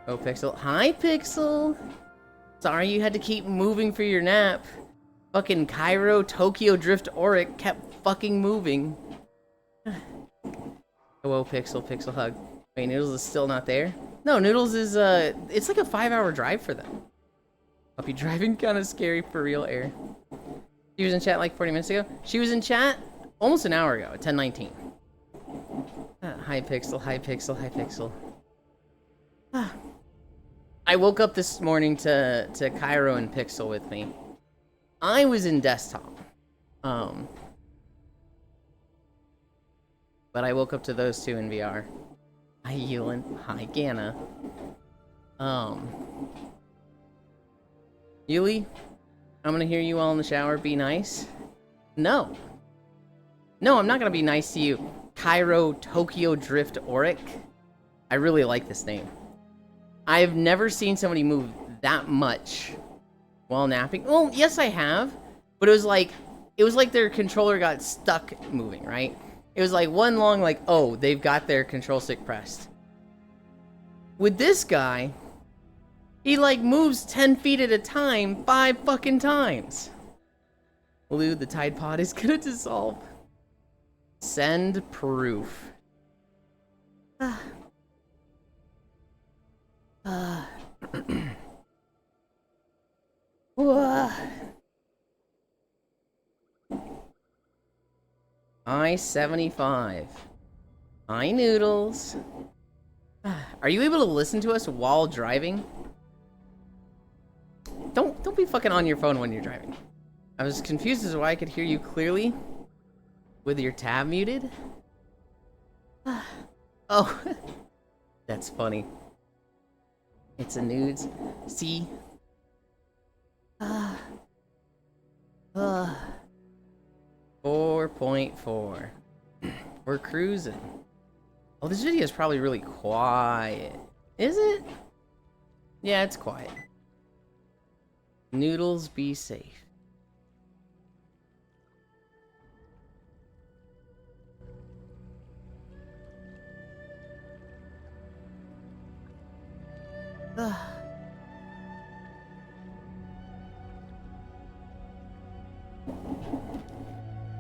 Oh, Pixel. Hi, Pixel! Sorry you had to keep moving for your nap. Fucking Cairo, Tokyo Drift, Oric kept fucking moving. Hello, Pixel, Pixel hug. Wait, Noodles is still not there? No, Noodles is, it's like a 5-hour drive for them. I'll be driving kinda scary for real air. She was in chat like 40 minutes ago. She was in chat almost an hour ago at 10:19. Hi, Pixel, hi, Pixel, hi, Pixel. I woke up this morning to Cairo and Pixel with me. I was in desktop. But I woke up to those two in VR. Hi, Yulin. Hi, Gana. Yuli, I'm gonna hear you all in the shower. Be nice. No. No, I'm not gonna be nice to you. Cairo Tokyo Drift Oric. I really like this name. I've never seen somebody move that much while napping. Well, yes, I have. But it was like their controller got stuck moving, right? It was like one long, like, oh, they've got their control stick pressed. With this guy, he like moves 10 feet at a time 5 fucking times. Blue, the Tide Pod is gonna dissolve. Send proof. I-75. Hi, Noodles. Are you able to listen to us while driving? Don't be fucking on your phone when you're driving. I was confused as to why I could hear you clearly with your tab muted. Oh, that's funny. It's a nudes. See? 4.4. We're cruising. Oh, this video is probably really quiet. Is it? Yeah, it's quiet. Noodles, be safe.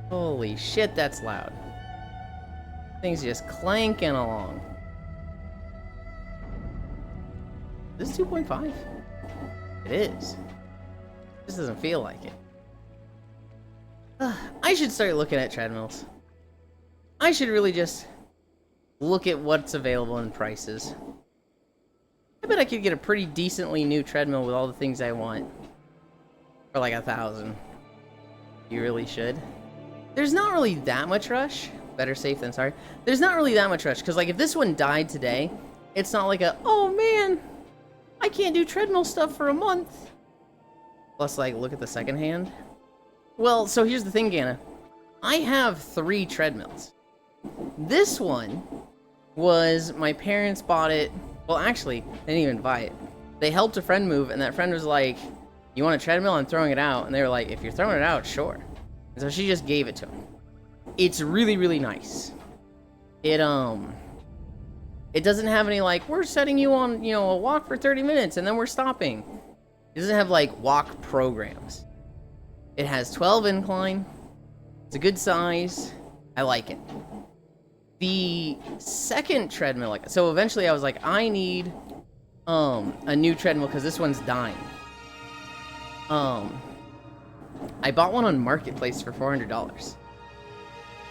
Holy shit, that's loud. Things just clanking along. This is 2.5? It is. This doesn't feel like it. I should start looking at treadmills. I should really just look at what's available in prices. I bet I could get a pretty decently new treadmill with all the things I want for like 1,000. You really should. There's not really that much rush. Better safe than sorry. There's not really that much rush, because like if this one died today, it's not like a, oh man, I can't do treadmill stuff for a month. Plus, like, look at the second hand. Well, so here's the thing, Ganna. I have 3 treadmills. This one was, my parents bought it. Well, actually, they didn't even buy it. They helped a friend move, and that friend was like, you want a treadmill? I'm throwing it out. And they were like, if you're throwing it out, sure. And so she just gave it to him. It's really, really nice. It doesn't have any, like, we're setting you on, you know, a walk for 30 minutes, and then we're stopping. It doesn't have, like, walk programs. It has 12 incline. It's a good size. I like it. The second treadmill, like, so eventually I was like, I need a new treadmill because this one's dying. I bought one on Marketplace for $400.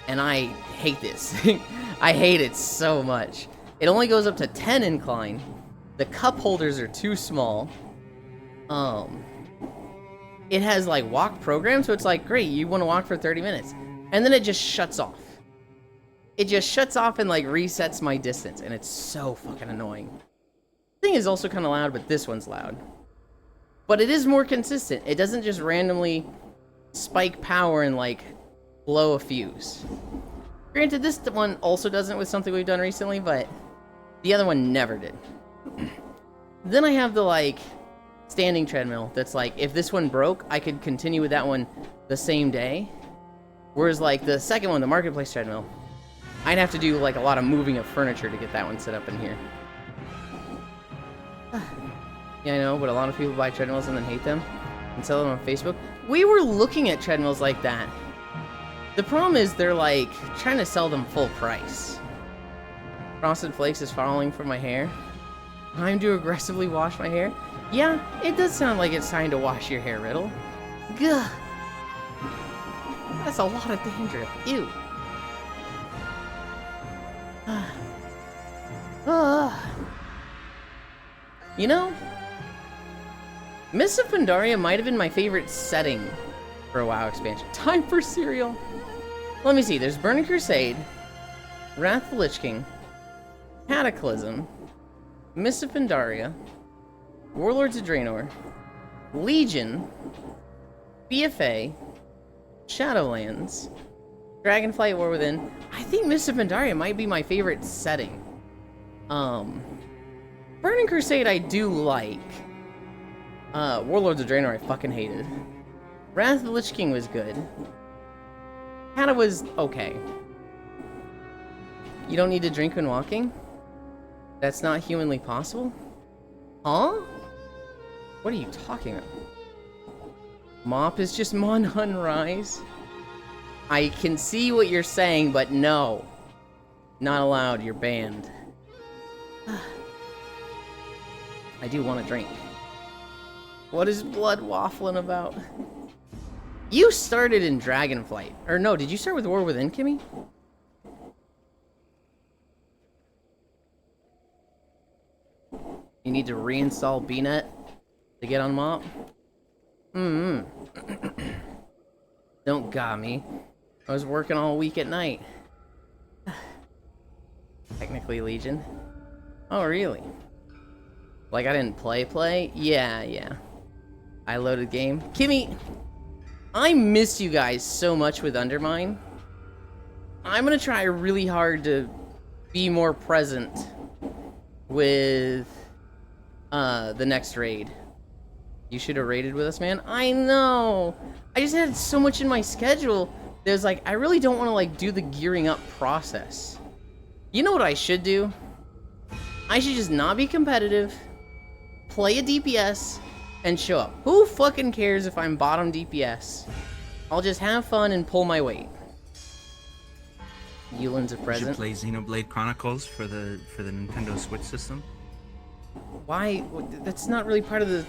And I hate this. I hate it so much. It only goes up to 10 incline. The cup holders are too small. It has like walk program, so it's like, great, you want to walk for 30 minutes. And then it just shuts off. It just shuts off and like resets my distance, and it's so fucking annoying. The thing is also kind of loud, but this one's loud. But it is more consistent. It doesn't just randomly spike power and like blow a fuse. Granted, this one also doesn't with something we've done recently, but the other one never did. Then I have the like standing treadmill that's like, if this one broke, I could continue with that one the same day. Whereas like the second one, the Marketplace treadmill, I'd have to do like a lot of moving of furniture to get that one set up in here. Yeah, I know, but a lot of people buy treadmills and then hate them and sell them on Facebook. We were looking at treadmills like that. The problem is they're like trying to sell them full price. Frosted Flakes is falling from my hair. Time to aggressively wash my hair. Yeah, it does sound like it's time to wash your hair, Riddle. Gah. That's a lot of dandruff. Ew. You know, Mists of Pandaria might have been my favorite setting for a WoW expansion. Time for cereal. Let me see. There's Burning Crusade, Wrath of the Lich King, Cataclysm, Mists of Pandaria, Warlords of Draenor, Legion, BFA, Shadowlands, Dragonflight War Within. I think Mists of Pandaria might be my favorite setting. Burning Crusade I do like. Warlords of Draenor I fucking hated. Wrath of the Lich King was good. Kinda was okay. You don't need to drink when walking? That's not humanly possible? Huh? What are you talking about? Mop is just Monhun Rise? I can see what you're saying, but no. Not allowed, you're banned. I do want to drink. What is Blood waffling about? You started in Dragonflight. Or no, did you start with War Within, Kimmy? You need to reinstall BNet to get on Mop? Don't got me. I was working all week at night. Technically Legion. Oh, really? Like I didn't play? Yeah. I loaded game. Kimmy, I missed you guys so much with Undermine. I'm gonna try really hard to be more present with the next raid. You should have raided with us, man. I know. I just had so much in my schedule. There's like, I really don't want to like do the gearing up process. You know what I should do? I should just not be competitive, play a DPS, and show up. Who fucking cares if I'm bottom DPS? I'll just have fun and pull my weight. Yulin's a You should present. play Xenoblade Chronicles for the Nintendo Switch system. Why? That's not really part of the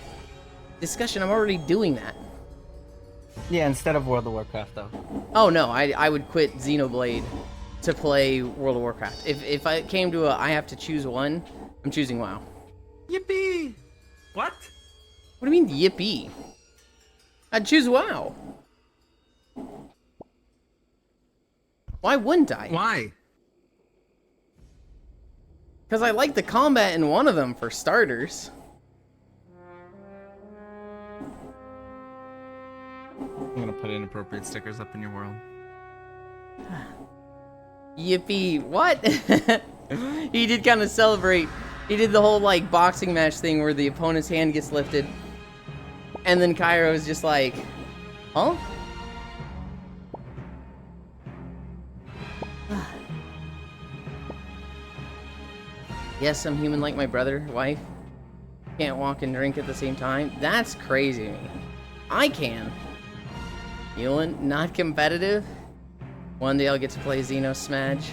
discussion. I'm already doing that. Yeah, instead of World of Warcraft though. Oh no, I would quit Xenoblade to play World of Warcraft. If I came to I have to choose one, I'm choosing WoW. Yippee! What? What do you mean yippee? I'd choose WoW. Why wouldn't I? Why? Because I like the combat in one of them for starters. I'm gonna put inappropriate stickers up in your world. Yippee, what? He did kind of celebrate. He did the whole like boxing match thing where the opponent's hand gets lifted. And then Cairo's just like, huh? Yes, I'm human like my brother, wife. Can't walk and drink at the same time. That's crazy to me. I can. Yulin, not competitive. One day I'll get to play Xeno Smudge.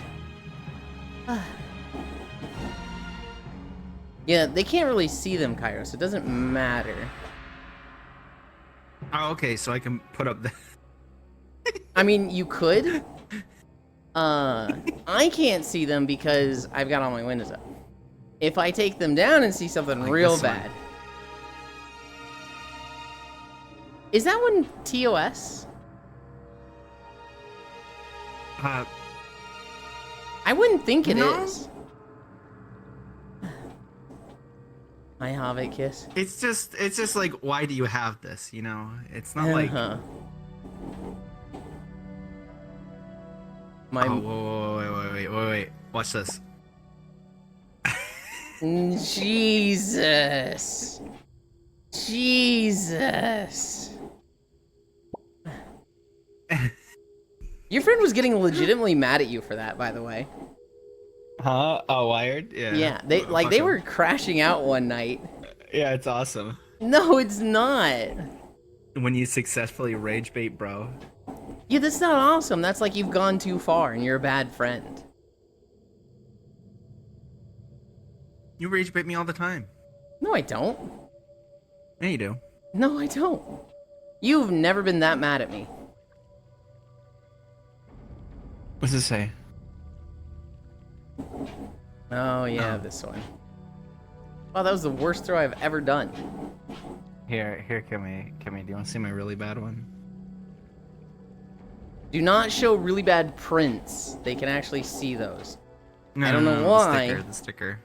Yeah, they can't really see them, Cairo, so it doesn't matter. Oh, okay, so I can put up the. I mean, you could. I can't see them because I've got all my windows up. If I take them down and see something Like real this one. bad. Is that one TOS? I wouldn't think it is. No. My Hobbit kiss. It's just like, why do you have this? You know, it's not like. Uh-huh. My Oh, wait. Watch this. Jesus. Your friend was getting legitimately mad at you for that, by the way. Huh? Oh, Wired? Yeah. Yeah, they Fuck they him. were crashing out one night. Yeah, it's awesome. No, it's not. When you successfully rage bait, bro. Yeah, that's not awesome. That's like you've gone too far and you're a bad friend. You rage bait me all the time. No, I don't. Yeah, you do. No, I don't. You've never been that mad at me. What's it say? Oh, yeah, this one. Wow, that was the worst throw I've ever done. Here, Kimmy, do you want to see my really bad one? Do not show really bad prints. They can actually see those. No, I don't know no, why. The sticker.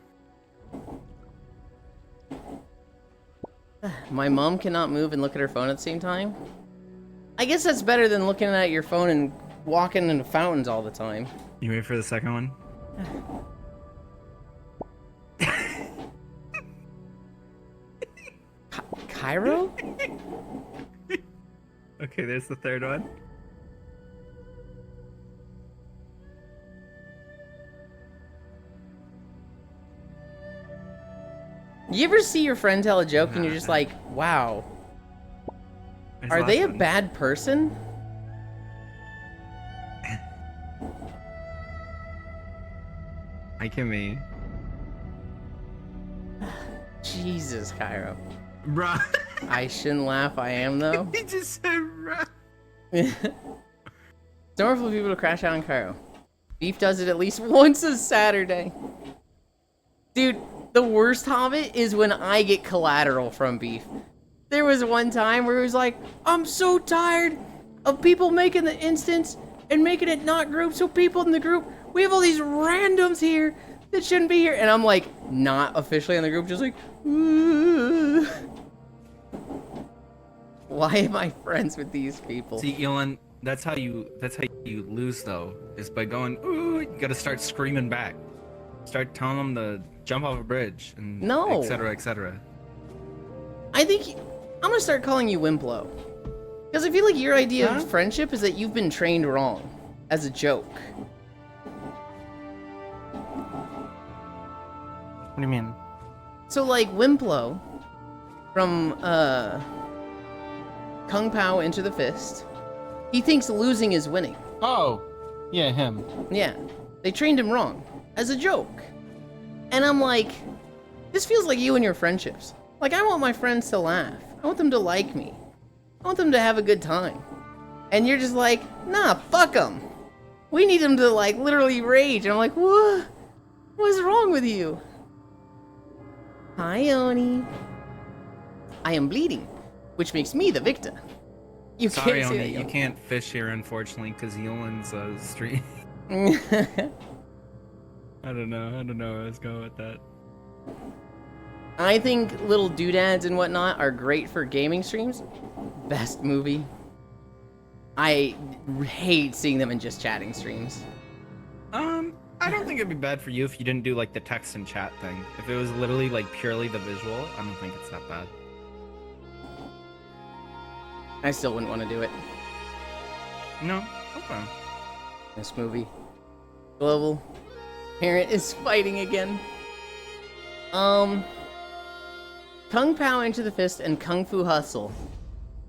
My mom cannot move and look at her phone at the same time. I guess that's better than looking at your phone and walking into fountains all the time. You wait for the second one? Cairo? Okay, there's the third one. You ever see your friend tell a joke and you're just like, wow, There's are the they last a one. bad person? Hi, Kimmy. Jesus, Cairo. Bruh. I shouldn't laugh, I am though. He just said bruh. It's normal for people to crash out on Cairo. Beef does it at least once a Saturday. Dude, the worst Hobbit is when I get collateral from beef. There was one time where he was like, I'm so tired of people making the instance and making it not group, so people in the group, we have all these randoms here that shouldn't be here. And I'm like, not officially in the group, just like, "Ooh." Why am I friends with these people? See, Elon, that's how you lose though, is by going, ooh, you gotta start screaming back. Start telling them to jump off a bridge and No. etc. etc. I think I'm gonna start calling you Wimplo. Because I feel like your idea Huh? of friendship is that you've been trained wrong. As a joke. What do you mean? So like Wimplo from Kung Pao Into the Fist, he thinks losing is winning. Oh, yeah, him. Yeah. They trained him wrong. As a joke. And I'm like, this feels like you and your friendships. Like, I want my friends to laugh. I want them to like me. I want them to have a good time. And you're just like, nah, fuck them. We need them to, like, literally rage. And I'm like, what? What's wrong with you? Hi, Oni. I am bleeding, which makes me the victor. You Sorry, can't say Oni, that, you can't fish here, unfortunately, because Yolan's stream. can't. I don't know where I was going with that. I think little doodads and whatnot are great for gaming streams. Best movie. I hate seeing them in just chatting streams. I don't think it'd be bad for you if you didn't do like the text and chat thing. If it was literally like purely the visual, I don't think it's that bad. I still wouldn't want to do it. No? Okay. This movie. Global Parent is fighting again. Kung Pao Into the Fist and Kung Fu Hustle.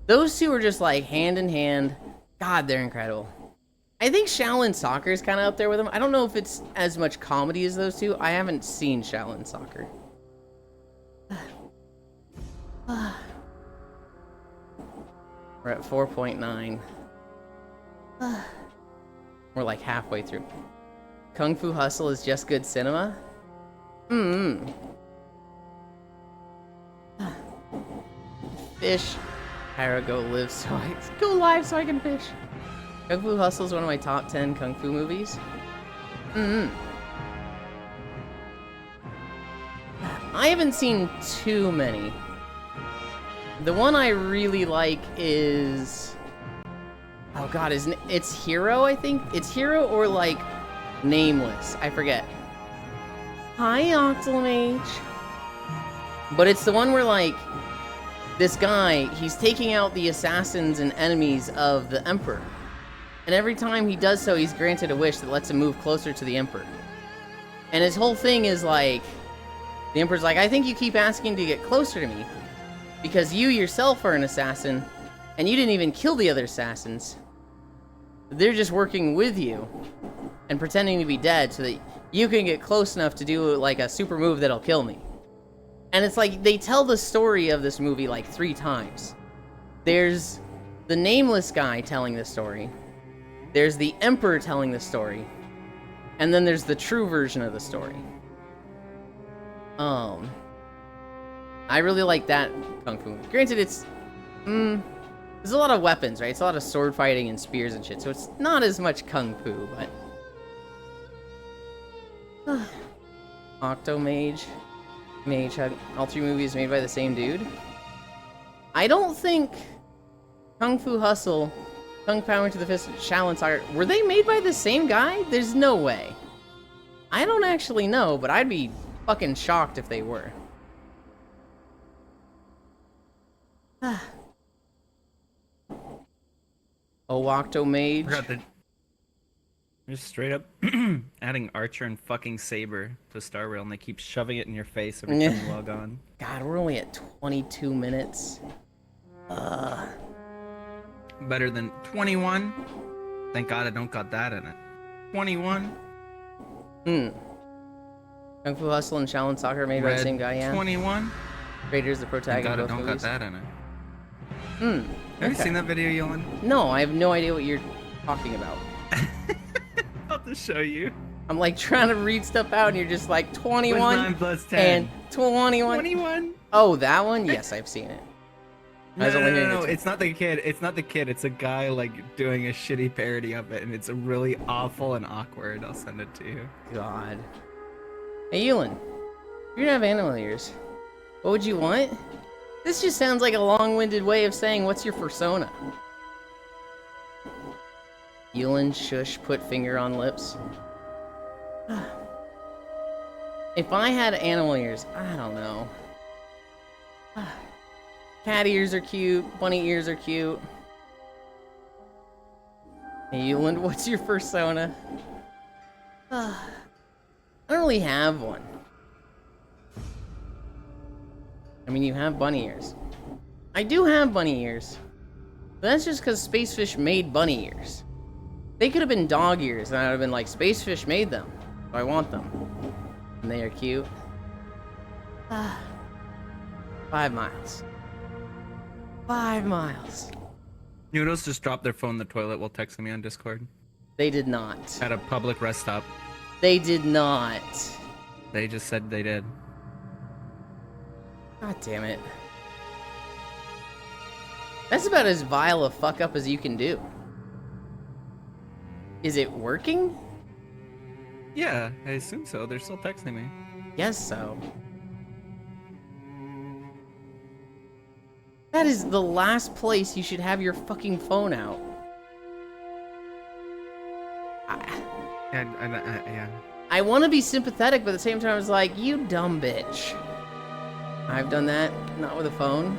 Those two are just like hand in hand. God, they're incredible. I think Shaolin Soccer is kind of up there with them. I don't know if it's as much comedy as those two. I haven't seen Shaolin Soccer. We're at 4.9. We're like halfway through. Kung Fu Hustle is just good cinema? Fish. Pyra, go live so I go live so I can fish. Kung Fu Hustle is one of my top 10 Kung Fu movies. I haven't seen too many. The one I really like is... Oh god, it's Hero, I think? It's Hero or like Nameless. I forget. Hi, Octomage. But it's the one where like this guy, he's taking out the assassins and enemies of the Emperor. And every time he does so, he's granted a wish that lets him move closer to the Emperor. And his whole thing is like, the Emperor's like, I think you keep asking to get closer to me because you yourself are an assassin and you didn't even kill the other assassins. They're just working with you and pretending to be dead so that you can get close enough to do like a super move that'll kill me. And it's like, they tell the story of this movie like 3 times. There's the nameless guy telling the story. There's the Emperor telling the story. And then there's the true version of the story. I really like that Kung Fu movie. Granted, it's... there's a lot of weapons, right? It's a lot of sword fighting and spears and shit, so it's not as much Kung Fu, but... Octomage. Mage had all 3 movies made by the same dude. I don't think Kung Fu Hustle, Kung Pao Into the Fist, and Shaolin Soccer, were they made by the same guy? There's no way. I don't actually know, but I'd be fucking shocked if they were. Octomage. Forgot that. Just straight up adding Archer and fucking Saber to Star Rail, and they keep shoving it in your face every time you log on. God, we're only at 22 minutes. Better than 21. Thank God I don't got that in it. 21. Kung Fu Hustle and Shaolin Soccer made by the same guy, yeah. 21. Raiders the Thank protagonist God I of both don't movies. got that in it. Have you seen that video, Yolan? No, I have no idea what you're talking about. I'll just show you. I'm like trying to read stuff out, and you're just like 21 9 plus 10? and 21. 21. Oh, that one? Yes, I've seen it. I was only hearing No, the two. it's not the kid. It's not the kid. It's a guy like doing a shitty parody of it, and it's really awful and awkward. I'll send it to you. God. Hey, Ewan. You're gonna have animal ears. What would you want? This just sounds like a long-winded way of saying, what's your persona? Ewan, shush, put finger on lips. If I had animal ears, I don't know. Cat ears are cute, bunny ears are cute. Hey, Ewan, what's your persona? I don't really have one. I mean, you have bunny ears. I do have bunny ears. But that's just because Spacefish made bunny ears. They could have been dog ears, and I would have been like, Spacefish made them, so I want them. And they are cute. 5 miles. 5 miles. Noodles just dropped their phone in the toilet while texting me on Discord. They did not. At a public rest stop. They did not. They just said they did. God damn it. That's about as vile a fuck up as you can do. Is it working? Yeah, I assume so. They're still texting me. Guess so. That is the last place you should have your fucking phone out. Yeah. I want to be sympathetic, but at the same time, I was like, you dumb bitch. I've done that, not with a phone.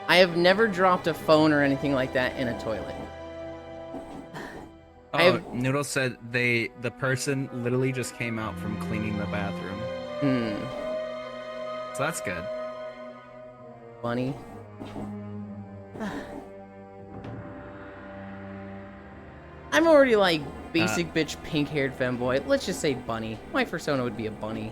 I have never dropped a phone or anything like that in a toilet. Oh, Noodle said the person literally just came out from cleaning the bathroom. So that's good. Bunny. I'm already like basic bitch pink-haired femboy. Let's just say bunny. My persona would be a bunny.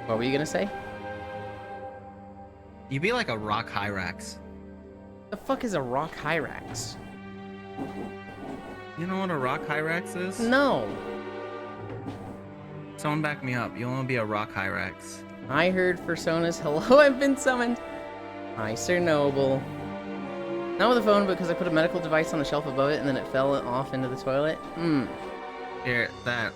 What were you gonna say? You'd be like a rock Hyrax. The fuck is a rock Hyrax? You know what a rock Hyrax is? No. Someone back me up. You want to be a rock Hyrax. I heard personas. Hello, I've been summoned. Hi, Sir Noble. Not with a phone, because I put a medical device on the shelf above it and then it fell off into the toilet. Here, that.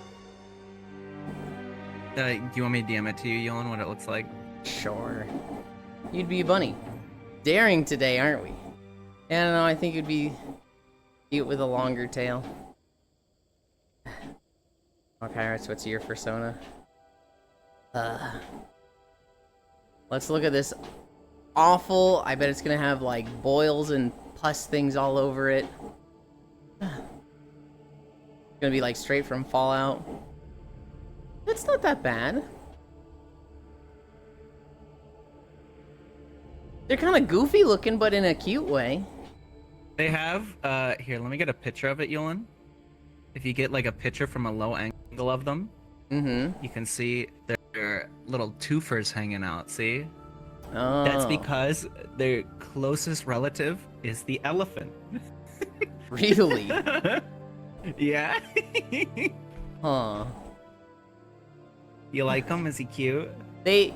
Do you want me to DM it to you, Yolan, what it looks like? Sure. You'd be a bunny. Daring today, aren't we? Yeah, I don't know, I think you'd be cute with a longer tail. Okay, alright, so what's your persona? Let's look at this awful. I bet it's gonna have like boils and pus things all over it. It's gonna be like straight from Fallout. It's not that bad. They're kind of goofy looking, but in a cute way. They have, here, let me get a picture of it, Yolan. If you get like a picture from a low angle of them, you can see their little twofers hanging out, see? Oh. That's because their closest relative is the elephant. Really? Yeah. Huh. You like him? Is he cute? They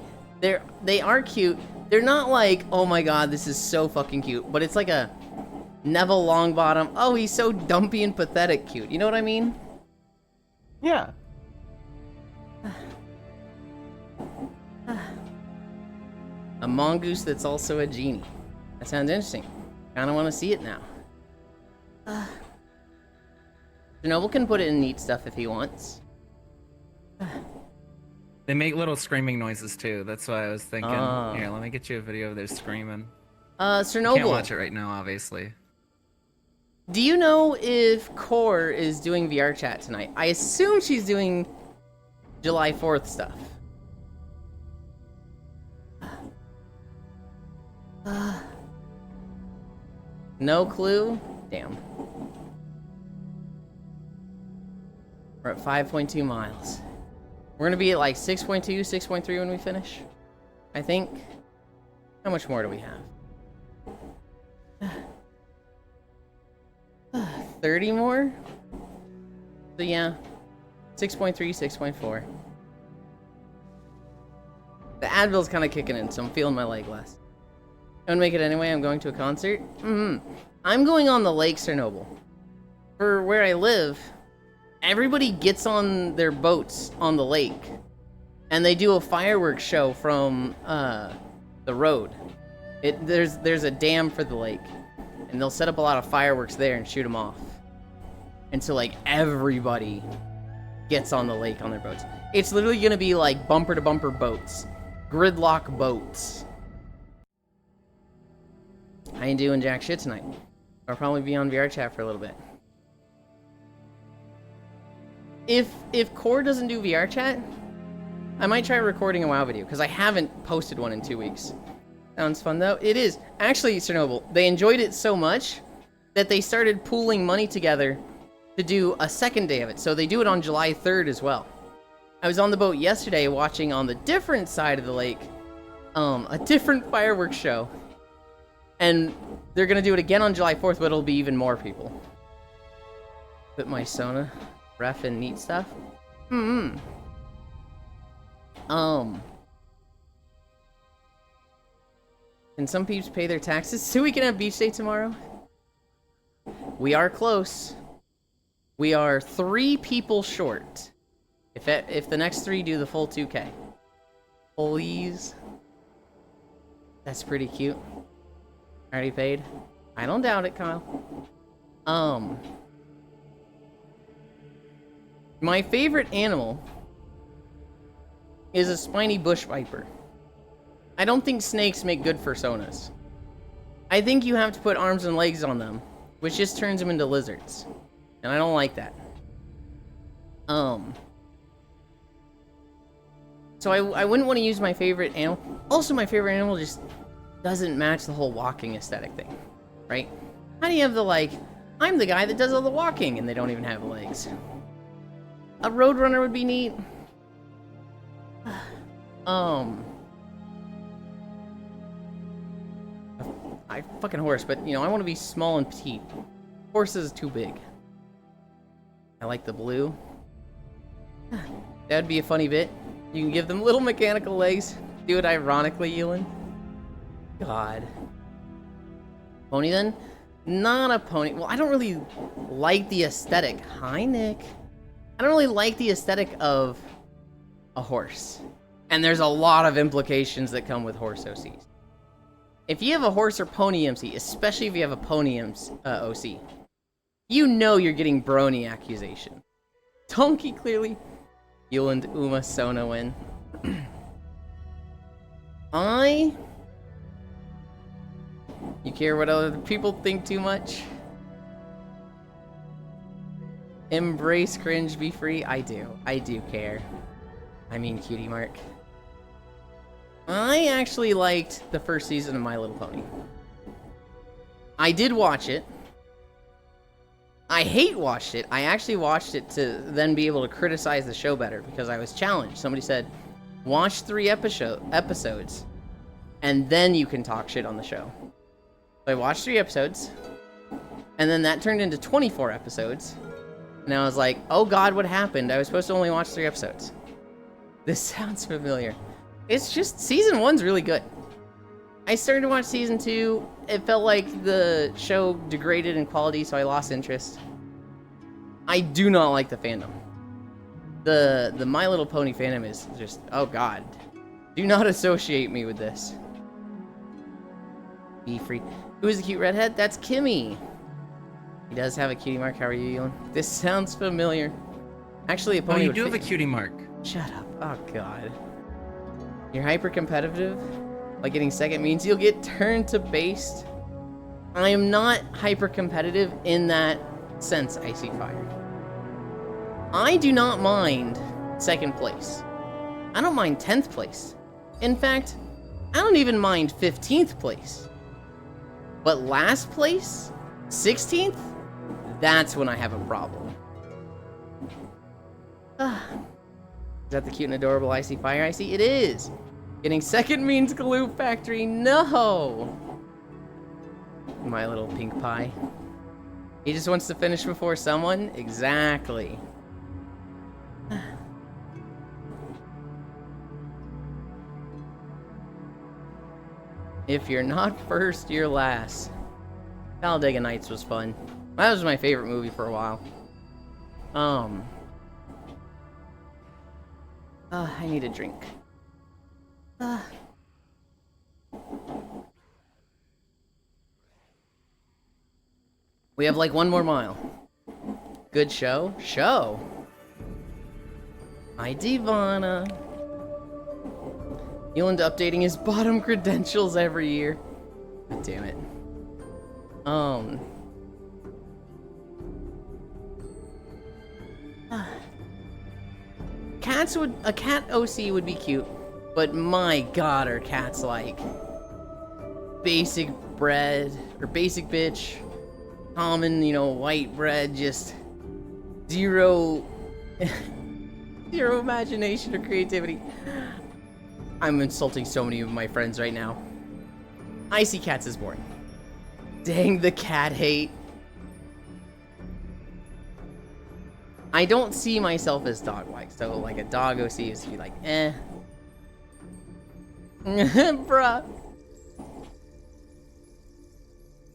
are cute. They're not like, oh my god, this is so fucking cute, but it's like a Neville Longbottom, oh, he's so dumpy and pathetic cute. You know what I mean? Yeah. A mongoose that's also a genie. That sounds interesting. Kinda wanna see it now. Chernobyl can put it in neat stuff if he wants. They make little screaming noises too. That's why I was thinking. Oh. Here, let me get you a video of their screaming. Sir Can't Noble, watch it right now, obviously. do you know if Core is doing VR chat tonight? I assume she's doing July 4th stuff. No clue? Damn. We're at 5.2 miles. We're gonna be at like 6.2, 6.3 when we finish. I think. How much more do we have? 30 more. So yeah, 6.3, 6.4. The Advil's kind of kicking in, so I'm feeling my leg less. I'm gonna make it anyway. I'm going to a concert. I'm going on the Lake Chernobyl. For where I live, everybody gets on their boats on the lake, and they do a fireworks show from the road. There's a dam for the lake, and they'll set up a lot of fireworks there and shoot them off. And so like everybody gets on the lake on their boats. It's literally gonna be like bumper to bumper boats, gridlock boats. I ain't doing jack shit tonight. I'll probably be on VR chat for a little bit. If Core doesn't do VR chat, I might try recording a WoW video, because I haven't posted one in 2 weeks. Sounds fun though. It is. Actually, Chernobyl, they enjoyed it so much that they started pooling money together to do a second day of it. So they do it on July 3rd as well. I was on the boat yesterday watching on the different side of the lake, a different fireworks show. And they're gonna do it again on July 4th, but it'll be even more people. Put my Sona ref and neat stuff. Can some peeps pay their taxes so we can have beach day tomorrow? We are close. We are 3 people short. If the next 3 do the full 2K. Please. That's pretty cute. Already paid? I don't doubt it, Kyle. My favorite animal is a spiny bush viper. I don't think snakes make good personas. I think you have to put arms and legs on them, which just turns them into lizards. And I don't like that. So I wouldn't want to use my favorite animal. Also, my favorite animal just doesn't match the whole walking aesthetic thing, right? How do you have the, like, I'm the guy that does all the walking, and they don't even have legs? A roadrunner would be neat. I fucking horse, but, you know, I want to be small and petite. Horse is too big. I like the blue. That'd be a funny bit. You can give them little mechanical legs. Do it ironically, Ewan. God. Pony then? Not a pony. Well, I don't really like the aesthetic. Hi, Nick. I don't really like the aesthetic of a horse. And there's a lot of implications that come with horse OCs. If you have a horse or pony MC, especially if you have a pony OC, you know you're getting brony accusation. Donkey, clearly. You and Uma Sona win. You care what other people think too much? Embrace cringe, be free? I do. I do care. I mean, cutie mark. I actually liked the first season of My Little Pony. I did watch it. I hate watched it. I actually watched it to then be able to criticize the show better because I was challenged. Somebody said, watch 3 episodes and then you can talk shit on the show. So I watched 3 episodes and then that turned into 24 episodes. And I was like, oh God, what happened? I was supposed to only watch 3 episodes. This sounds familiar. It's just, season 1's really good. I started to watch season 2. It felt like the show degraded in quality, so I lost interest. I do not like the fandom. The My Little Pony fandom is just, oh God. Do not associate me with this. Be free. Who is the cute redhead? That's Kimmy. He does have a cutie mark. How are you, Ewan? This sounds familiar. Actually, a pony. Oh, you do have a cutie mark. Shut up. Oh God. You're hyper competitive. Like getting second means you'll get turned to based. I am not hyper competitive in that sense, Icy Fire. I do not mind second place. I don't mind 10th place. In fact, I don't even mind 15th place. But last place, 16th, that's when I have a problem. Is that the cute and adorable Icy Fire Icy? It is! Getting second means Glue Factory, no! My little pink pie. He just wants to finish before someone? Exactly. If you're not first, you're last. Talladega Nights was fun. That was my favorite movie for a while. I need a drink. We have like one more mile. Good show? Show? Hi, Divana. Eland updating his bottom credentials every year. God damn it. A cat OC would be cute, but my god, are cats like basic bread or basic bitch, common, you know, white bread, just zero imagination or creativity. I'm insulting so many of my friends right now. I see cats as boring. Dang the cat hate. I don't see myself as dog-like, so like a dog OC is to be like, eh. Bruh.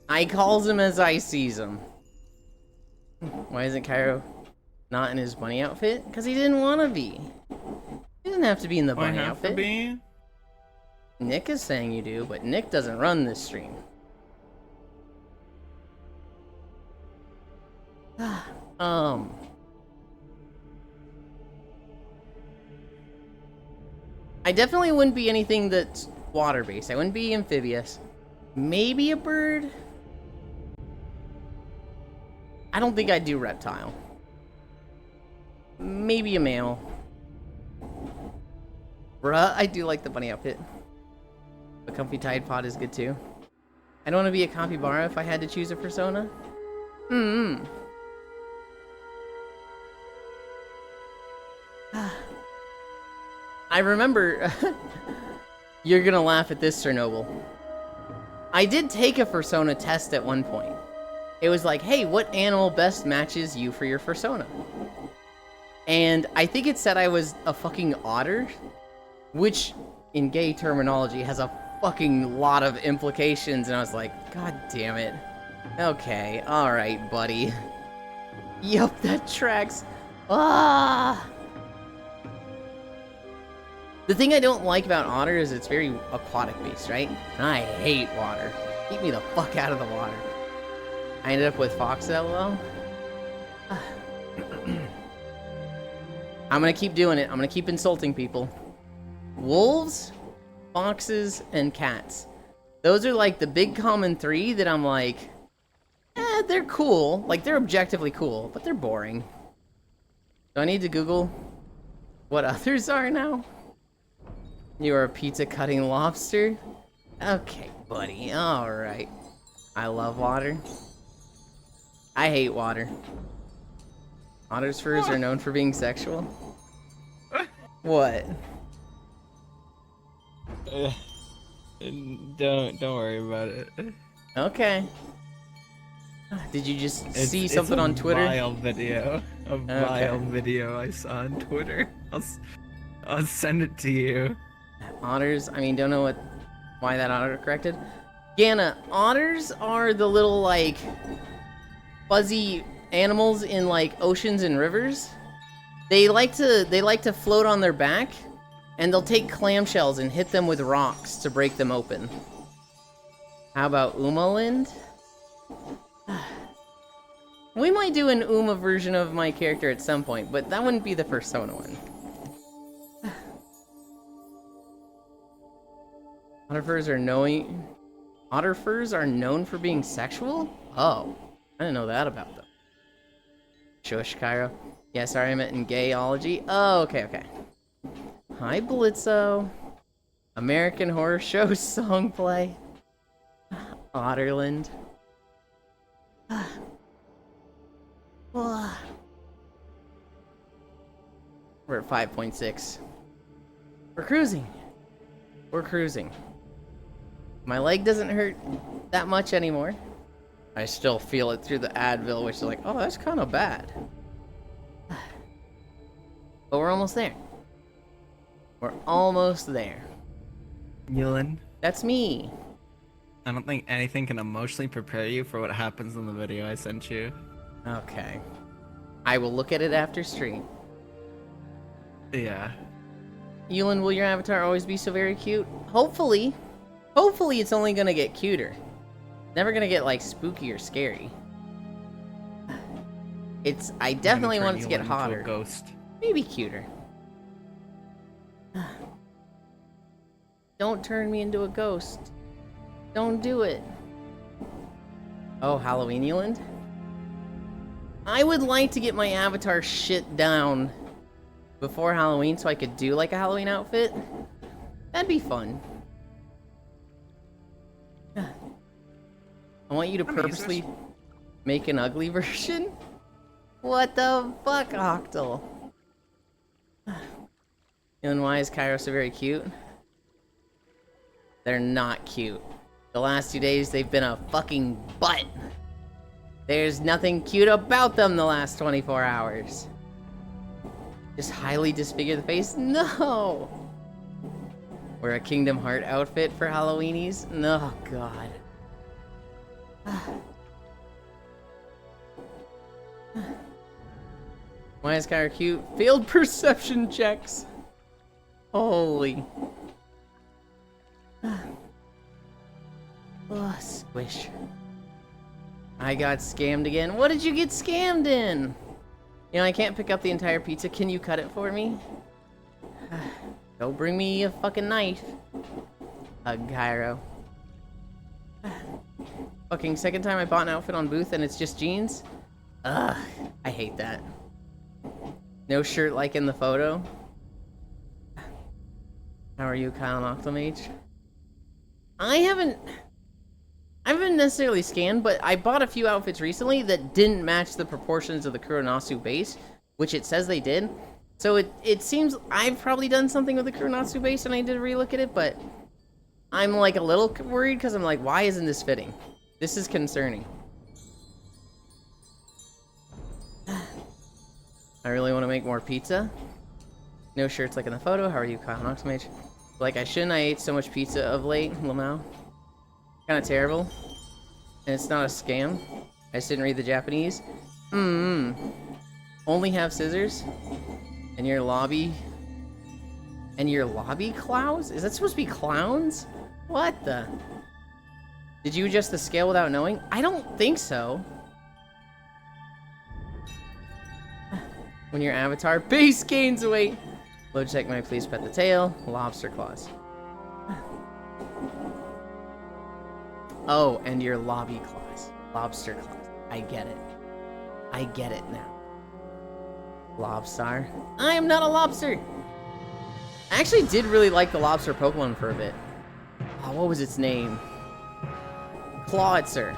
I calls him as I sees him. Why isn't Cairo not in his bunny outfit? Because he didn't want to be. He doesn't have to be in the bunny outfit. Nick is saying you do, but Nick doesn't run this stream. I definitely wouldn't be anything that's water-based. I wouldn't be amphibious. Maybe a bird. I don't think I'd do reptile. Maybe a mammal. Bruh, I do like the bunny outfit. A comfy Tide Pod is good too. I don't want to be a capybara if I had to choose a persona. I remember, you're gonna laugh at this, Chernobyl. I did take a persona test at one point. It was like, hey, what animal best matches you for your persona? And I think it said I was a fucking otter, which in gay terminology has a fucking lot of implications, and I was like, god damn it. Okay, alright, buddy. Yup, that tracks. Ah! The thing I don't like about otter is it's very aquatic based, right? And I hate water. Keep me the fuck out of the water. I ended up with fox LOL. I'm gonna keep doing it. I'm gonna keep insulting people. Wolves, foxes, and cats. Those are like the big common three that I'm like, they're cool. Like, they're objectively cool, but they're boring. Do I need to Google what others are now? You are a pizza cutting lobster? Okay, buddy. Alright. I love water. I hate water. Otters' furs are known for being sexual. What? Don't worry about it. Okay. Did you just see something on Twitter? A vile video. Vile video I saw on Twitter. I'll send it to you. Otters, I mean, don't know why that auto corrected. Gana, otters are the little, like, fuzzy animals in, like, oceans and rivers. They like to float on their back, and they'll take clamshells and hit them with rocks to break them open. How about Umalind? We might do an Uma version of my character at some point, but that wouldn't be the Persona one. Otter furs are known for being sexual? Oh, I didn't know that about them. Shush, Cairo. Yeah, sorry, I meant in gayology. Oh, okay. Hi, Blitzo. American Horror Show song play. Otterland. We're at 5.6. We're cruising. My leg doesn't hurt that much anymore. I still feel it through the Advil, which is like, oh, that's kind of bad. But we're almost there. We're almost there. Yulin, That's me. I don't think anything can emotionally prepare you for what happens in the video I sent you. Okay. I will look at it after stream. Yeah. Yulin, will your avatar always be so very cute? Hopefully. Hopefully it's only gonna get cuter. Never gonna get, like, spooky or scary. I definitely want it to get hotter. Ghost. Maybe cuter. Don't turn me into a ghost. Don't do it. Oh, Halloween Yulin? I would like to get my avatar shit down before Halloween so I could do like a Halloween outfit. That'd be fun. I want you to purposely make an ugly version? What the fuck, Octal? And why is Cairo so very cute? They're not cute. The last 2 days, they've been a fucking butt. There's nothing cute about them the last 24 hours. Just highly disfigure the face? No! Wear a Kingdom Heart outfit for Halloweenies? No, God. Why is Kyra cute? Failed perception checks. Holy. Oh, squish. I got scammed again. What did you get scammed in? You know, I can't pick up the entire pizza. Can you cut it for me? Don't bring me a fucking knife. Cairo. Fucking second time I bought an outfit on Booth and it's just jeans? Ugh, I hate that. No shirt like in the photo. How are you, Kyle Octomage? I haven't necessarily scanned, but I bought a few outfits recently that didn't match the proportions of the Kuronasu base, which it says they did. So it seems I've probably done something with the Kuronasu base and I did relook at it, but I'm like a little worried because I'm like, why isn't this fitting? This is concerning. I really want to make more pizza. No shirts like in the photo. How are you, Kyle Noxmage? Like I shouldn't. I ate so much pizza of late, Lamau. Kind of terrible. And it's not a scam. I just didn't read the Japanese. Only have scissors. And your lobby. And your lobby clowns? Is that supposed to be clowns? What the? Did you adjust the scale without knowing? I don't think so. When your avatar base gains weight. Logitech might please pet the tail. Lobster claws. Oh, and your lobby claws. Lobster claws. I get it. I get it now. Lobstar. I am not a lobster! I actually did really like the lobster Pokemon for a bit. Oh, what was its name? Clawitzer.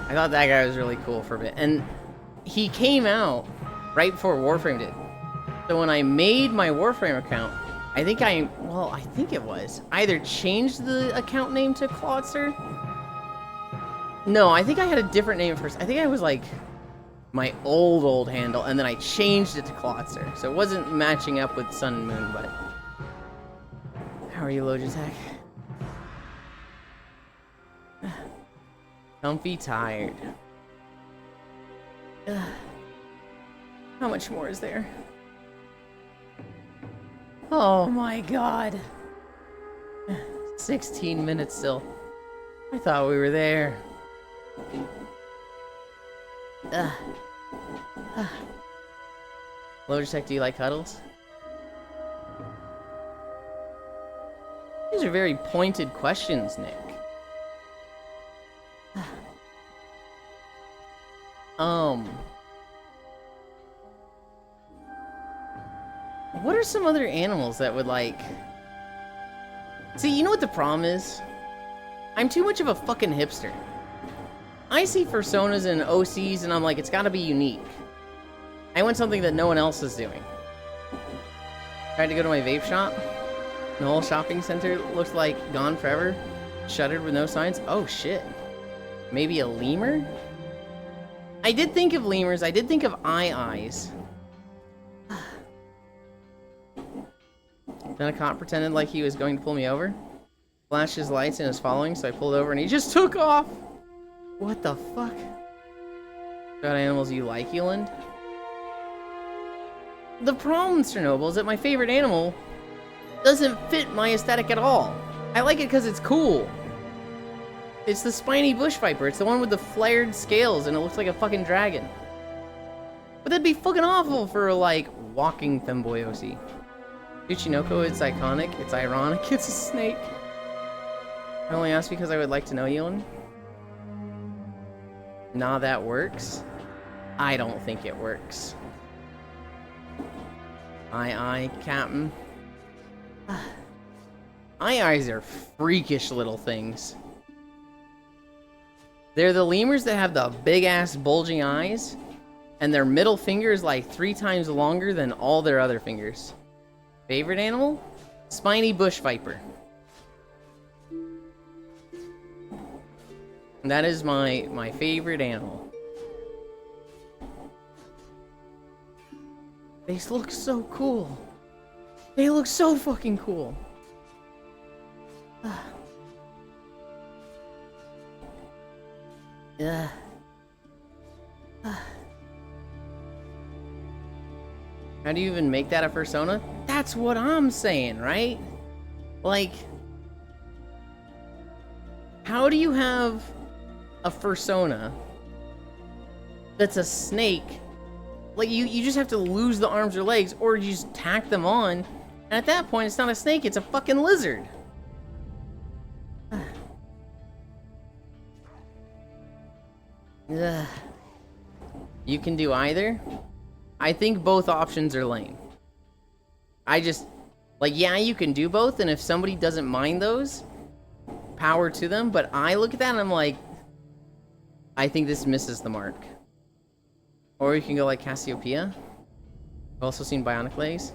I thought that guy was really cool for a bit. And he came out right before Warframe did. So when I made my Warframe account, I think it was either changed the account name to Clawitzer. No, I think I had a different name first. I think I was like my old handle, and then I changed it to Clawitzer. So it wasn't matching up with Sun and Moon, but... How are you, Logitech? Comfy tired. How much more is there? Oh my god. 16 minutes still. I thought we were there. Logitech, do you like cuddles? These are very pointed questions, Nick. What are some other animals that would like... See, you know what the problem is? I'm too much of a fucking hipster. I see personas and OCs and I'm like, it's gotta be unique. I want something that no one else is doing. Tried to go to my vape shop. The whole shopping center looks like gone forever. Shuttered with no signs. Oh shit. Maybe a lemur? I did think of lemurs. I did think of eyes. Then a cop pretended like he was going to pull me over. Flashed his lights and was following, so I pulled over and he just took off. What the fuck? Got animals you like, Eland? The problem, Sir Noble, is that my favorite animal doesn't fit my aesthetic at all. I like it because it's cool. It's the spiny bush viper. It's the one with the flared scales and it looks like a fucking dragon. But that'd be fucking awful for, like, walking femboy OC. Uchinoko, it's iconic. It's ironic. It's a snake. I only asked because I would like to know you. Nah, that works. I don't think it works. Aye, Captain. Eyes are freakish little things. They're the lemurs that have the big-ass bulging eyes, and their middle finger is like 3 times longer than all their other fingers. Favorite animal? Spiny bush viper. That is my favorite animal. They look so cool. They look so fucking cool. Yeah. How do you even make that a persona? That's what I'm saying, right? Like, how do you have a persona that's a snake? Like, you just have to lose the arms or legs, or you just tack them on, and at that point, it's not a snake, it's a fucking lizard. You can do either. I think both options are lame. I just, like, yeah, you can do both, and if somebody doesn't mind those, power to them, but I look at that and I'm like, I think this misses the mark. Or you can go like Cassiopeia. I've also seen Bionic Legs.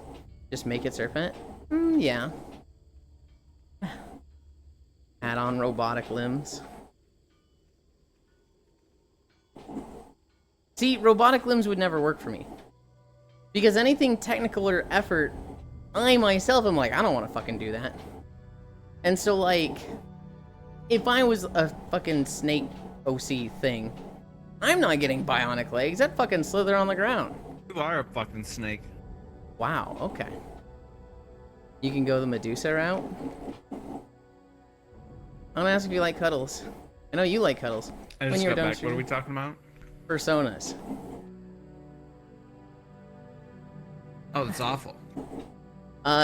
Just make it serpent. Yeah. Add on robotic limbs. See, robotic limbs would never work for me. Because anything technical or effort, I myself am like, I don't want to fucking do that. And so, like, if I was a fucking snake OC thing, I'm not getting bionic legs. That fucking slither on the ground. You are a fucking snake. Wow, okay. You can go the Medusa route? I'm gonna ask if you like cuddles. I know you like cuddles. I just got back. What are we talking about? Personas. Oh, that's awful.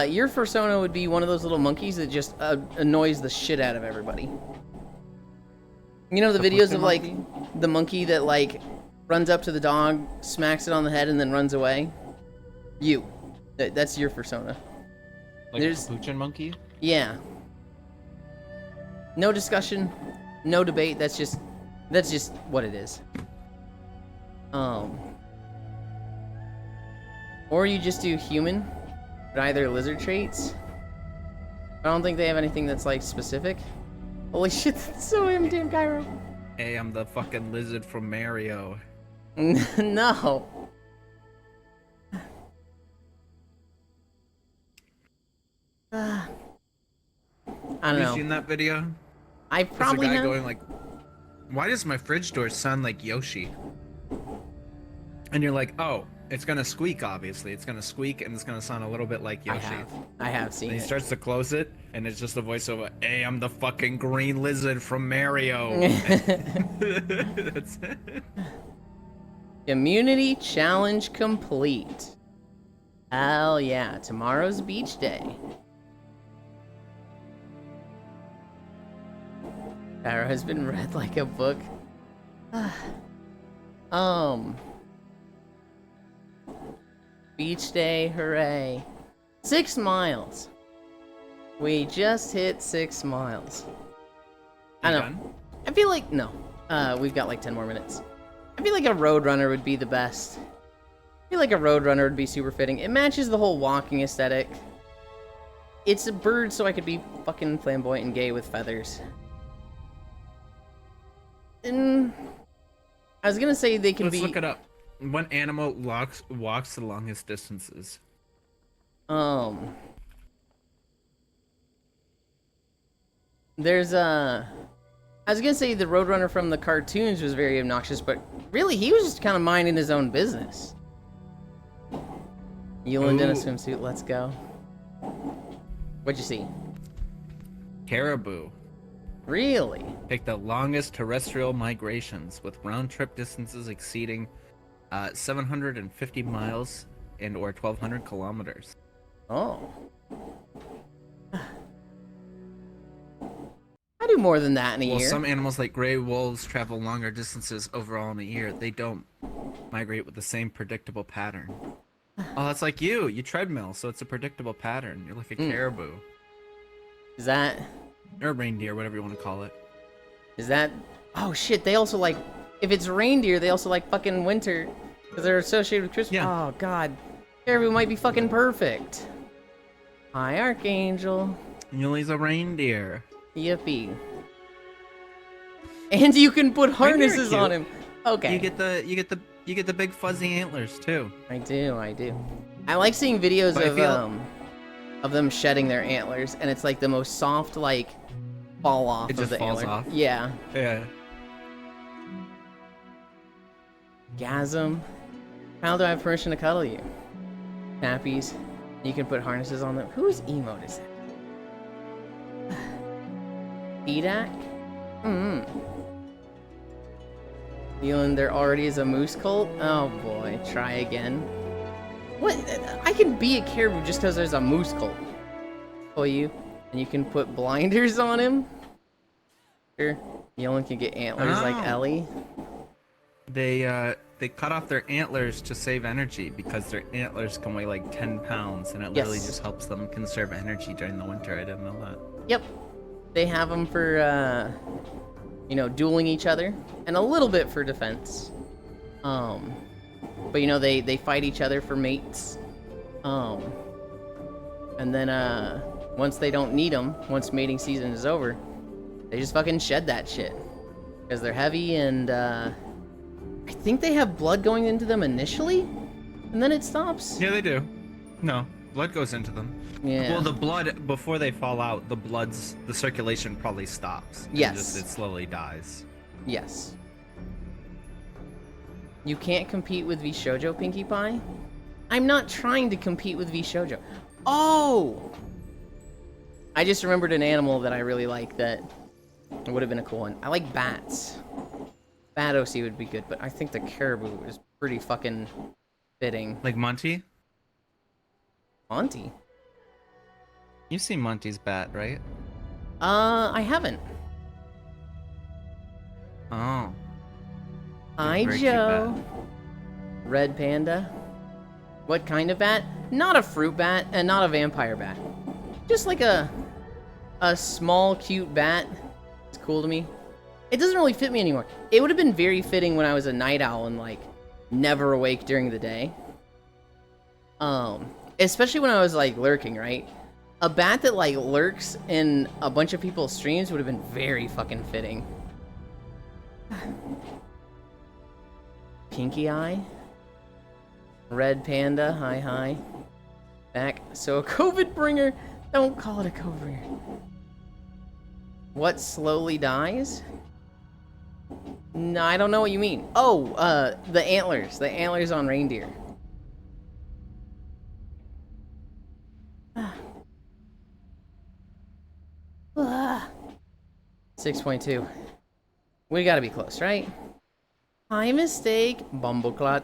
Your persona would be one of those little monkeys that just annoys the shit out of everybody. You know the videos of like the monkey that like runs up to the dog, smacks it on the head, and then runs away? You. That's your persona. Like There's Capuchin monkey? Yeah. No discussion, no debate. That's just what it is. Or you just do human, but either lizard traits. I don't think they have anything that's like specific. Holy shit, that's so damn Cairo. Hey, I'm the fucking lizard from Mario. No. I don't Have know. you seen that video? I probably There's a guy have. going like, why does my fridge door sound like Yoshi? And you're like, oh, it's gonna squeak, obviously. It's gonna squeak and it's gonna sound a little bit like Yoshi. I have seen And he it. starts to close it, and it's just a voiceover. Hey, I'm the fucking green lizard from Mario. That's it. Community challenge complete. Hell yeah, tomorrow's beach day. Arrow has been read like a book. Beach day, hooray. 6 miles. We just hit 6 miles. I You know. done? I feel like, no. We've got like 10 more minutes. I feel like a Roadrunner would be the best. I feel like a Roadrunner would be super fitting. It matches the whole walking aesthetic. It's a bird, so I could be fucking flamboyant and gay with feathers. I was gonna say they can Let's be. look it up. What animal walks the longest distances? There's I was gonna say the Roadrunner from the cartoons was very obnoxious, but really he was just kind of minding his own business. Yulin in a Ooh. swimsuit, let's go. What'd you see? Caribou Really? pick the longest terrestrial migrations with round-trip distances exceeding 750 miles and or 1,200 kilometers. Oh. I do more than that in a Well, year. some animals like gray wolves travel longer distances overall in a year. They don't migrate with the same predictable pattern. Oh, that's like you. You treadmill, so it's a predictable pattern. You're like a caribou. Is that... Or a reindeer, whatever you want to call it. Is that... Oh shit, they also like... If it's reindeer, they also like fucking winter. Because they're associated with Christmas. Yeah. Oh god. Caribou might be fucking perfect. Hi, Archangel. Yuli's a reindeer. Yippee. And you can put Reindeer are harnesses on cute. him. Okay. You get the big fuzzy antlers too. I do. I like seeing videos But I feel- of them shedding their antlers, and it's like the most soft, like, fall off It of just the falls antler. off. Yeah. Yeah. Gasm. How do I have permission to cuddle you? Nappies. You can put harnesses on them. Whose emote is that? Edak? Feeling there already is a moose cult? Oh boy, try again. What? I can be a caribou just because there's a moose cult. For you. And you can put blinders on him. Sure. Yulin can get antlers like Oh. Ellie. They cut off their antlers to save energy because their antlers can weigh like 10 pounds, and it literally Yes. just helps them conserve energy during the winter. I didn't know that. Yep. They have them for, you know, dueling each other, and a little bit for defense. But you know, they fight each other for mates. And then, once they don't need them, once mating season is over, they just fucking shed that shit. Because they're heavy, and, I think they have blood going into them initially, and then it stops. Yeah, they do. No, blood goes into them. Yeah. Well, the blood before they fall out, the circulation probably stops. and Yes. it slowly dies. Yes. You can't compete with VShojo, Pinkie Pie? I'm not trying to compete with VShojo. Oh! I just remembered an animal that I really like that would have been a cool one. I like bats. Bat OC would be good, but I think the caribou is pretty fucking fitting. Like Monty? Monty? You've seen Monty's bat, right? I haven't. Oh. Hi, Very cute Joe. bat. Red panda. What kind of bat? Not a fruit bat and not a vampire bat. Just like a small, cute bat. It's cool to me. It doesn't really fit me anymore. It would have been very fitting when I was a night owl and like never awake during the day. Especially when I was like lurking, right? A bat that like lurks in a bunch of people's streams would have been very fucking fitting. Pinky Eye. Red Panda, hi. Back. So a COVID bringer. Don't call it a COVID bringer. What slowly dies? No, I don't know what you mean. Oh, the antlers. The antlers on reindeer. 6.2. We gotta be close, right? High mistake, Bumbleclot.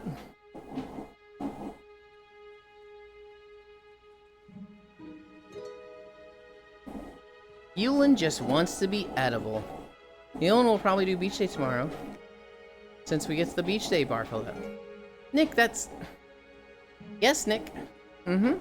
Yulin just wants to be edible. Yulin will probably do beach day tomorrow, since we get to the beach day bar filled up. Nick, that's... Yes, Nick. Mm-hmm.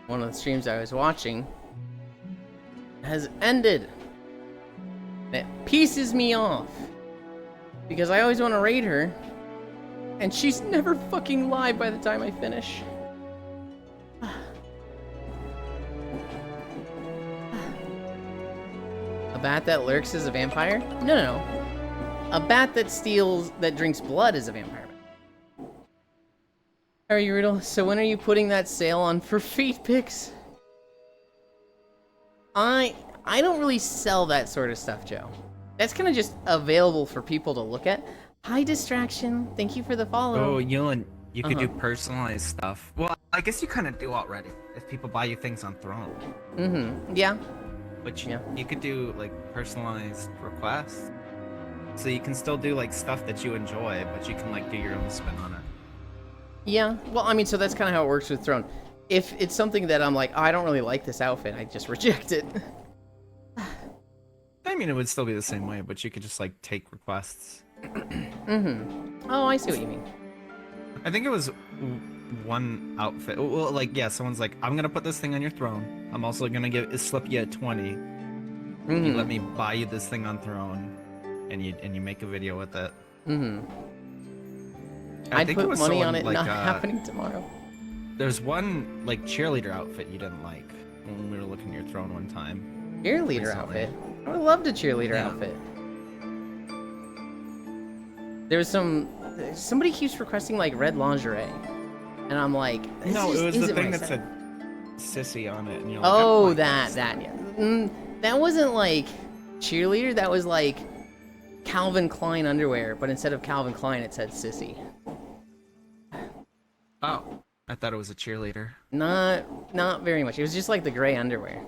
One of the streams I was watching has ended. It pisses me off. Because I always want to raid her, and she's never fucking live by the time I finish. A bat that lurks is a vampire? No. A bat that drinks blood is a vampire. Alright, Riddle, so when are you putting that sale on for feet pics? I don't really sell that sort of stuff, Joe. That's kind of just available for people to look at. Hi, Distraction. Thank you for the follow. Oh, Yulin, you could do personalized stuff. Well, I guess you kind of do already. If people buy you things on Throne. Mm-hmm. Yeah. But you could do like personalized requests. So you can still do like stuff that you enjoy, but you can like do your own spin on it. Yeah. Well, I mean, so that's kind of how it works with Throne. If it's something that I'm like, oh, I don't really like this outfit, I just reject it. I mean, it would still be the same way, but you could just like take requests. Mm-hmm. Oh, I see what you mean. I think it was one outfit. Well, like, yeah, someone's like, I'm gonna put this thing on your throne. I'm also gonna slip you at 20. You let me buy you this thing on Throne, and you make a video with it. I'd put money on it not happening tomorrow. There's one like cheerleader outfit you didn't like when we were looking at your throne one time. Cheerleader recently. outfit? I would love a cheerleader outfit. There was somebody keeps requesting like red lingerie, and I'm like, this No, just it was isn't the thing my that style. said sissy on it, and you're like, Oh, I that yeah. That wasn't like cheerleader. That was like Calvin Klein underwear, but instead of Calvin Klein, it said sissy. Oh, I thought it was a cheerleader. Not very much. It was just like the gray underwear.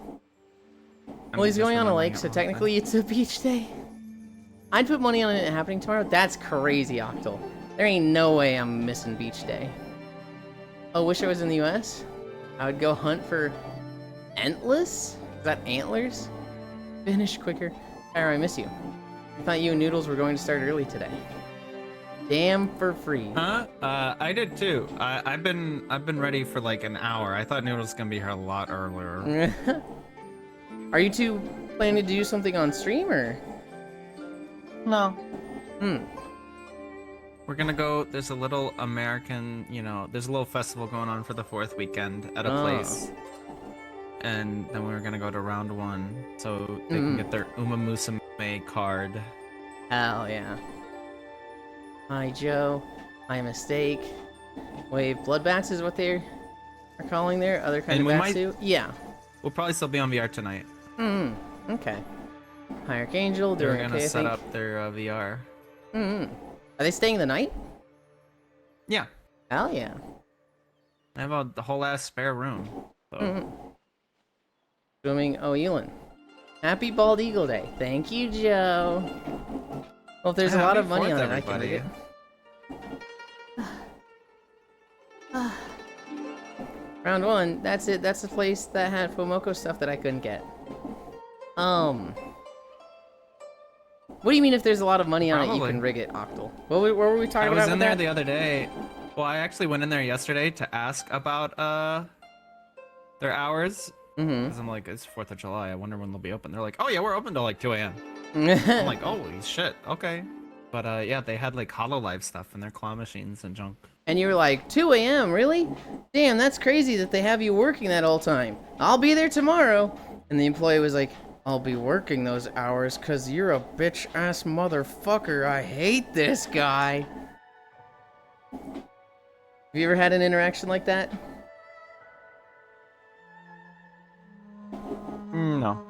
Well, he's just going on a remembering lake, it so wrong technically it's a beach day. I'd put money on it happening tomorrow. That's crazy, Octal. There ain't no way I'm missing beach day. Oh, wish I was in the US? I would go hunt for Entless? Is that antlers? Finish quicker. Tyra, I miss you. I thought you and Noodles were going to start early today. Damn for free. Huh? I did too. I've been ready for like an hour. I thought Noodles was gonna be here a lot earlier. Are you two planning to do something on stream or? No. We're gonna go. There's a little American, there's a little festival going on for the 4th weekend at a place, and then we're gonna go to round 1 so they can get their Uma Musume card. Hell yeah. Hi, Joe. My mistake. Wait, bloodbats is what they are calling their other kind And of we bats too? Yeah. We'll probably still be on VR tonight. Okay. Hi, Archangel. They're Doing gonna okay, I set think. up their VR. Are they staying the night? Yeah, Hell yeah. I have the whole ass spare room. So. Swimming. Oh, Elon. Happy Bald Eagle Day. Thank you, Joe. Well, if there's a lot of money on it, I can read it. Round 1. That's it. That's the place that had Fomoko stuff that I couldn't get. What do you mean if there's a lot of money on it, you Probably. can rig it, Octal? What were we talking I about was with in there that? the other day. Well, I actually went in there yesterday to ask about their hours. Because I'm like, it's 4th of July. I wonder when they'll be open. They're like, oh yeah, we're open till like 2 a.m. I'm like, holy shit, okay. But yeah, they had like HoloLive stuff in their claw machines and junk. And you were like, 2 a.m., really? Damn, that's crazy that they have you working that whole time. I'll be there tomorrow. And the employee was like, I'll be working those hours because you're a bitch-ass motherfucker. I hate this guy. Have you ever had an interaction like that? No.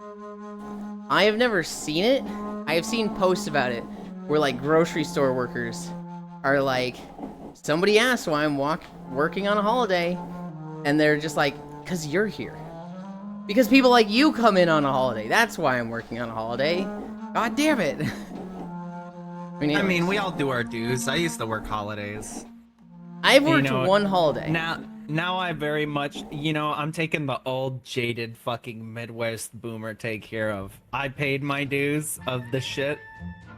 I have never seen it. I have seen posts about it where like grocery store workers are like, somebody asked why I'm working on a holiday, and they're just like, cause you're here. Because people like you come in on a holiday. That's why I'm working on a holiday. God damn it. I mean, we all do our dues. I used to work holidays. I've worked one holiday. Now I very much, I'm taking the old jaded fucking Midwest boomer take here of I paid my dues of the shit,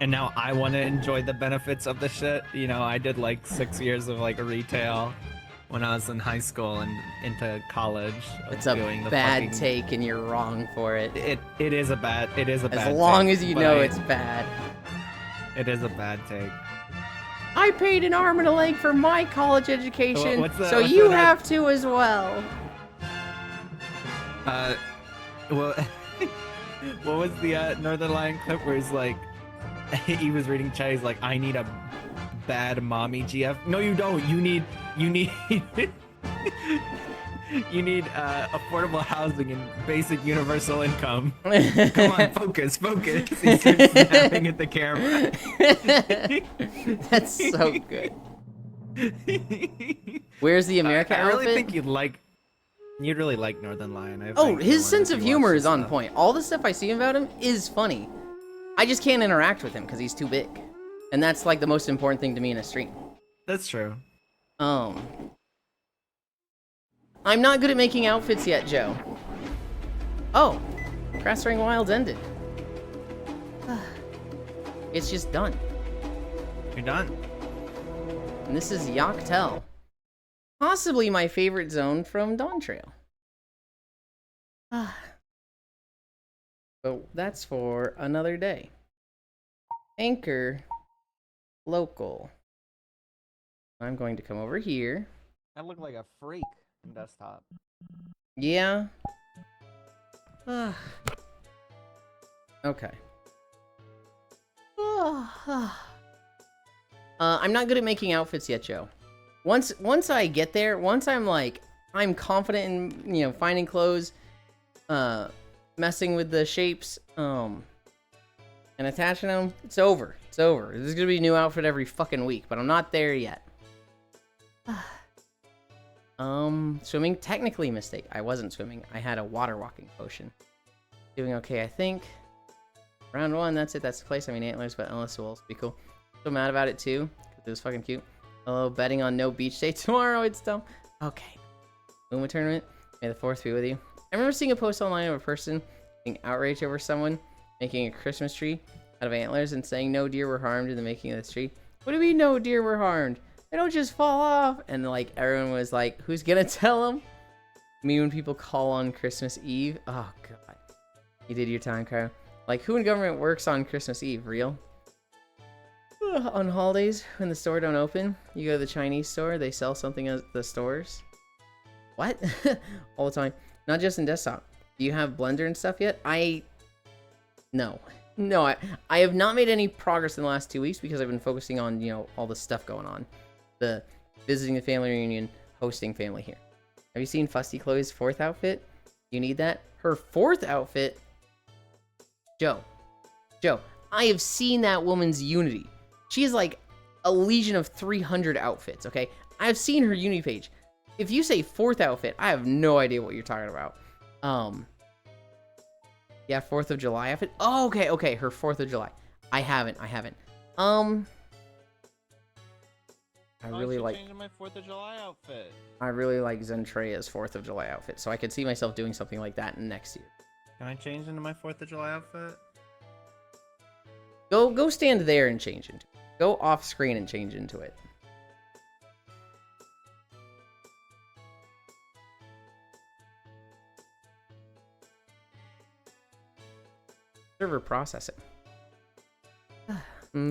and now I want to enjoy the benefits of the shit. I did like 6 years of like retail, when I was in high school and into college. Of It's a doing the bad fucking- take, and you're wrong for it. It is a bad As long take, as you but know it's bad. it is a bad take. I paid an arm and a leg for my college education, What's so you have to as well. Well, what was the Northern Lion clip where he's like, he was reading chat, he's like, I need a bad mommy GF. No, you don't. You need you need affordable housing and basic universal income. Come on, focus. He starts snapping at the camera. That's so good. Where's the America I really outfit? think you'd really like Northern Lion. I Oh, think, his Dylan, sense if of you humor watch is his on stuff. point. All the stuff I see about him is funny. I just can't interact with him because he's too big. And that's like the most important thing to me in a stream. That's true. I'm not good at making outfits yet, Joe. Oh, Grassring Wilds ended. It's just done. You're done. And this is Yaktel. Possibly my favorite zone from Dawn Trail. But that's for another day. Anchor. Local. I'm going to come over here. I look like a freak in desktop. Yeah. Okay. I'm not good at making outfits yet, Joe. Once I get there, once I'm like, I'm confident in, finding clothes, messing with the shapes, and attaching them, it's over. It's over. There's gonna be a new outfit every fucking week, but I'm not there yet. Swimming, technically a mistake. I wasn't swimming. I had a water walking potion. Doing okay, I think. Round 1, that's it. That's the place. I mean, antlers, but unless will be cool. So mad about it too, because it was fucking cute. Hello, betting on no beach day tomorrow. It's dumb. Okay. Uma tournament. May the 4th be with you. I remember seeing a post online of a person being outraged over someone making a Christmas tree out of antlers and saying no deer were harmed in the making of this tree. What do you mean no deer were harmed? They don't just fall off. And like everyone was like, who's gonna tell them? Me when people call on Christmas Eve. Oh god. You did your time, Kyle. Like, who in government works on Christmas Eve? Real? On holidays, when the store don't open, you go to the Chinese store, they sell something at the stores. What? All the time. Not just in desktop. Do you have Blender and stuff yet? No. No, I have not made any progress in the last 2 weeks because I've been focusing on, all the stuff going on. The visiting the family reunion, hosting family here. Have you seen Fusty Chloe's 4th outfit? You need that? Her 4th outfit? Joe, I have seen that woman's Unity. She has like a legion of 300 outfits, okay? I've seen her Unity page. If you say 4th outfit, I have no idea what you're talking about. Yeah, 4th of July outfit. Oh, okay, her 4th of July. I haven't. I really like changing my 4th of July outfit. I really like Zentreya's 4th of July outfit, so I could see myself doing something like that next year. Can I change into my 4th of July outfit? Go stand there and change into it. Go off screen and change into it. Server processing.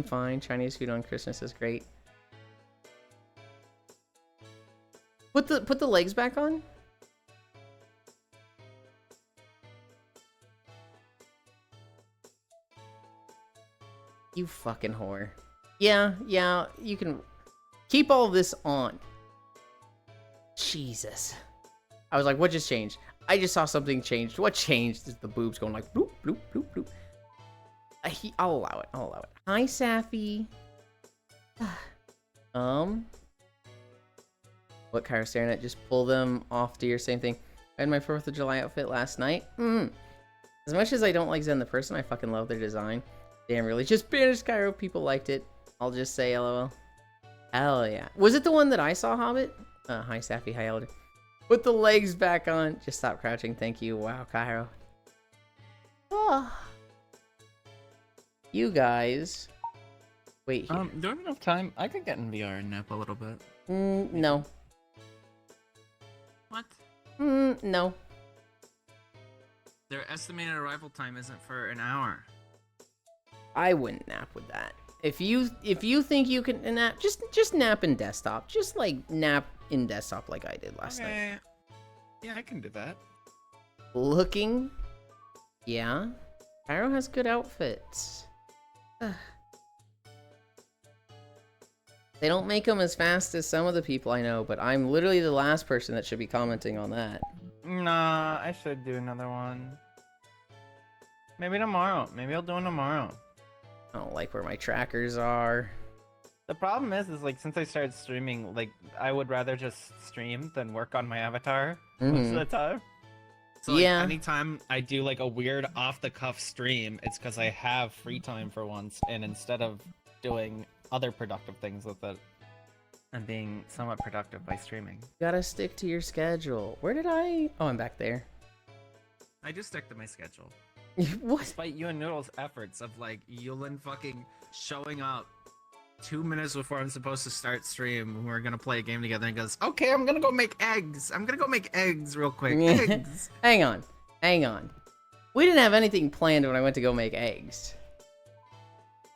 Fine. Chinese food on Christmas is great. Put the legs back on. You fucking whore. Yeah, you can keep all of this on. Jesus. I was like, what just changed? I just saw something changed. What changed? Is the boobs going like bloop, bloop, bloop, bloop. I'll allow it. Hi, Safi. What Kyra's staring at? Just pull them off to your same thing. I had my 4th of July outfit last night. As much as I don't like Zen the person, I fucking love their design. Damn, really? Just banished Cairo. People liked it. I'll just say LOL. Hell yeah. Was it the one that I saw, Hobbit? Hi, Safi. Hi, Elder. Put the legs back on. Just stop crouching. Thank you. Wow, Cairo. Oh. You guys. Wait here. Do I have enough time? I could get in VR and nap a little bit. No. What? No. Their estimated arrival time isn't for an hour. I wouldn't nap with that. If you think you can nap, just nap in desktop. Just like nap in desktop like I did last night. Yeah, I can do that. Looking, yeah. Cairo has good outfits. They don't make them as fast as some of the people I know, but I'm literally the last person that should be commenting on that. Nah, I should do another one. Maybe tomorrow. Maybe I'll do one tomorrow. I don't like where my trackers are. The problem is like since I started streaming, like I would rather just stream than work on my avatar most of the time. So like, Yeah. anytime I do like a weird off-the-cuff stream, it's because I have free time for once, and instead of doing other productive things with it, I'm being somewhat productive by streaming. Gotta stick to your schedule. Where did I? Oh, I'm back there. I do stick to my schedule. What? Despite you and Noodle's efforts of like Yulin fucking showing up 2 minutes before I'm supposed to start stream when we're gonna play a game together and goes, okay, I'm gonna go make eggs. I'm gonna go make eggs real quick. Eggs. Hang on. We didn't have anything planned when I went to go make eggs.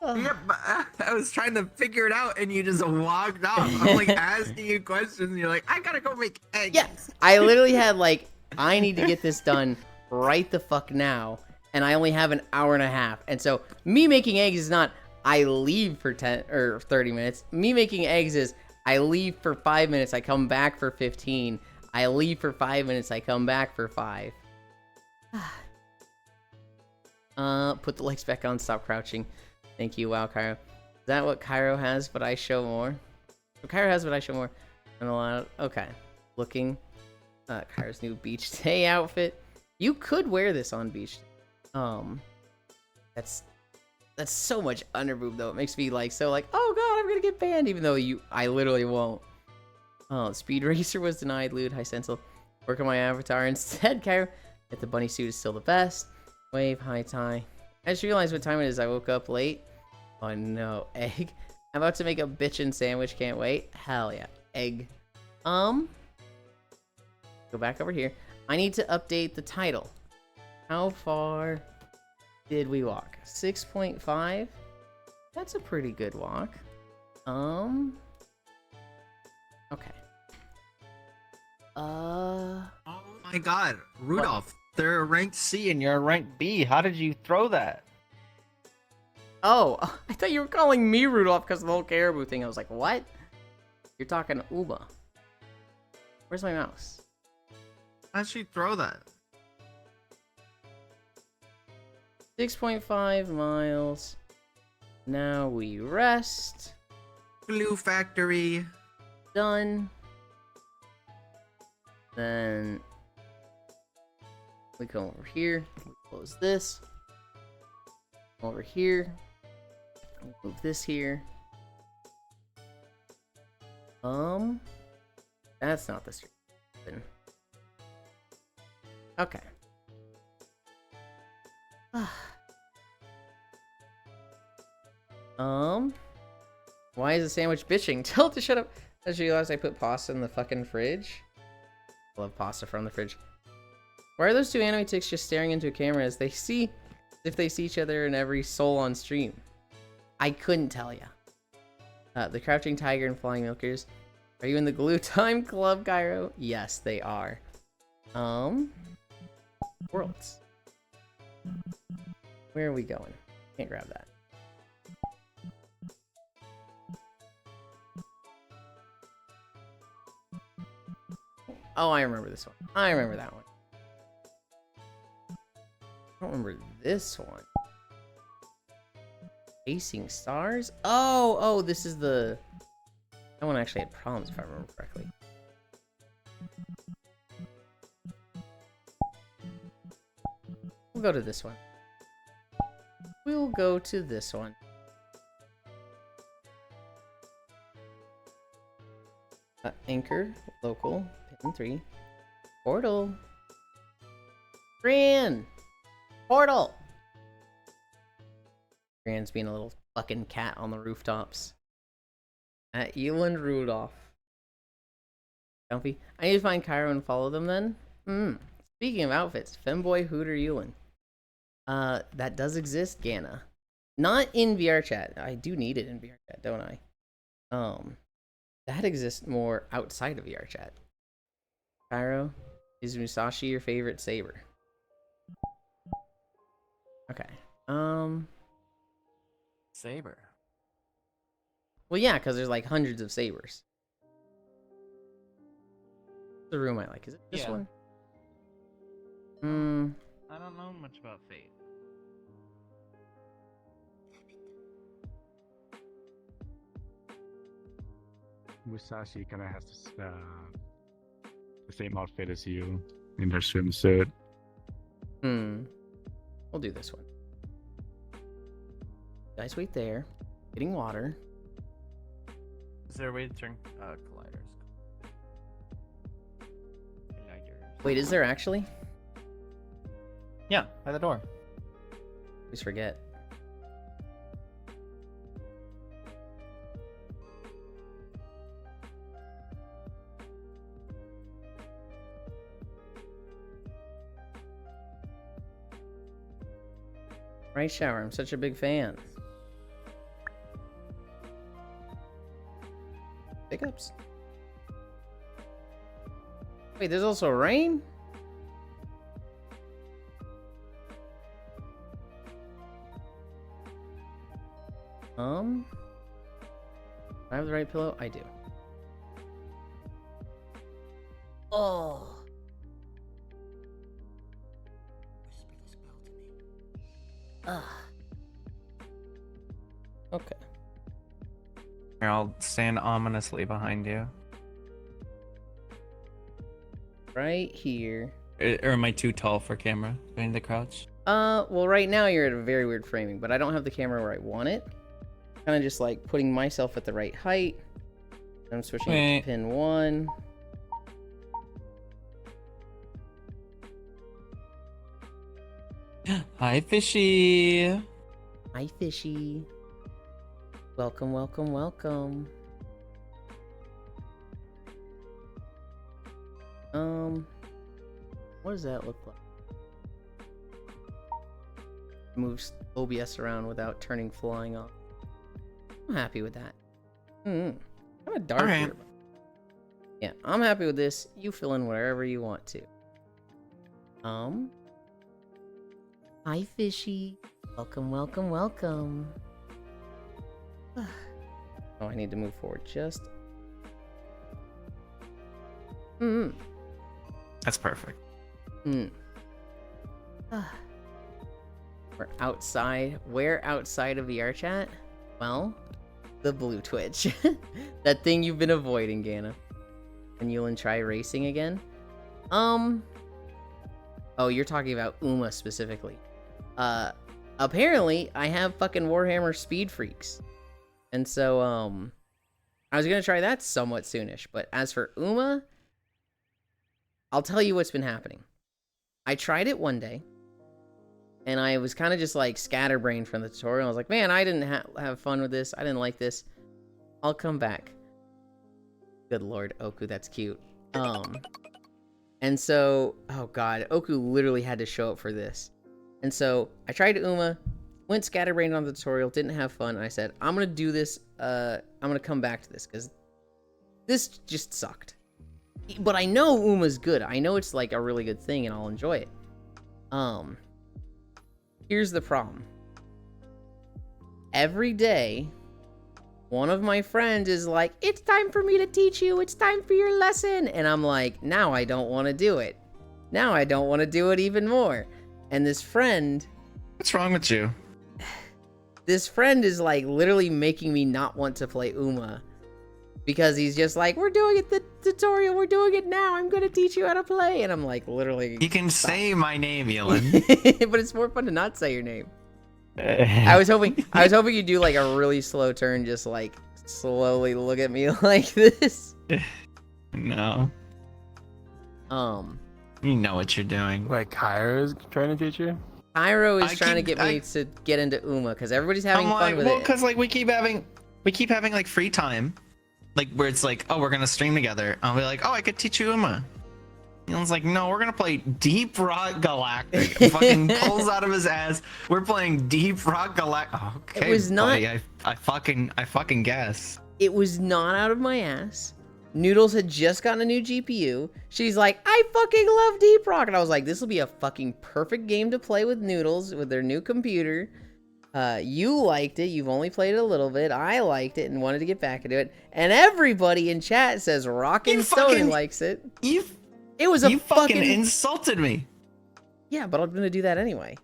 Yeah, but I was trying to figure it out and you just walked off. I'm like asking you questions and you're like, I gotta go make eggs. Yeah, I literally had like, I need to get this done right the fuck now, and I only have an hour and a half. And so me making eggs is not I leave for 10 or 30 minutes. Me making eggs is I leave for 5 minutes, I come back for 15. I leave for 5 minutes, I come back for 5. Put the lights back on, stop crouching. Thank you, wow, Cairo. Is that what Cairo has, but I show more? So Cairo has, but I show more. And a lot of, okay. Looking. Cairo's new beach day outfit. You could wear this on beach. That's so much underboob though. It makes me like so like, oh god, I'm gonna get banned, even though I literally won't. Oh, Speed Racer was denied. Lewd, high stencil. Work on my avatar instead, Cairo. If the bunny suit is still the best. Wave, high tie. I just realized what time it is. I woke up late. Oh no, egg. I'm about to make a bitchin' sandwich. Can't wait. Hell yeah, egg. Go back over here. I need to update the title. How far did we walk? 6.5. That's a pretty good walk. Okay. Oh my god, Rudolph. They're ranked C and you're ranked B. How did you throw that? Oh, I thought you were calling me Rudolph because of the whole caribou thing. I was like, what? You're talking Uba. Where's my mouse? How'd she throw that? 6.5 miles. Now we rest. Glue factory. Done. Then we come over here. We close this. Over here. Move this here. That's not the street. Okay. Why is the sandwich bitching? Tell it to shut up. I just realized I put pasta in the fucking fridge. I love pasta from the fridge. Why are those two anime ticks just staring into a camera as they see, if they see each other in every soul on stream? I couldn't tell ya. The Crouching Tiger and Flying Milkers. Are you in the Glue Time Club, Cairo? Yes, they are. Worlds. Where are we going? Can't grab that. Oh, I remember this one. I remember that one. I don't remember this one. Chasing Stars? Oh, this is the... That one actually had problems, if I remember correctly. We'll go to this one. We'll go to this one. Anchor, local, pin 3. Portal. Gran! Portal! Gran's being a little fucking cat on the rooftops. At Yulin Rudolph. Comfy. I need to find Cairo and follow them then. Speaking of outfits, Femboy Hooter Yulin. That does exist, Gana. Not in VR chat. I do need it in VR chat, don't I? That exists more outside of VR chat. Cairo, is Musashi your favorite saber? Okay. Saber. Well, yeah, because there's like hundreds of sabers. The room I like. Is it this one? I don't know much about Fate. Musashi kind of has the same outfit as you in her swimsuit. We'll do this one. Guys, wait there. Getting water. Is there a way to turn colliders? Wait, is there actually? Yeah, by the door. Please forget. Right shower, I'm such a big fan. Pickups. Wait, there's also rain? Do I have the right pillow? I do. Oh. Okay. Here, I'll stand ominously behind you. Right here. Or am I too tall for camera behind the crouch? Well, right now you're at a very weird framing, but I don't have the camera where I want it. Kind of just like putting myself at the right height. I'm switching it to pin 1. Hi, fishy. Hi, fishy. Welcome, welcome, welcome. What does that look like? Moves OBS around without turning flying off. I'm happy with that. Kind of dark here. Yeah, I'm happy with this. You fill in wherever you want to. Hi, fishy. Welcome, welcome, welcome. Oh, I need to move forward just. That's perfect. We're outside. Where outside of VR chat? Well, the blue Twitch. That thing you've been avoiding, Gana. And you'll try racing again? Oh, you're talking about Uma specifically. Apparently, I have fucking Warhammer Speed Freaks. And so, I was gonna try that somewhat soonish. But as for Uma, I'll tell you what's been happening. I tried it one day. And I was kind of just like scatterbrained from the tutorial. I was like, man, I didn't have fun with this. I didn't like this. I'll come back. Good lord, Oku, that's cute. And so, oh god, Oku literally had to show up for this. And so, I tried Uma, went scatterbrained on the tutorial, didn't have fun. And I said, I'm gonna do this, I'm gonna come back to this, because this just sucked. But I know Uma's good. I know it's like a really good thing, and I'll enjoy it. Here's the problem. Every day, one of my friends is like, it's time for me to teach you. It's time for your lesson. And I'm like, now I don't want to do it. Now I don't want to do it even more. And this friend... What's wrong with you? This friend is like literally making me not want to play Uma. Because he's just like, we're doing it the tutorial. We're doing it now. I'm going to teach you how to play. And I'm like, literally... You can say my name, Yulin. But it's more fun to not say your name. I was hoping you'd do like a really slow turn, just like slowly look at me like this. No. You know what you're doing. Like Kyra's trying to teach you? Cairo is trying to get me to get into Uma because everybody's having fun with it. Well, because like we keep having like free time. like where it's like, oh, we're gonna stream together. I'll be like, oh, I could teach you Uma. Elon's like, no, we're gonna play Deep Rock Galactic. Fucking pulls out of his ass. We're playing Deep Rock Galactic. Okay, it was not. buddy, I fucking guess. It was not out of my ass. Noodles had just gotten a new GPU. She's like, I fucking love Deep Rock. And I was like, this will be a fucking perfect game to play with Noodles with their new computer. You liked it. You've only played it a little bit. I liked it and wanted to get back into it. And everybody in chat says Rockin' Stone likes it. It was you fucking insulted me. Yeah, but I'm gonna do that anyway.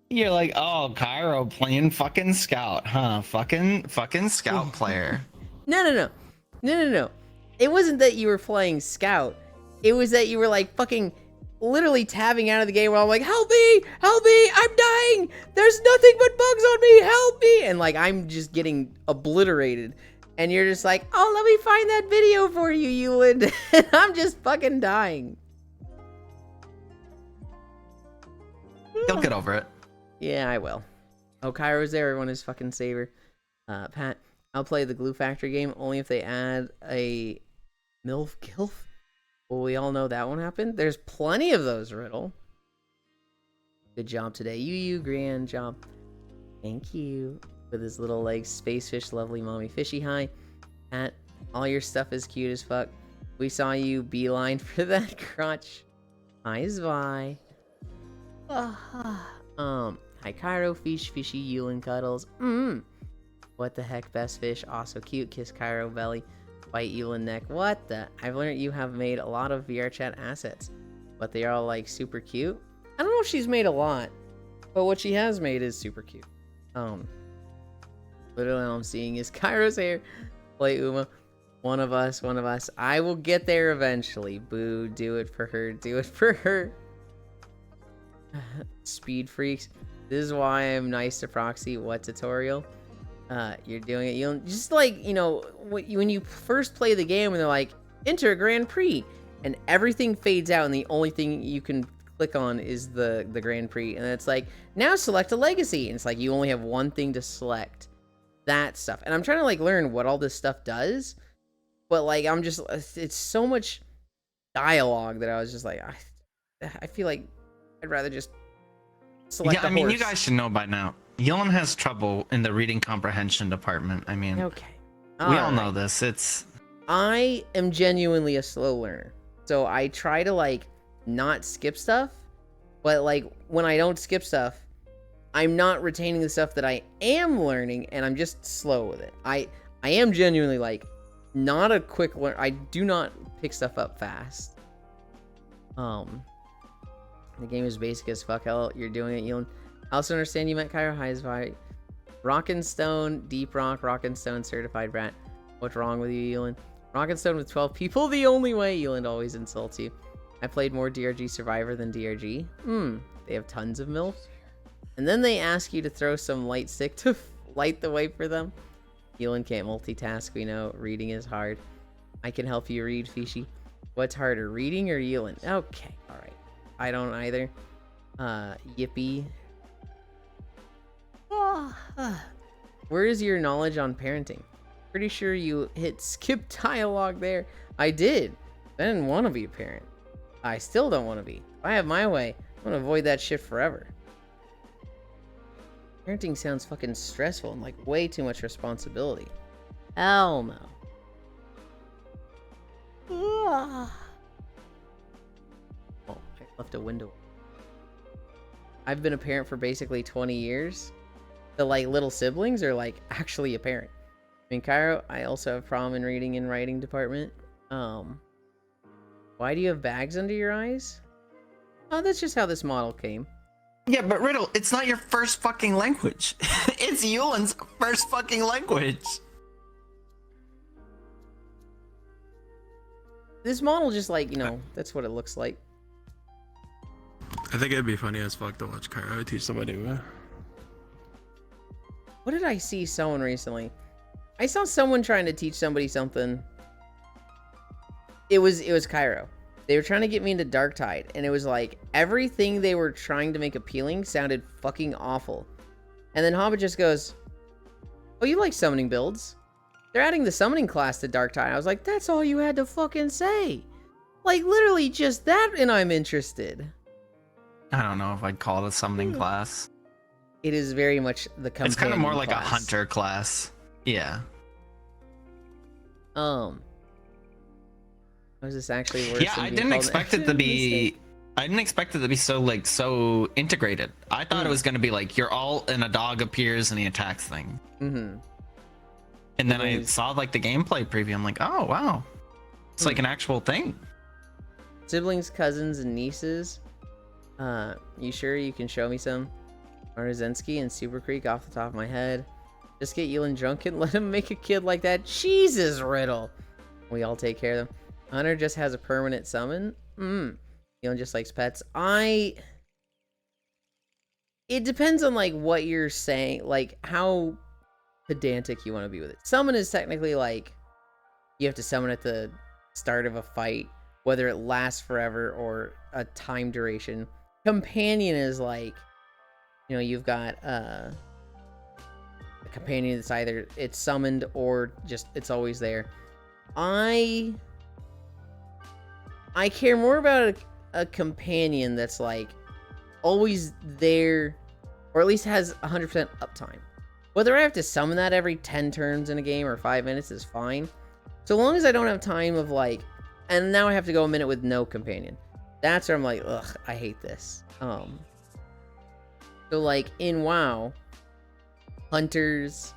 You're like, oh, Cairo playing fucking Scout, huh? Fucking Scout player. No. It wasn't that you were playing Scout. It was that you were like fucking literally tabbing out of the game where I'm like, help me, I'm dying. There's nothing but bugs on me, help me. And like, I'm just getting obliterated. And you're just like, oh, let me find that video for you, Yuland. And I'm just fucking dying. You'll get over it. Yeah, I will. Oh, Cairo's there. Everyone is fucking saver. Pat, I'll play the Glue Factory game only if they add a MILF Gilf. Well, we all know that won't happen. There's plenty of those, Riddle. Good job today. You, grand job. Thank you. With his little legs, space fish, lovely mommy fishy. Hi, Pat. All your stuff is cute as fuck. We saw you beeline for that crotch. Hi, Zvi. Hi, Cairo, fish, fishy, Yulin cuddles. What the heck, best fish, also cute. Kiss Cairo belly, bite Yulin neck. What the? I've learned you have made a lot of VR chat assets, but they are all like super cute. I don't know if she's made a lot, but what she has made is super cute. Literally all I'm seeing is Cairo's hair. Play Uma. One of us. I will get there eventually. Boo. Do it for her. Speed freaks. This is why I'm nice to Proxy. What tutorial? You're doing it. You just like, you know, when you first play the game and they're like, enter Grand Prix. And everything fades out and the only thing you can click on is the Grand Prix. And it's like, now select a legacy. And it's like, you only have one thing to select. That stuff. And I'm trying to like learn what all this stuff does, but like it's so much dialogue that I was just like, I feel like I'd rather just select. Yeah, I mean, you guys should know by now. Yulin has trouble in the reading comprehension department. I mean, okay, we all know this. I am genuinely a slow learner, so I try to like not skip stuff, but like when I don't skip stuff, I'm not retaining the stuff that I am learning, and I'm just slow with it. I am genuinely, like, not a quick learner. I do not pick stuff up fast. The game is basic as fuck. Hell, you're doing it, Elon. I also understand you meant Cairo Highs by Rockin' Stone, Deep Rock, Rockin' Stone, Certified Brat. What's wrong with you, Elon? Rockin' Stone with 12 people, the only way. Elon always insults you. I played more DRG Survivor than DRG. They have tons of MILFs. And then they ask you to throw some light stick to light the way for them. Yulin can't multitask, we know. Reading is hard. I can help you read, Fishy. What's harder, reading or Yulin? Okay, alright. I don't either. Yippee. Where is your knowledge on parenting? Pretty sure you hit skip dialogue there. I did. I didn't want to be a parent. I still don't want to be. If I have my way, I'm going to avoid that shit forever. Parenting sounds fucking stressful and like way too much responsibility. Hell no. Oh, I left a window. I've been a parent for basically 20 years. The like little siblings are like actually a parent. I mean, Cairo, I also have problem in reading and writing department. Why do you have bags under your eyes? Oh, that's just how this model came. Yeah, but Riddle, it's not your first fucking language. It's Yulin's first fucking language. This model just like, you know, that's what it looks like. I think it'd be funny as fuck to watch Cairo teach somebody. What did I see someone recently? I saw someone trying to teach somebody something. It was Cairo. They were trying to get me into Darktide, and it was like everything they were trying to make appealing sounded fucking awful. And then Hobbit just goes, "Oh, you like summoning builds?" they're adding the summoning class to Dark Tide. I was like, that's all you had to fucking say. Like, literally just that, and I'm interested. I don't know if I'd call it a summoning class. It is very much the companion It's kind of more like a class. hunter class. Yeah. Was this actually worse? Yeah, than I being didn't called expect an it to be. mistake? I didn't expect it to be so integrated. I thought it was gonna be like you're all and a dog appears and he attacks things. Mm-hmm. And then I Nice. saw like the gameplay preview. I'm like, oh wow, it's like an actual thing. Siblings, cousins, and nieces. You sure you can show me some? Marzensky and Super Creek off the top of my head. Just get Yulin drunk and let him make a kid like that. Jesus, Riddle. We all take care of them. Hunter just has a permanent summon. Yulin just likes pets. It depends on like what you're saying, like how pedantic you want to be with it. Summon is technically like you have to summon at the start of a fight, whether it lasts forever or a time duration. Companion is like, you know, you've got a companion that's either it's summoned or just it's always there. I care more about a companion that's like always there, or at least has 100% uptime. Whether I have to summon that every 10 turns in a game or 5 minutes is fine, so long as I don't have time of like, and now I have to go a minute with no companion. That's where I'm like, ugh, I hate this. So like in WoW, hunters,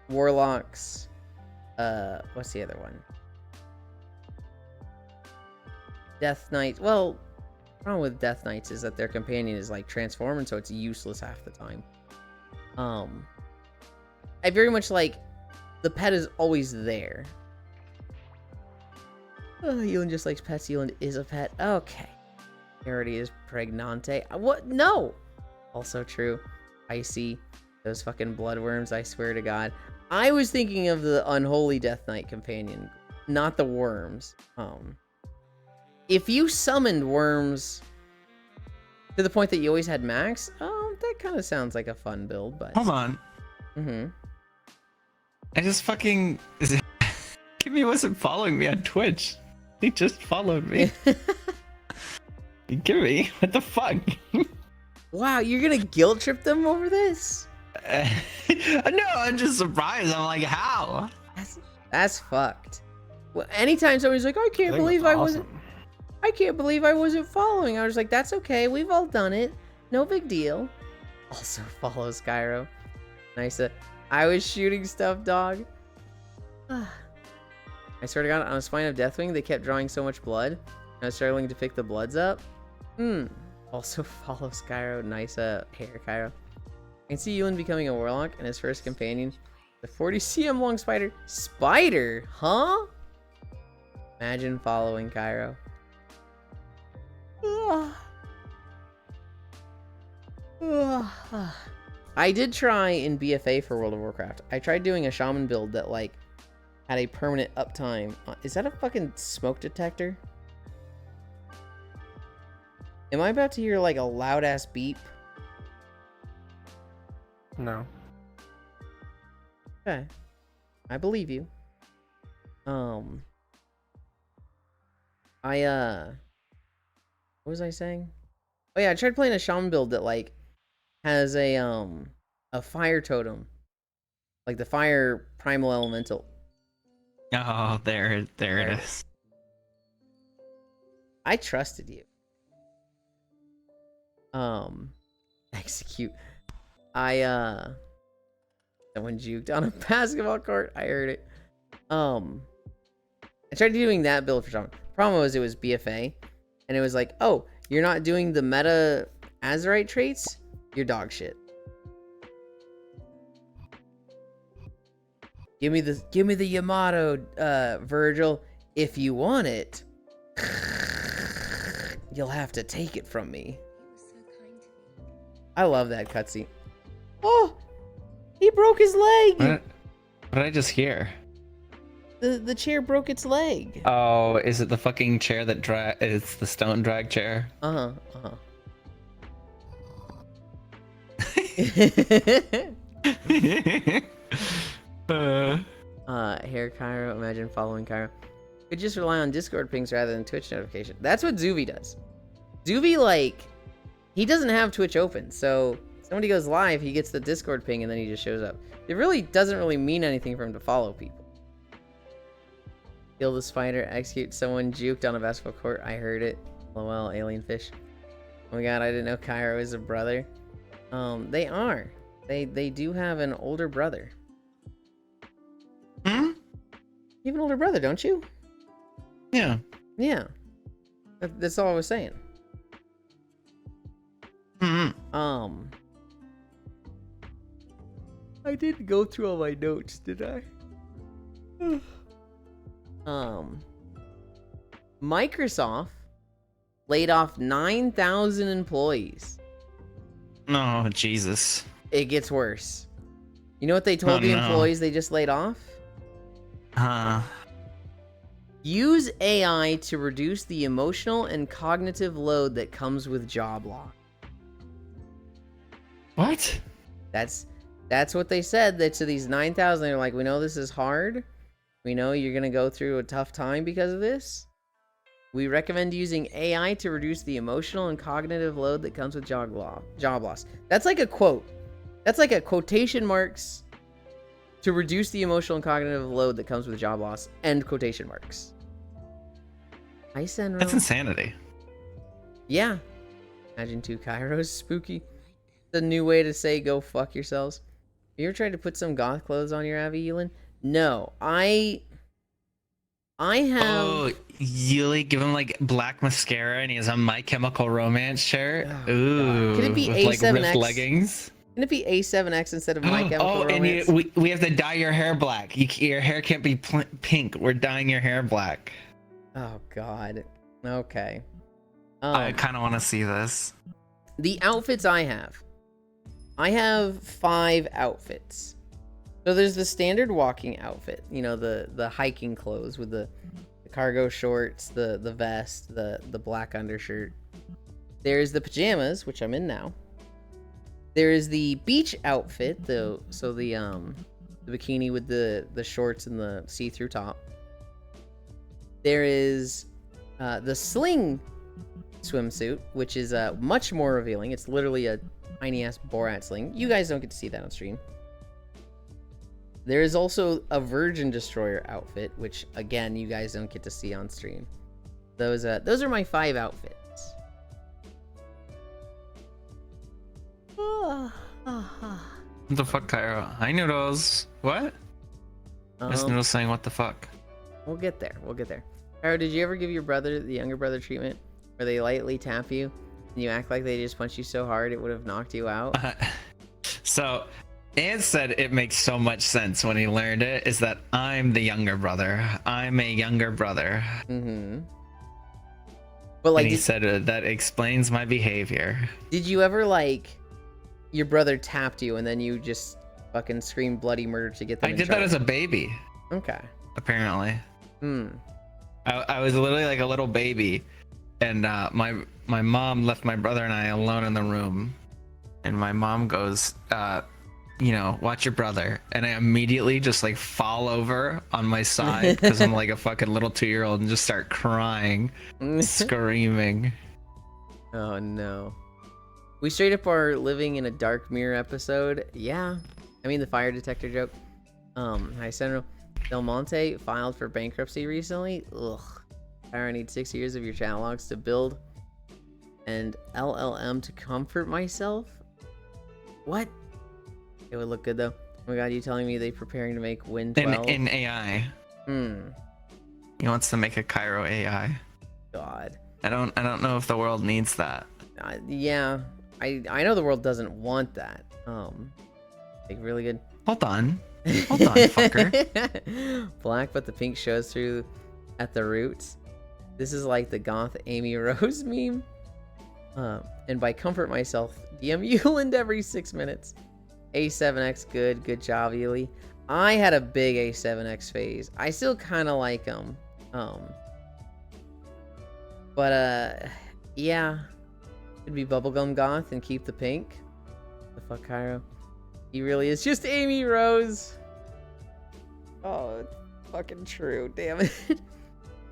warlocks, what's the other one? Death Knights. Well, the problem with Death Knights is that their companion is like transforming, so it's useless half the time. I very much like the pet is always there. Oh, Yulin just likes pets. Yulin is a pet. Okay. He already is pregnante. What? No! Also true. Icy. Those fucking bloodworms, I swear to God. I was thinking of the unholy Death Knight companion, not the worms. If you summoned worms to the point that you always had max, that kind of sounds like a fun build, but... Hold on. I just fucking... Kimmy wasn't following me on Twitch. He just followed me. Kimmy, what the fuck? Wow, you're gonna guilt trip them over this? No, I'm just surprised. I'm like, how? That's fucked. Well, anytime somebody's like, I can't believe I wasn't following. I was like, that's okay. We've all done it. No big deal. Also follow Skyro. Nice. I was shooting stuff, dog. I swear to God, on a Spine of Deathwing, they kept drawing so much blood. I was struggling to pick the bloods up. Also follow Skyro. Nice hair, Kyro. I can see Yulin becoming a warlock and his first companion, the 40 cm long spider. Spider? Huh? Imagine following Kyro. I did try in BFA for World of Warcraft. I tried doing a shaman build that like had a permanent uptime. Is that a fucking smoke detector? Am I about to hear like a loud ass beep? No. Okay. I believe you. What was I saying? Oh yeah, I tried playing a shaman build that like has a fire totem. Like the fire primal elemental. Oh, there it is. I trusted you. Execute. Someone juked on a basketball court. I heard it. I tried doing that build for shaman. Problem was it was BFA, and it was like, oh, you're not doing the meta Azerite traits? You're dog shit. Give me the Yamato, Virgil. If you want it, you'll have to take it from me. I love that cutscene. Oh, he broke his leg. What did I just hear? The chair broke its leg. Oh, is it the fucking chair that it's the stone drag chair? Hair Cairo, imagine following Cairo. Could just rely on Discord pings rather than Twitch notification. That's what Zuvi does. Zuvi, like, he doesn't have Twitch open, so somebody goes live, he gets the Discord ping, and then he just shows up. It really doesn't really mean anything for him to follow people. Kill the spider, execute someone juked on a basketball court. I heard it. LOL, alien fish. Oh my god, I didn't know Cairo is a brother. They are. They do have an older brother. Hmm? You have an older brother, don't you? Yeah. Yeah. That's all I was saying. Mm-hmm. I didn't go through all my notes, did I? Microsoft laid off 9,000 employees. Oh, Jesus. It gets worse. You know what they told the employees they just laid off? Use AI to reduce the emotional and cognitive load that comes with job loss. What? That's what they said. That to these 9,000, they're like, we know this is hard. We know you're gonna go through a tough time because of this. We recommend using AI to reduce the emotional and cognitive load that comes with job loss. That's like a quote. That's like a quotation marks to reduce the emotional and cognitive load that comes with job loss. End quotation marks. Hi, Senro. That's insanity. Yeah. Imagine two Kairos. Spooky. It's a new way to say go fuck yourselves. You ever tried to put some goth clothes on your Avi Yulin? No. I have... Oh, Yuli, give him like black mascara and he has a My Chemical Romance shirt. Oh, ooh. Could it be with like A7X? ripped leggings? Can it be A7X instead of My Chemical Oh, Romance? and we have to dye your hair black. Your hair can't be pink. We're dyeing your hair black. Oh, God. Okay. I kind of want to see this. The outfits I have 5 outfits. So there's the standard walking outfit, you know, the hiking clothes with the cargo shorts, the vest, the black undershirt. There's the pajamas, which I'm in now. There is the beach outfit, the bikini with the shorts and the see-through top. There is the sling swimsuit, which is much more revealing. It's literally a tiny ass Borat sling. You guys don't get to see that on stream. There is also a Virgin Destroyer outfit, which again you guys don't get to see on stream. Those are my 5 outfits. What the fuck, Cairo? Hi, Noodles. What? This Noodles saying what the fuck? We'll get there. Cairo, did you ever give your brother the younger brother treatment, where they lightly tap you and you act like they just punched you so hard it would have knocked you out? So, Ant said it makes so much sense when he learned it, is that I'm the younger brother. I'm a younger brother. Mm-hmm. But like, and he said that explains my behavior. Did you ever, like, your brother tapped you and then you just fucking screamed bloody murder to get them I in did trouble? that as a baby. Okay. Apparently. Hmm. I was literally like a little baby, and my mom left my brother and I alone in the room, and my mom goes, you know, watch your brother, and I immediately just like fall over on my side because I'm like a fucking little 2-year-old and just start crying, screaming. Oh no. We straight up are living in a dark mirror episode. Yeah. I mean the fire detector joke. Hi Senro. Del Monte filed for bankruptcy recently. Ugh. I need 6 years of your chat logs to build and LLM to comfort myself. What? It would look good though. Oh my god, you telling me they preparing to make Win 12? In AI. He wants to make a Cairo AI. God. I don't know if the world needs that. Yeah. I know the world doesn't want that. Like really good. Hold on, fucker. Black, but the pink shows through at the roots. This is like the goth Amy Rose meme. And by comfort myself, DM Yuland every 6 minutes. A7X, good job, Yuli. I had a big A7X phase. I still kind of like them. Yeah. Could be bubblegum goth and keep the pink. The fuck, Cairo? He really is just Amy Rose. Oh, it's fucking true. Damn it.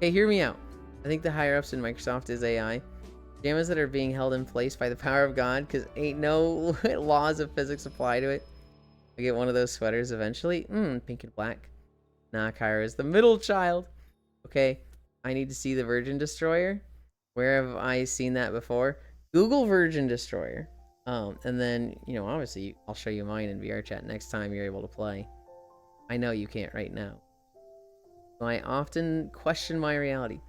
Hey, hear me out. I think the higher ups in Microsoft is AI. Pajamas that are being held in place by the power of God, because ain't no laws of physics apply to it. I get one of those sweaters eventually. Pink and black. Nah, Kyra is the middle child. Okay, I need to see the Virgin Destroyer. Where have I seen that before? Google Virgin Destroyer. And then, you know, obviously, I'll show you mine in VR chat next time you're able to play. I know you can't right now. So I often question my reality.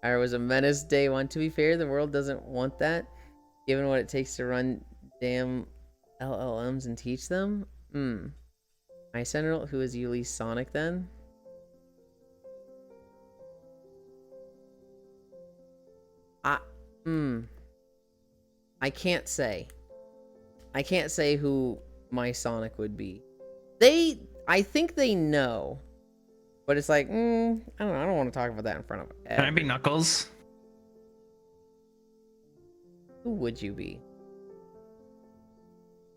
I was a menace day one. To be fair, the world doesn't want that, given what it takes to run damn LLMs and teach them. My Sentinel, who is Yuli's Sonic then? I can't say. I can't say who my Sonic would be. I think they know. But it's like, I don't know. I don't want to talk about that in front of everyone. Can I be Knuckles? Who would you be?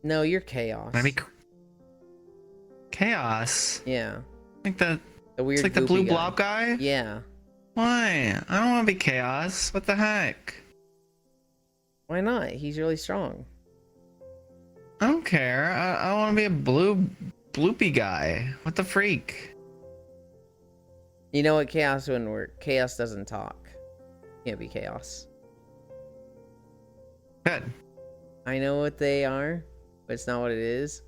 No, you're Chaos. Can I be Chaos? Yeah. Like the weird it's like the goopy blue guy. blob guy? Yeah. Why? I don't want to be Chaos. What the heck? Why not? He's really strong. I don't care. I want to be a bloopy guy. What the freak? You know what? Chaos wouldn't work. Chaos doesn't talk. Can't be Chaos. Good. I know what they are, but it's not what it is.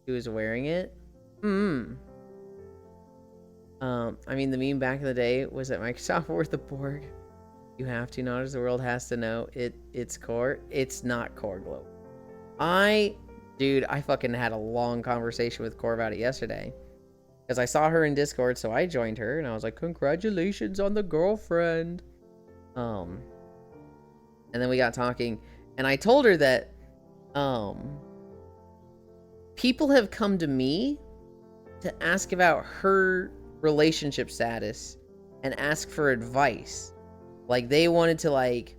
Who is wearing it? I mean, the meme back in the day was that Microsoft were the Borg. You have to, not as the world has to know. It's core. It's not core globe. Dude, I fucking had a long conversation with Core about it yesterday. Because I saw her in Discord, so I joined her, and I was like, congratulations on the girlfriend. And then we got talking, and I told her that, people have come to me to ask about her relationship status and ask for advice. Like, they wanted to, like,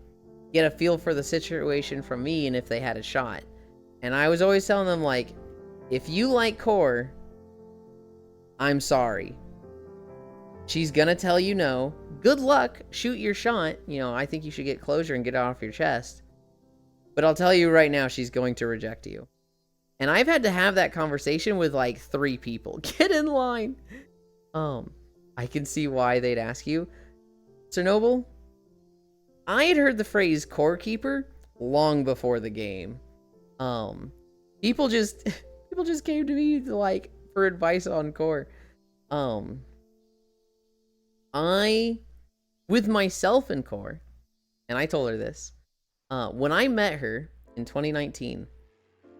get a feel for the situation from me and if they had a shot. And I was always telling them, like, if you like Core, I'm sorry. She's gonna tell you no. Good luck. Shoot your shot. You know, I think you should get closure and get it off your chest. But I'll tell you right now, she's going to reject you. And I've had to have that conversation with like 3 people. Get in line. I can see why they'd ask you. Chernobyl, I had heard the phrase core keeper long before the game. People just came to me to, like, for advice on core. With myself in core, and I told her this, when I met her in 2019,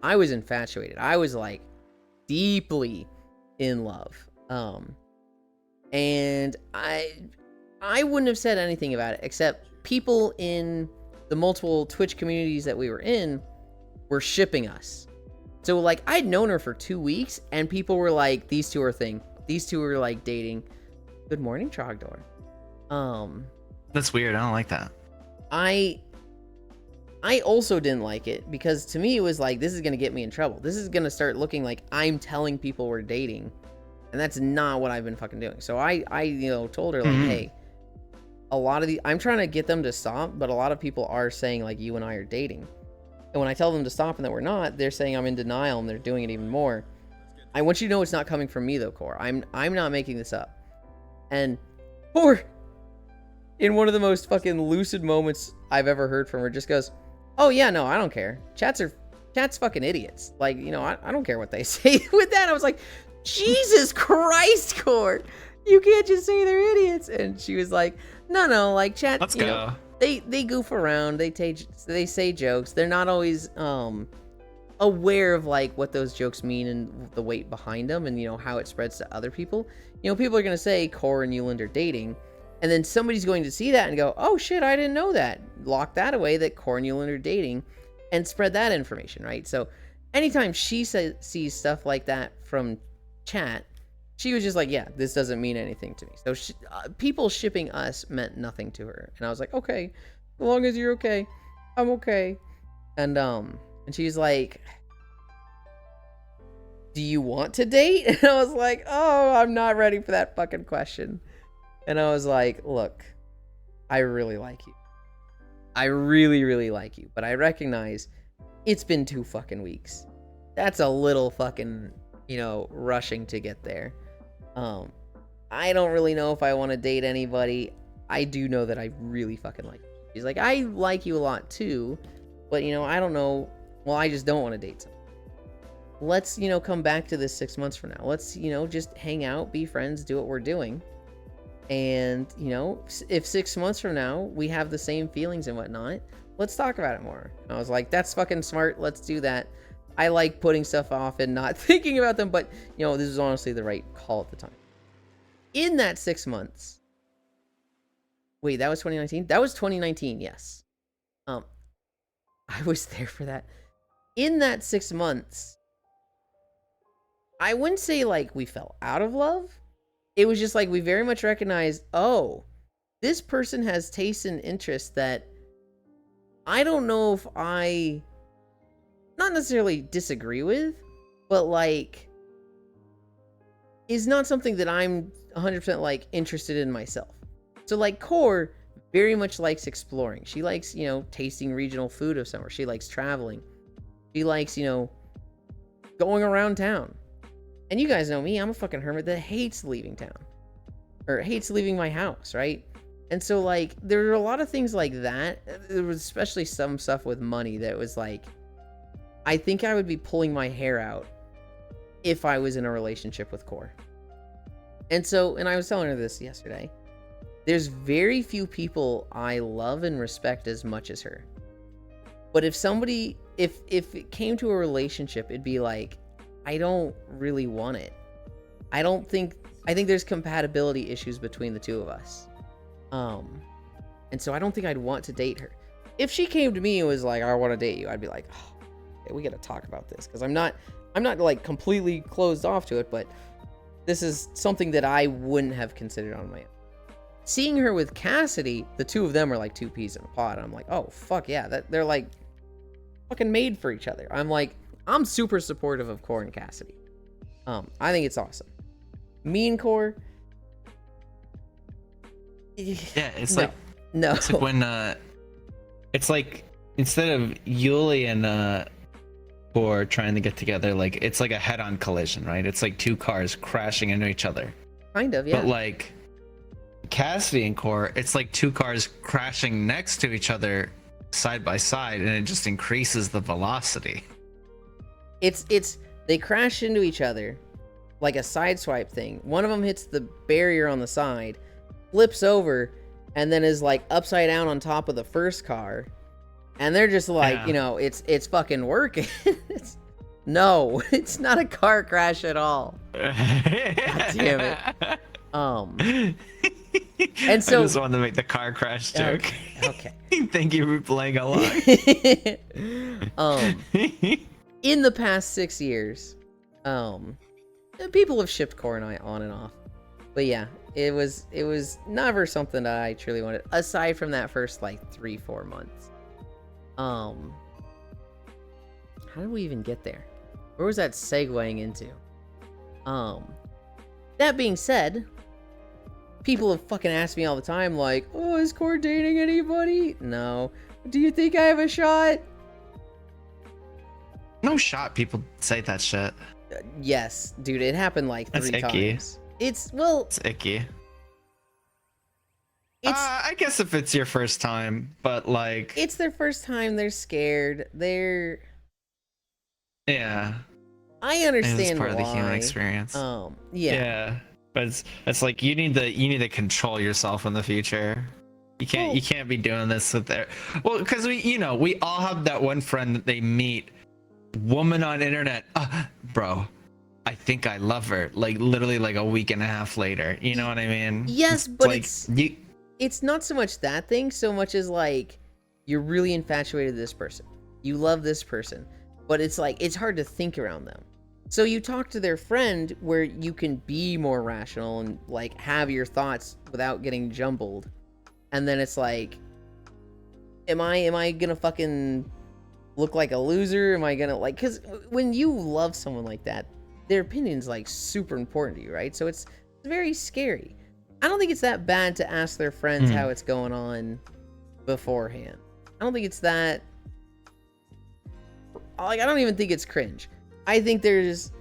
I was infatuated. I was like deeply in love. And I wouldn't have said anything about it, except people in the multiple Twitch communities that we were in were shipping us. So, like, I'd known her for 2 weeks, and people were like, these two are a thing. These two are, like, dating. Good morning, Trogdor. That's weird. I don't like that. I also didn't like it, because to me, it was like, this is going to get me in trouble. This is going to start looking like I'm telling people we're dating, and that's not what I've been fucking doing. So I told her, like, hey, a lot of I'm trying to get them to stop, but a lot of people are saying, like, you and I are dating. And when I tell them to stop and that we're not, they're saying I'm in denial and they're doing it even more. I want you to know it's not coming from me, though, Core. I'm not making this up. And Core, in one of the most fucking lucid moments I've ever heard from her, just goes, oh yeah, no, I don't care. Chat's fucking idiots. Like, you know, I don't care what they say. With that, I was like, Jesus Christ, Core. You can't just say they're idiots. And she was like, no, like, chat, Let's go. Know, they goof around, they say jokes. They're not always aware of, like, what those jokes mean and the weight behind them, and, you know, how it spreads to other people. You know, people are gonna say Core and Yuland are dating, and then somebody's going to see that and go, oh shit, I didn't know that. Lock that away, that Core and Yuland are dating, and spread that information, right? So anytime she sees stuff like that from chat, she was just like, yeah, this doesn't mean anything to me. So people shipping us meant nothing to her. And I was like, okay, as long as you're okay, I'm okay. And she's like, do you want to date? And I was like, oh, I'm not ready for that fucking question. And I was like, look, I really like you. I really, really like you. But I recognize it's been 2 fucking weeks. That's a little fucking, rushing to get there. I don't really know if I want to date anybody. I do know that I really fucking like you. She's like, I like you a lot too. But, I don't know. Well, I just don't want to date someone. Let's, come back to this 6 months from now. Let's, just hang out, be friends, do what we're doing. And, if 6 months from now we have the same feelings and whatnot, let's talk about it more. And I was like, that's fucking smart. Let's do that. I like putting stuff off and not thinking about them, but, this is honestly the right call at the time. In that 6 months, wait, that was 2019? That was 2019, yes. I was there for that. In that 6 months, I wouldn't say like we fell out of love. It was just like we very much recognized, oh, this person has taste and interest that I don't know if I not necessarily disagree with, but like is not something that I'm 100% like interested in myself. So like Core very much likes exploring. She likes, tasting regional food of somewhere. She likes traveling. She likes, going around town. And you guys know me, I'm a fucking hermit that hates leaving town. Or hates leaving my house, right? And so, like, there are a lot of things like that. There was especially some stuff with money that was like, I think I would be pulling my hair out if I was in a relationship with Core. And so, and I was telling her this yesterday, there's very few people I love and respect as much as her. But if somebody, if it came to a relationship, it'd be like, I don't really want it. I think there's compatibility issues between the two of us. And so I don't think I'd want to date her. If she came to me and was like, I want to date you, I'd be like, oh, okay, we got to talk about this. Because I'm not like completely closed off to it, but this is something that I wouldn't have considered on my own. Seeing her with Cassidy, the two of them are like 2 peas in a pod. I'm like, oh, fuck yeah. They're like fucking made for each other. I'm super supportive of Core and Cassidy. I think it's awesome. Me and Core. Yeah, it's no. like No. It's like when it's like instead of Yuli and Core trying to get together, like it's like a head-on collision, right? It's like 2 cars crashing into each other. Kind of, yeah. But like Cassidy and Core, it's like 2 cars crashing next to each other side by side, and it just increases the velocity. It's they crash into each other like a side swipe thing. One of them hits the barrier on the side, flips over, and then is like upside down on top of the first car. And they're just like, it's fucking working. No, it's not a car crash at all. God damn it. And so I just wanted to make the car crash joke. Okay. Thank you for playing along. In the past 6 years, people have shipped Core and I on and off. But yeah, it was never something that I truly wanted, aside from that first like 3-4 months. How did we even get there? Where was that segueing into? That being said, people have fucking asked me all the time, like, oh, is Core dating anybody? No. Do you think I have a shot? No shot. People say that shit. Yes, dude, it happened like 3 times. It's icky. I guess if it's your first time, but like it's their first time, they're scared. Yeah. I understand it's part why. of the human experience. Yeah. But it's like you need to control yourself in the future. You can't be doing this with their because we all have that one friend that they meet, woman on internet, bro, I think I love her, like literally like a week and a half later. You know what I mean? Yes, but like, it's not so much that thing so much as like you're really infatuated with this person, you love this person, but it's like it's hard to think around them. So you talk to their friend where you can be more rational and like have your thoughts without getting jumbled. And then it's like, am I gonna fucking look like a loser? Am I gonna like, cause when you love someone like that, their opinion's like super important to you, right? So it's very scary. I don't think it's that bad to ask their friends how it's going on beforehand. I don't think it's that, like, I don't even think it's cringe. I think there's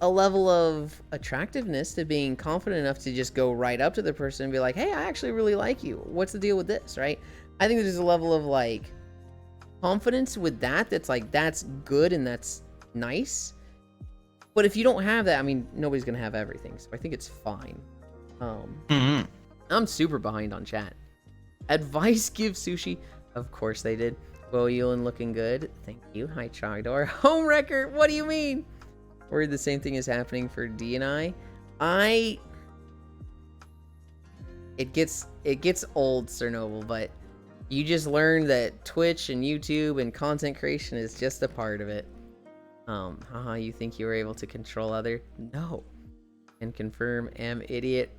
a level of attractiveness to being confident enough to just go right up to the person and be like, hey, I actually really like you. What's the deal with this, right? I think there's a level of like confidence with that that's like, that's good and that's nice. But if you don't have that, I mean, nobody's gonna have everything, so I think it's fine. I'm super behind on chat. Advice give sushi. Of course they did. Well, Yulin looking good. Thank you. Hi, Chagdor. Home wrecker. What do you mean? Worried the same thing is happening for D and I. It gets old, Sir Noble, but you just learn that Twitch and YouTube and content creation is just a part of it. Haha, you think you were able to control other? No. And confirm am idiot.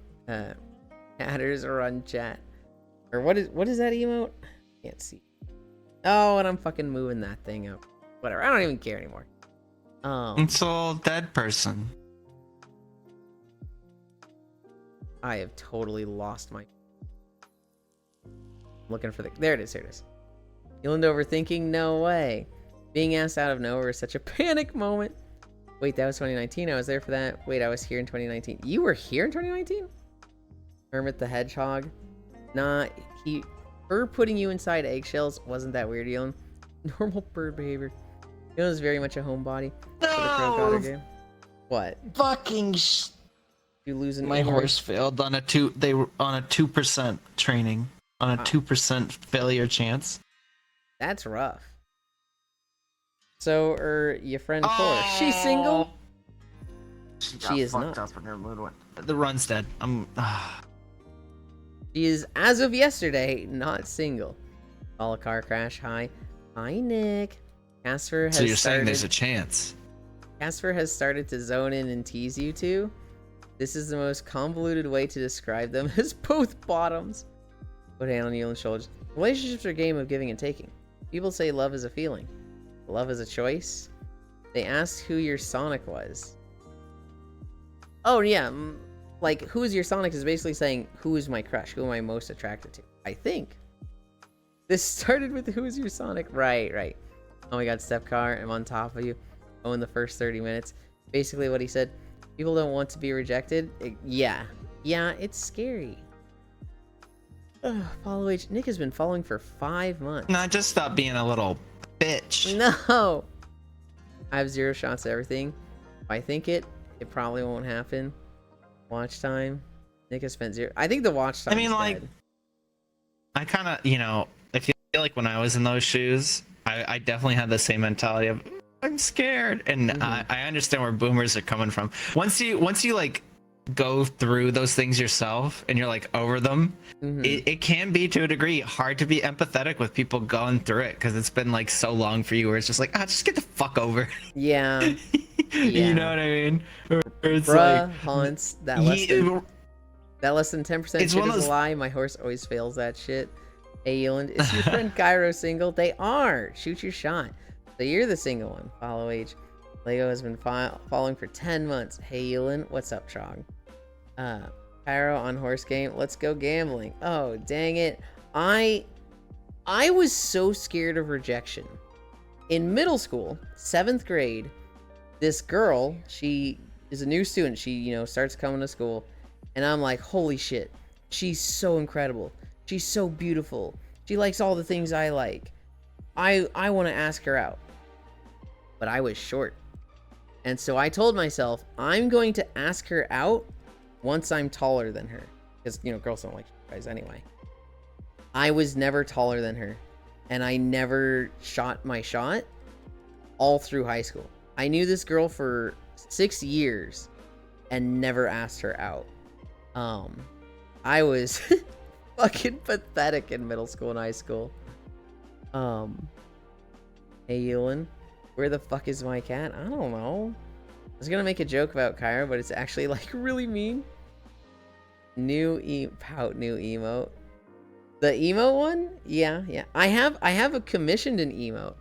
Hatters run chat. Or what is that emote? Can't see. Oh, and I'm fucking moving that thing up. Whatever. I don't even care anymore. It's all dead person. I have totally lost my. Looking for the. There it is. Here it is. Yulin overthinking? No way. Being asked out of nowhere is such a panic moment. Wait, that was 2019. I was there for that. Wait, I was here in 2019. You were here in 2019? Hermit the Hedgehog. Nah, her putting you inside eggshells wasn't that weird, Yulin. Normal bird behavior. Yulin is very much a homebody. No! Game. What? Fucking You losing? My horse failed on a 2% training. On a 2% failure chance. That's rough. So, your friend Cora, she's single? She is not. The run's dead. She is, as of yesterday, not single. All a car crash. Hi, Nick. Casper has. So you're saying there's a chance? Casper has started to zone in and tease you two. This is the most convoluted way to describe them as both bottoms. Put a hand on Yulin's shoulders. Relationships are a game of giving and taking. People say love is a feeling. Love is a choice. They asked who your Sonic was. Oh yeah, like who is your Sonic is basically saying who is my crush, who am I most attracted to. I think this started with who is your Sonic. Right. Oh my god, step car, I'm on top of you. Oh, in the first 30 minutes. Basically what he said, people don't want to be rejected. Yeah, it's scary. Ugh, follow H. Nick has been following for 5 months. Nah, just stop being a little bitch. No! I have 0 shots at everything. If I think it probably won't happen. Watch time. Nick has spent 0. I think the watch time. I mean, like, dead. I kind of, I feel like when I was in those shoes, I definitely had the same mentality of, I'm scared. And I understand where boomers are coming from. Once you like go through those things yourself and you're like over them, it can be to a degree hard to be empathetic with people going through it because it's been like so long for you where it's just like, just get the fuck over. Yeah. You know what I mean? Or it's Bruh, like haunts that less than 10% shit is a lie. My horse always fails that shit. Hey Yulin, is your friend Cairo single? They are. Shoot your shot. So you're the single one. Follow H. Lego has been following for 10 months. Hey Yulin, what's up, Chong? Cairo on horse game. Let's go gambling. Oh, dang it. I was so scared of rejection. In middle school, 7th grade, this girl, she is a new student. She, starts coming to school. And I'm like, holy shit. She's so incredible. She's so beautiful. She likes all the things I like. I want to ask her out. But I was short. And so I told myself, I'm going to ask her out once I'm taller than her. Because, girls don't like guys anyway. I was never taller than her. And I never shot my shot all through high school. I knew this girl for 6 years and never asked her out. I was fucking pathetic in middle school and high school. Hey Yulin, where the fuck is my cat? I don't know. I was gonna make a joke about Cairo, but it's actually like really mean. New emote. The emote one? Yeah. I have a commissioned an emote.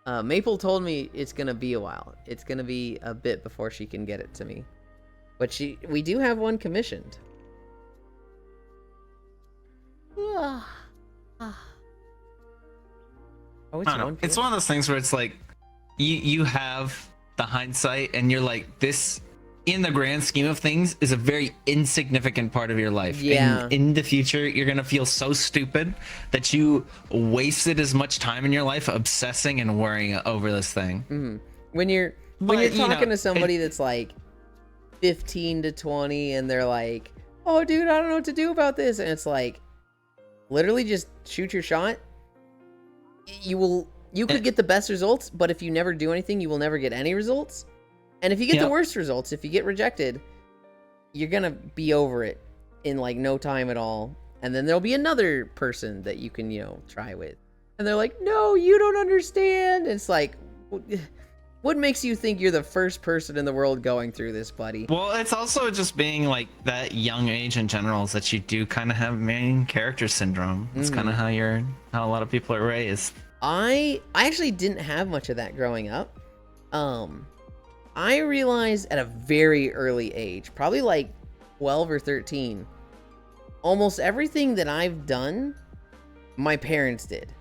Maple told me it's gonna be a while. It's gonna be a bit before she can get it to me. But we do have one commissioned. Oh, it's I don't know. 1 It's p.m. one of those things where it's like you have the hindsight and you're like, this in the grand scheme of things is a very insignificant part of your life. Yeah. And in the future you're gonna feel so stupid that you wasted as much time in your life obsessing and worrying over this thing. When you're But, talking to somebody that's like 15 to 20 and they're like, oh dude, I don't know what to do about this, and it's like, literally just shoot your shot. You could get the best results, but if you never do anything, you will never get any results. And if you get the worst results, if you get rejected, you're gonna be over it in like no time at all. And then there'll be another person that you can, try with. And they're like, no, you don't understand. And it's like, what makes you think you're the first person in the world going through this, buddy? Well, it's also just being like that young age in general is that you do kind of have main character syndrome. It's kind of how a lot of people are raised. I actually didn't have much of that growing up. I realized at a very early age, probably like 12 or 13, almost everything that I've done, my parents did,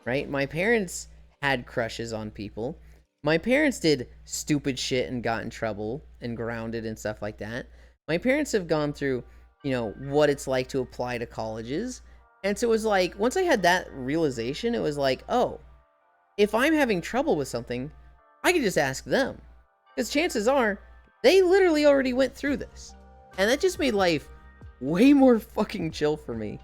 right? My parents had crushes on people. My parents did stupid shit and got in trouble and grounded and stuff like that. My parents have gone through, what it's like to apply to colleges. And so it was like, once I had that realization, it was like, oh, if I'm having trouble with something, I can just ask them. Because chances are, they literally already went through this. And that just made life way more fucking chill for me.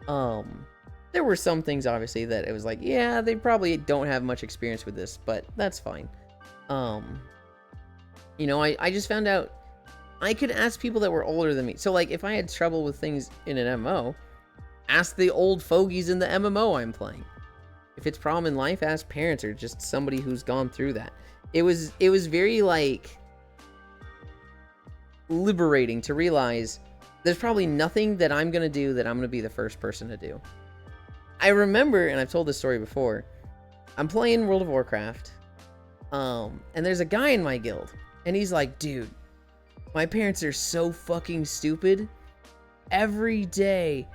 There were some things, obviously, that it was like, yeah, they probably don't have much experience with this, but that's fine. I just found out I could ask people that were older than me. So, like, if I had trouble with things in an MMO, ask the old fogies in the MMO I'm playing. If it's a problem in life, ask parents or just somebody who's gone through that. It was very, like, liberating to realize there's probably nothing that I'm going to do that I'm going to be the first person to do. I remember, and I've told this story before, I'm playing World of Warcraft, and there's a guy in my guild, and he's like, dude, my parents are so fucking stupid. Every day,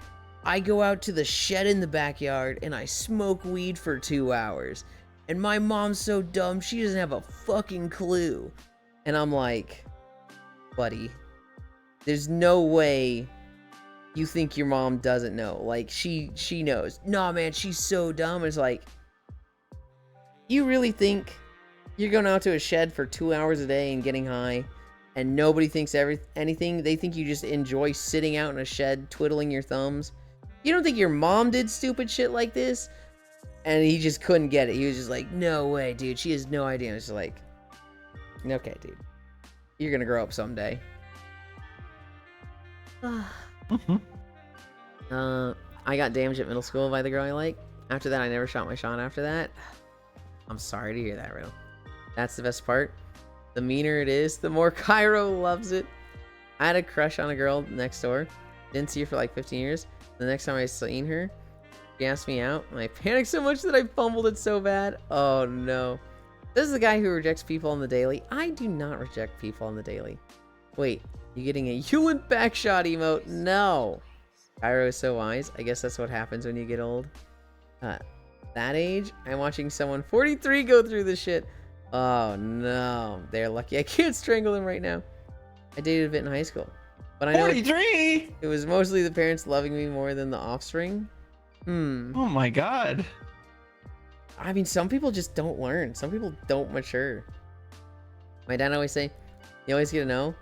I go out to the shed in the backyard, and I smoke weed for 2 hours, and my mom's so dumb, she doesn't have a fucking clue. And I'm like, buddy, there's no way you think your mom doesn't know. Like, she knows. Nah, man, she's so dumb. It's like, you really think you're going out to a shed for 2 hours a day and getting high, and nobody thinks anything? They think you just enjoy sitting out in a shed twiddling your thumbs? You don't think your mom did stupid shit like this? And he just couldn't get it. He was just like, no way, dude. She has no idea. And it's like, okay, dude. You're gonna grow up someday. I got damaged at middle school by the girl I like. After that, I never shot my shot after that. I'm sorry to hear that, Ro. That's the best part. The meaner it is, the more Cairo loves it. I had a crush on a girl next door. Didn't see her for like 15 years. The next time I seen her, she asked me out, and I panicked so much that I fumbled it so bad. Oh no. This is the guy who rejects people on the daily. I do not reject people on the daily. Wait, you getting a Yulin backshot emote? No. Cairo is so wise. I guess that's what happens when you get old. That age, I'm watching someone 43 go through this shit. Oh no. They're lucky I can't strangle them right now. I dated a bit in high school. But I know 43! it was mostly the parents loving me more than the offspring. Oh my god. I mean, some people just don't learn. Some people don't mature. My dad always say, you always get to know.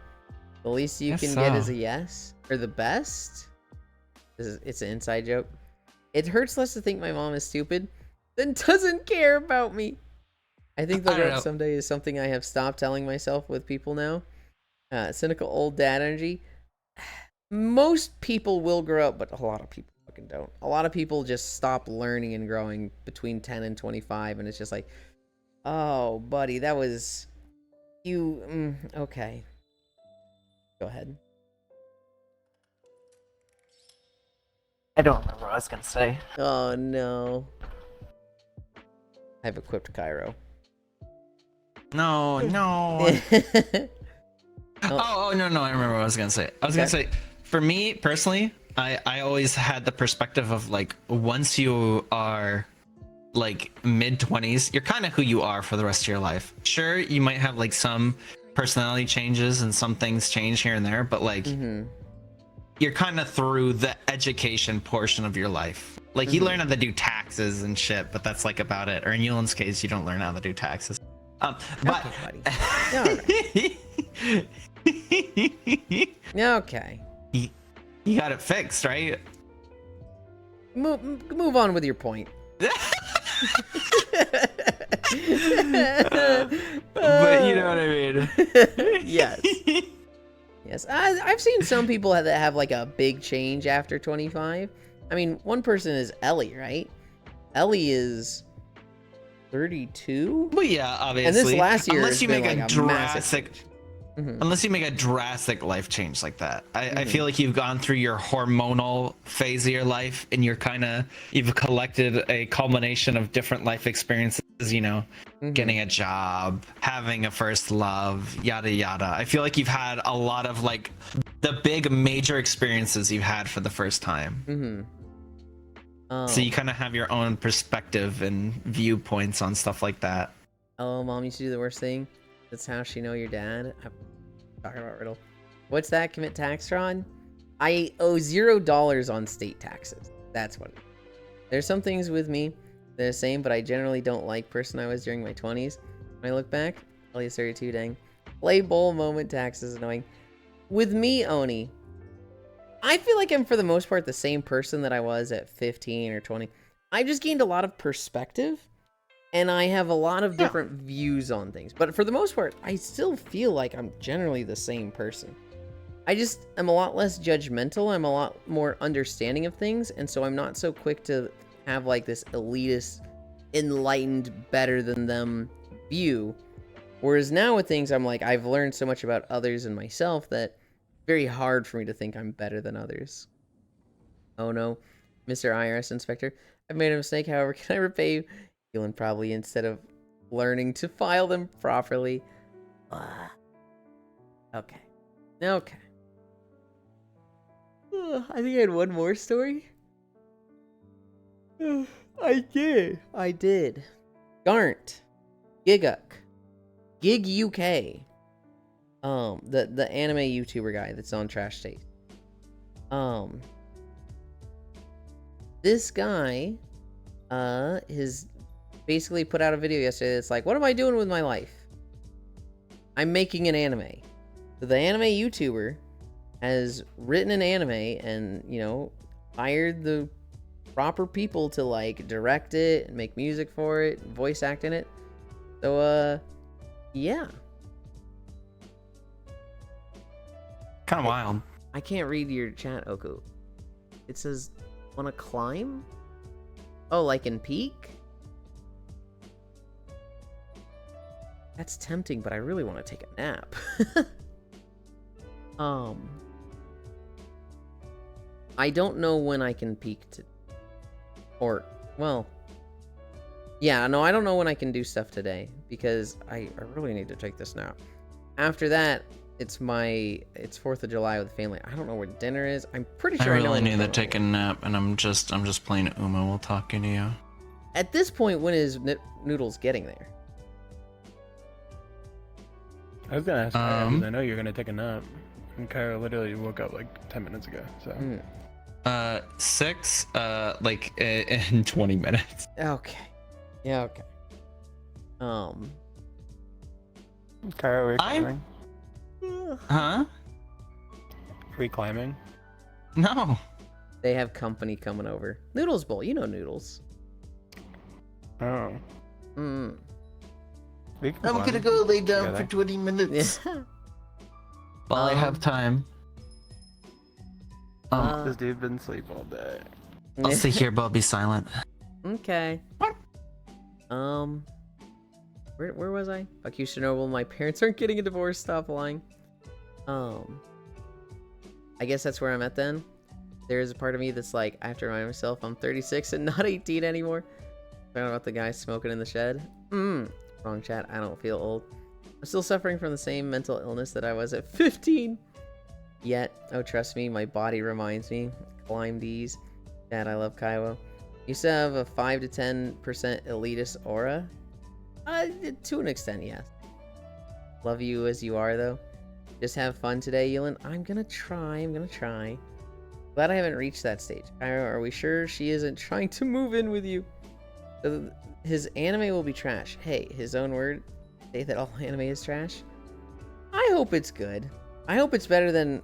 The least you can get is a yes. Or the best. It's an inside joke. It hurts less to think my mom is stupid than doesn't care about me. I think they'll grow up someday is something I have stopped telling myself with people now. Cynical old dad energy. Most people will grow up, but a lot of people fucking don't. A lot of people just stop learning and growing between 10 and 25, and it's just like, oh, buddy, that was you. Okay. Go ahead. I don't remember what I was gonna say. Oh no. I've equipped Cairo. No, no. Oh, no, I remember what I was gonna say. I was gonna say, for me personally, I always had the perspective of like, once you are like mid-20s, you're kind of who you are for the rest of your life. Sure, you might have like some personality changes and some things change here and there, but like you're kind of through the education portion of your life. Like you learn how to do taxes and shit, but that's like about it. Or in Yulin's case, you don't learn how to do taxes. But Okay, buddy. Okay. you got it fixed, right? Move on with your point. But you know what I mean. Yes. Yes. I've seen some people that have like a big change after 25. I mean, one person is Ellie, right? Ellie is 32. But yeah, obviously. And this last year, unless you make like a drastic, unless you make a drastic life change like that, I feel like you've gone through your hormonal phase of your life, and you've collected a culmination of different life experiences. You know, getting a job, having a first love, yada yada. I feel like you've had a lot of like the big major experiences you've had for the first time. So you kind of have your own perspective and viewpoints on stuff like that. Oh, mom used to do the worst thing. That's how she know your dad. I'm talking about Riddle. What's that? Commit tax fraud? I owe $0 on state taxes. That's what it is. There's some things with me that are the same, but I generally don't like person I was during my 20s. When I look back, I'll use 32, dang. Play bowl moment taxes annoying. With me, Oni, I feel like I'm for the most part the same person that I was at 15 or 20. I just gained a lot of perspective, and I have a lot of different views on things. But for the most part, I still feel like I'm generally the same person. I just am a lot less judgmental. I'm a lot more understanding of things, and so I'm not so quick to have like this elitist, enlightened, better than them view. Whereas now with things, I'm like, I've learned so much about others and myself that very hard for me to think I'm better than others. Oh no, Mr. IRS Inspector, I've made a mistake. However, can I repay you? Feeling probably instead of learning to file them properly. Okay. Okay. I think I had one more story. I did. Garnt. Giguk. Gig UK. The anime YouTuber guy that's on Trash Taste. This guy, has basically put out a video yesterday that's like, what am I doing with my life? I'm making an anime. So the anime YouTuber has written an anime and, you know, hired the proper people to like direct it and make music for it, voice act in it. So, yeah. Kind of wild. I can't read your chat, Oku. It says, wanna climb? Oh, like in Peak? That's tempting, but I really want to take a nap. I don't know when I can peak to... Or, well... Yeah, no, I don't know when I can do stuff today, because I really need to take this nap. After that, it's 4th of July with the family. I don't know where dinner is. I'm pretty sure I know. I really need to take a nap, and I'm just playing Uma while talking to you. At this point, when is Noodles getting there? I was gonna ask Kyle, 'cause I know you're gonna take a nap. And Kyle literally woke up like 10 minutes ago, so. 6, like in 20 minutes. Okay. Yeah, okay. Kyle, are you climbing? Huh? Are we climbing? No. They have company coming over. Noodles Bowl, you know Noodles. Oh. We can I'm climb gonna go lay down together. for 20 minutes. Yeah. While I have time. This dude been asleep all day. I'll stay here, but I'll be silent. Okay. Where was I? Fuck you, Chernobyl. My parents aren't getting a divorce. Stop lying. I guess that's where I'm at then. There is a part of me that's like, I have to remind myself I'm 36 and not 18 anymore. Talking about the guy smoking in the shed. Wrong chat. I don't feel old. I'm still suffering from the same mental illness that I was at 15. Yet, oh trust me, my body reminds me. Climb these. Dad, I love Kaiwo. Used to have a 5 to 10% elitist aura. To an extent, yes. Love you as you are, though. Just have fun today, Yulin. I'm gonna try. Glad I haven't reached that stage. Are we sure she isn't trying to move in with you? His anime will be trash. Hey, his own word. Say that all anime is trash. I hope it's good. I hope it's better than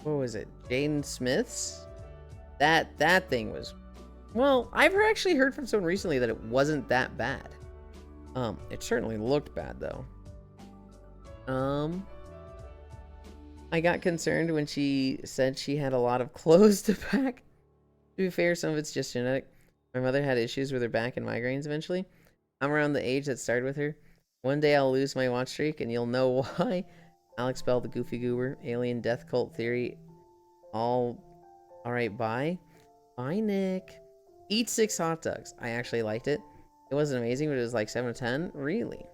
what was it? Jaden Smith's? That thing was. Well, I've actually heard from someone recently that it wasn't that bad. It certainly looked bad though. I got concerned when she said she had a lot of clothes to pack. To be fair, some of it's just genetic. My mother had issues with her back and migraines eventually. I'm around the age that started with her. One day I'll lose my watch streak and you'll know why. Alex Bell, the Goofy Goober, Alien Death Cult Theory. Alright, bye. Bye, Nick. Eat 6 hot dogs. I actually liked it. It wasn't amazing, but it was like 7 to 10. Really?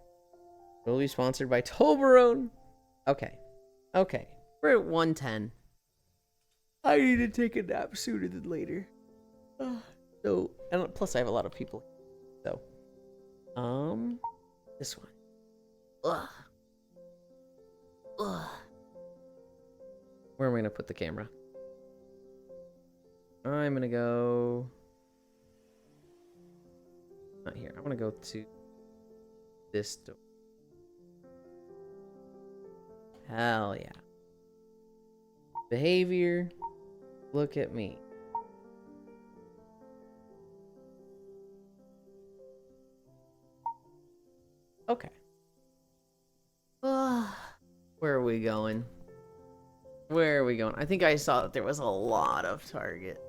Will be sponsored by Toblerone. Okay. We're at 110. I need to take a nap sooner than later. So, and plus I have a lot of people. So, this one. Where am I gonna put the camera? I'm gonna go. Not here. I want to go to this door. Hell yeah. Behavior. Look at me. Okay. Where are we going? I think I saw that there was a lot of target.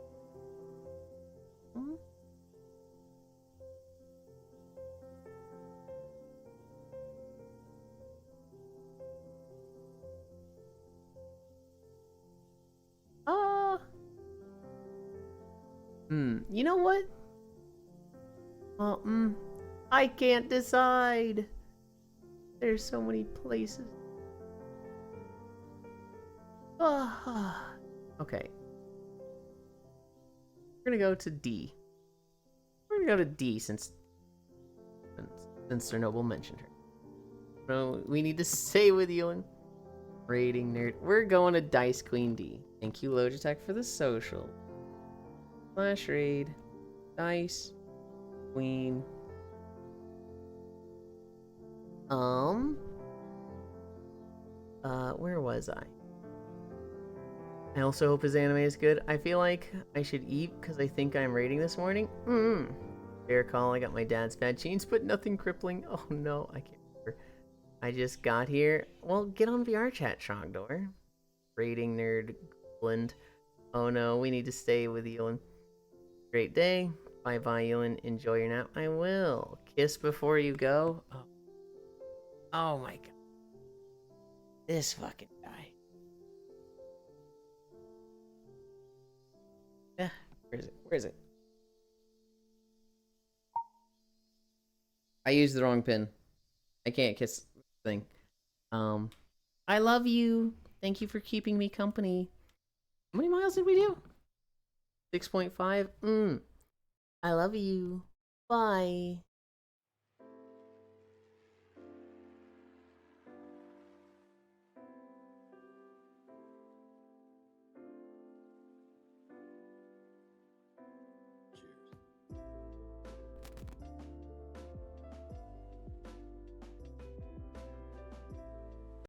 You know what? I can't decide. There's so many places. Okay. We're gonna go to D. Since Sir Noble mentioned her. So we need to stay with you and raiding nerd. We're going to Dice Queen D. Thank you, Logitech, for the social. /raid. Dice Queen. Where was I? I also hope his anime is good. I feel like I should eat because I think I'm raiding this morning. Fair call, I got my dad's fat jeans, but nothing crippling. Oh no, I can't remember. I just got here. Well, get on VR chat, Shogdor. Raiding nerd Blend. Oh no, we need to stay with Yulin. Great day. Bye bye, Yulin. Enjoy your nap. I will. Kiss before you go. Oh my god. This fucking guy. Yeah, where is it? I used the wrong pin. I can't kiss the thing. I love you. Thank you for keeping me company. How many miles did we do? 6.5. I love you. Bye.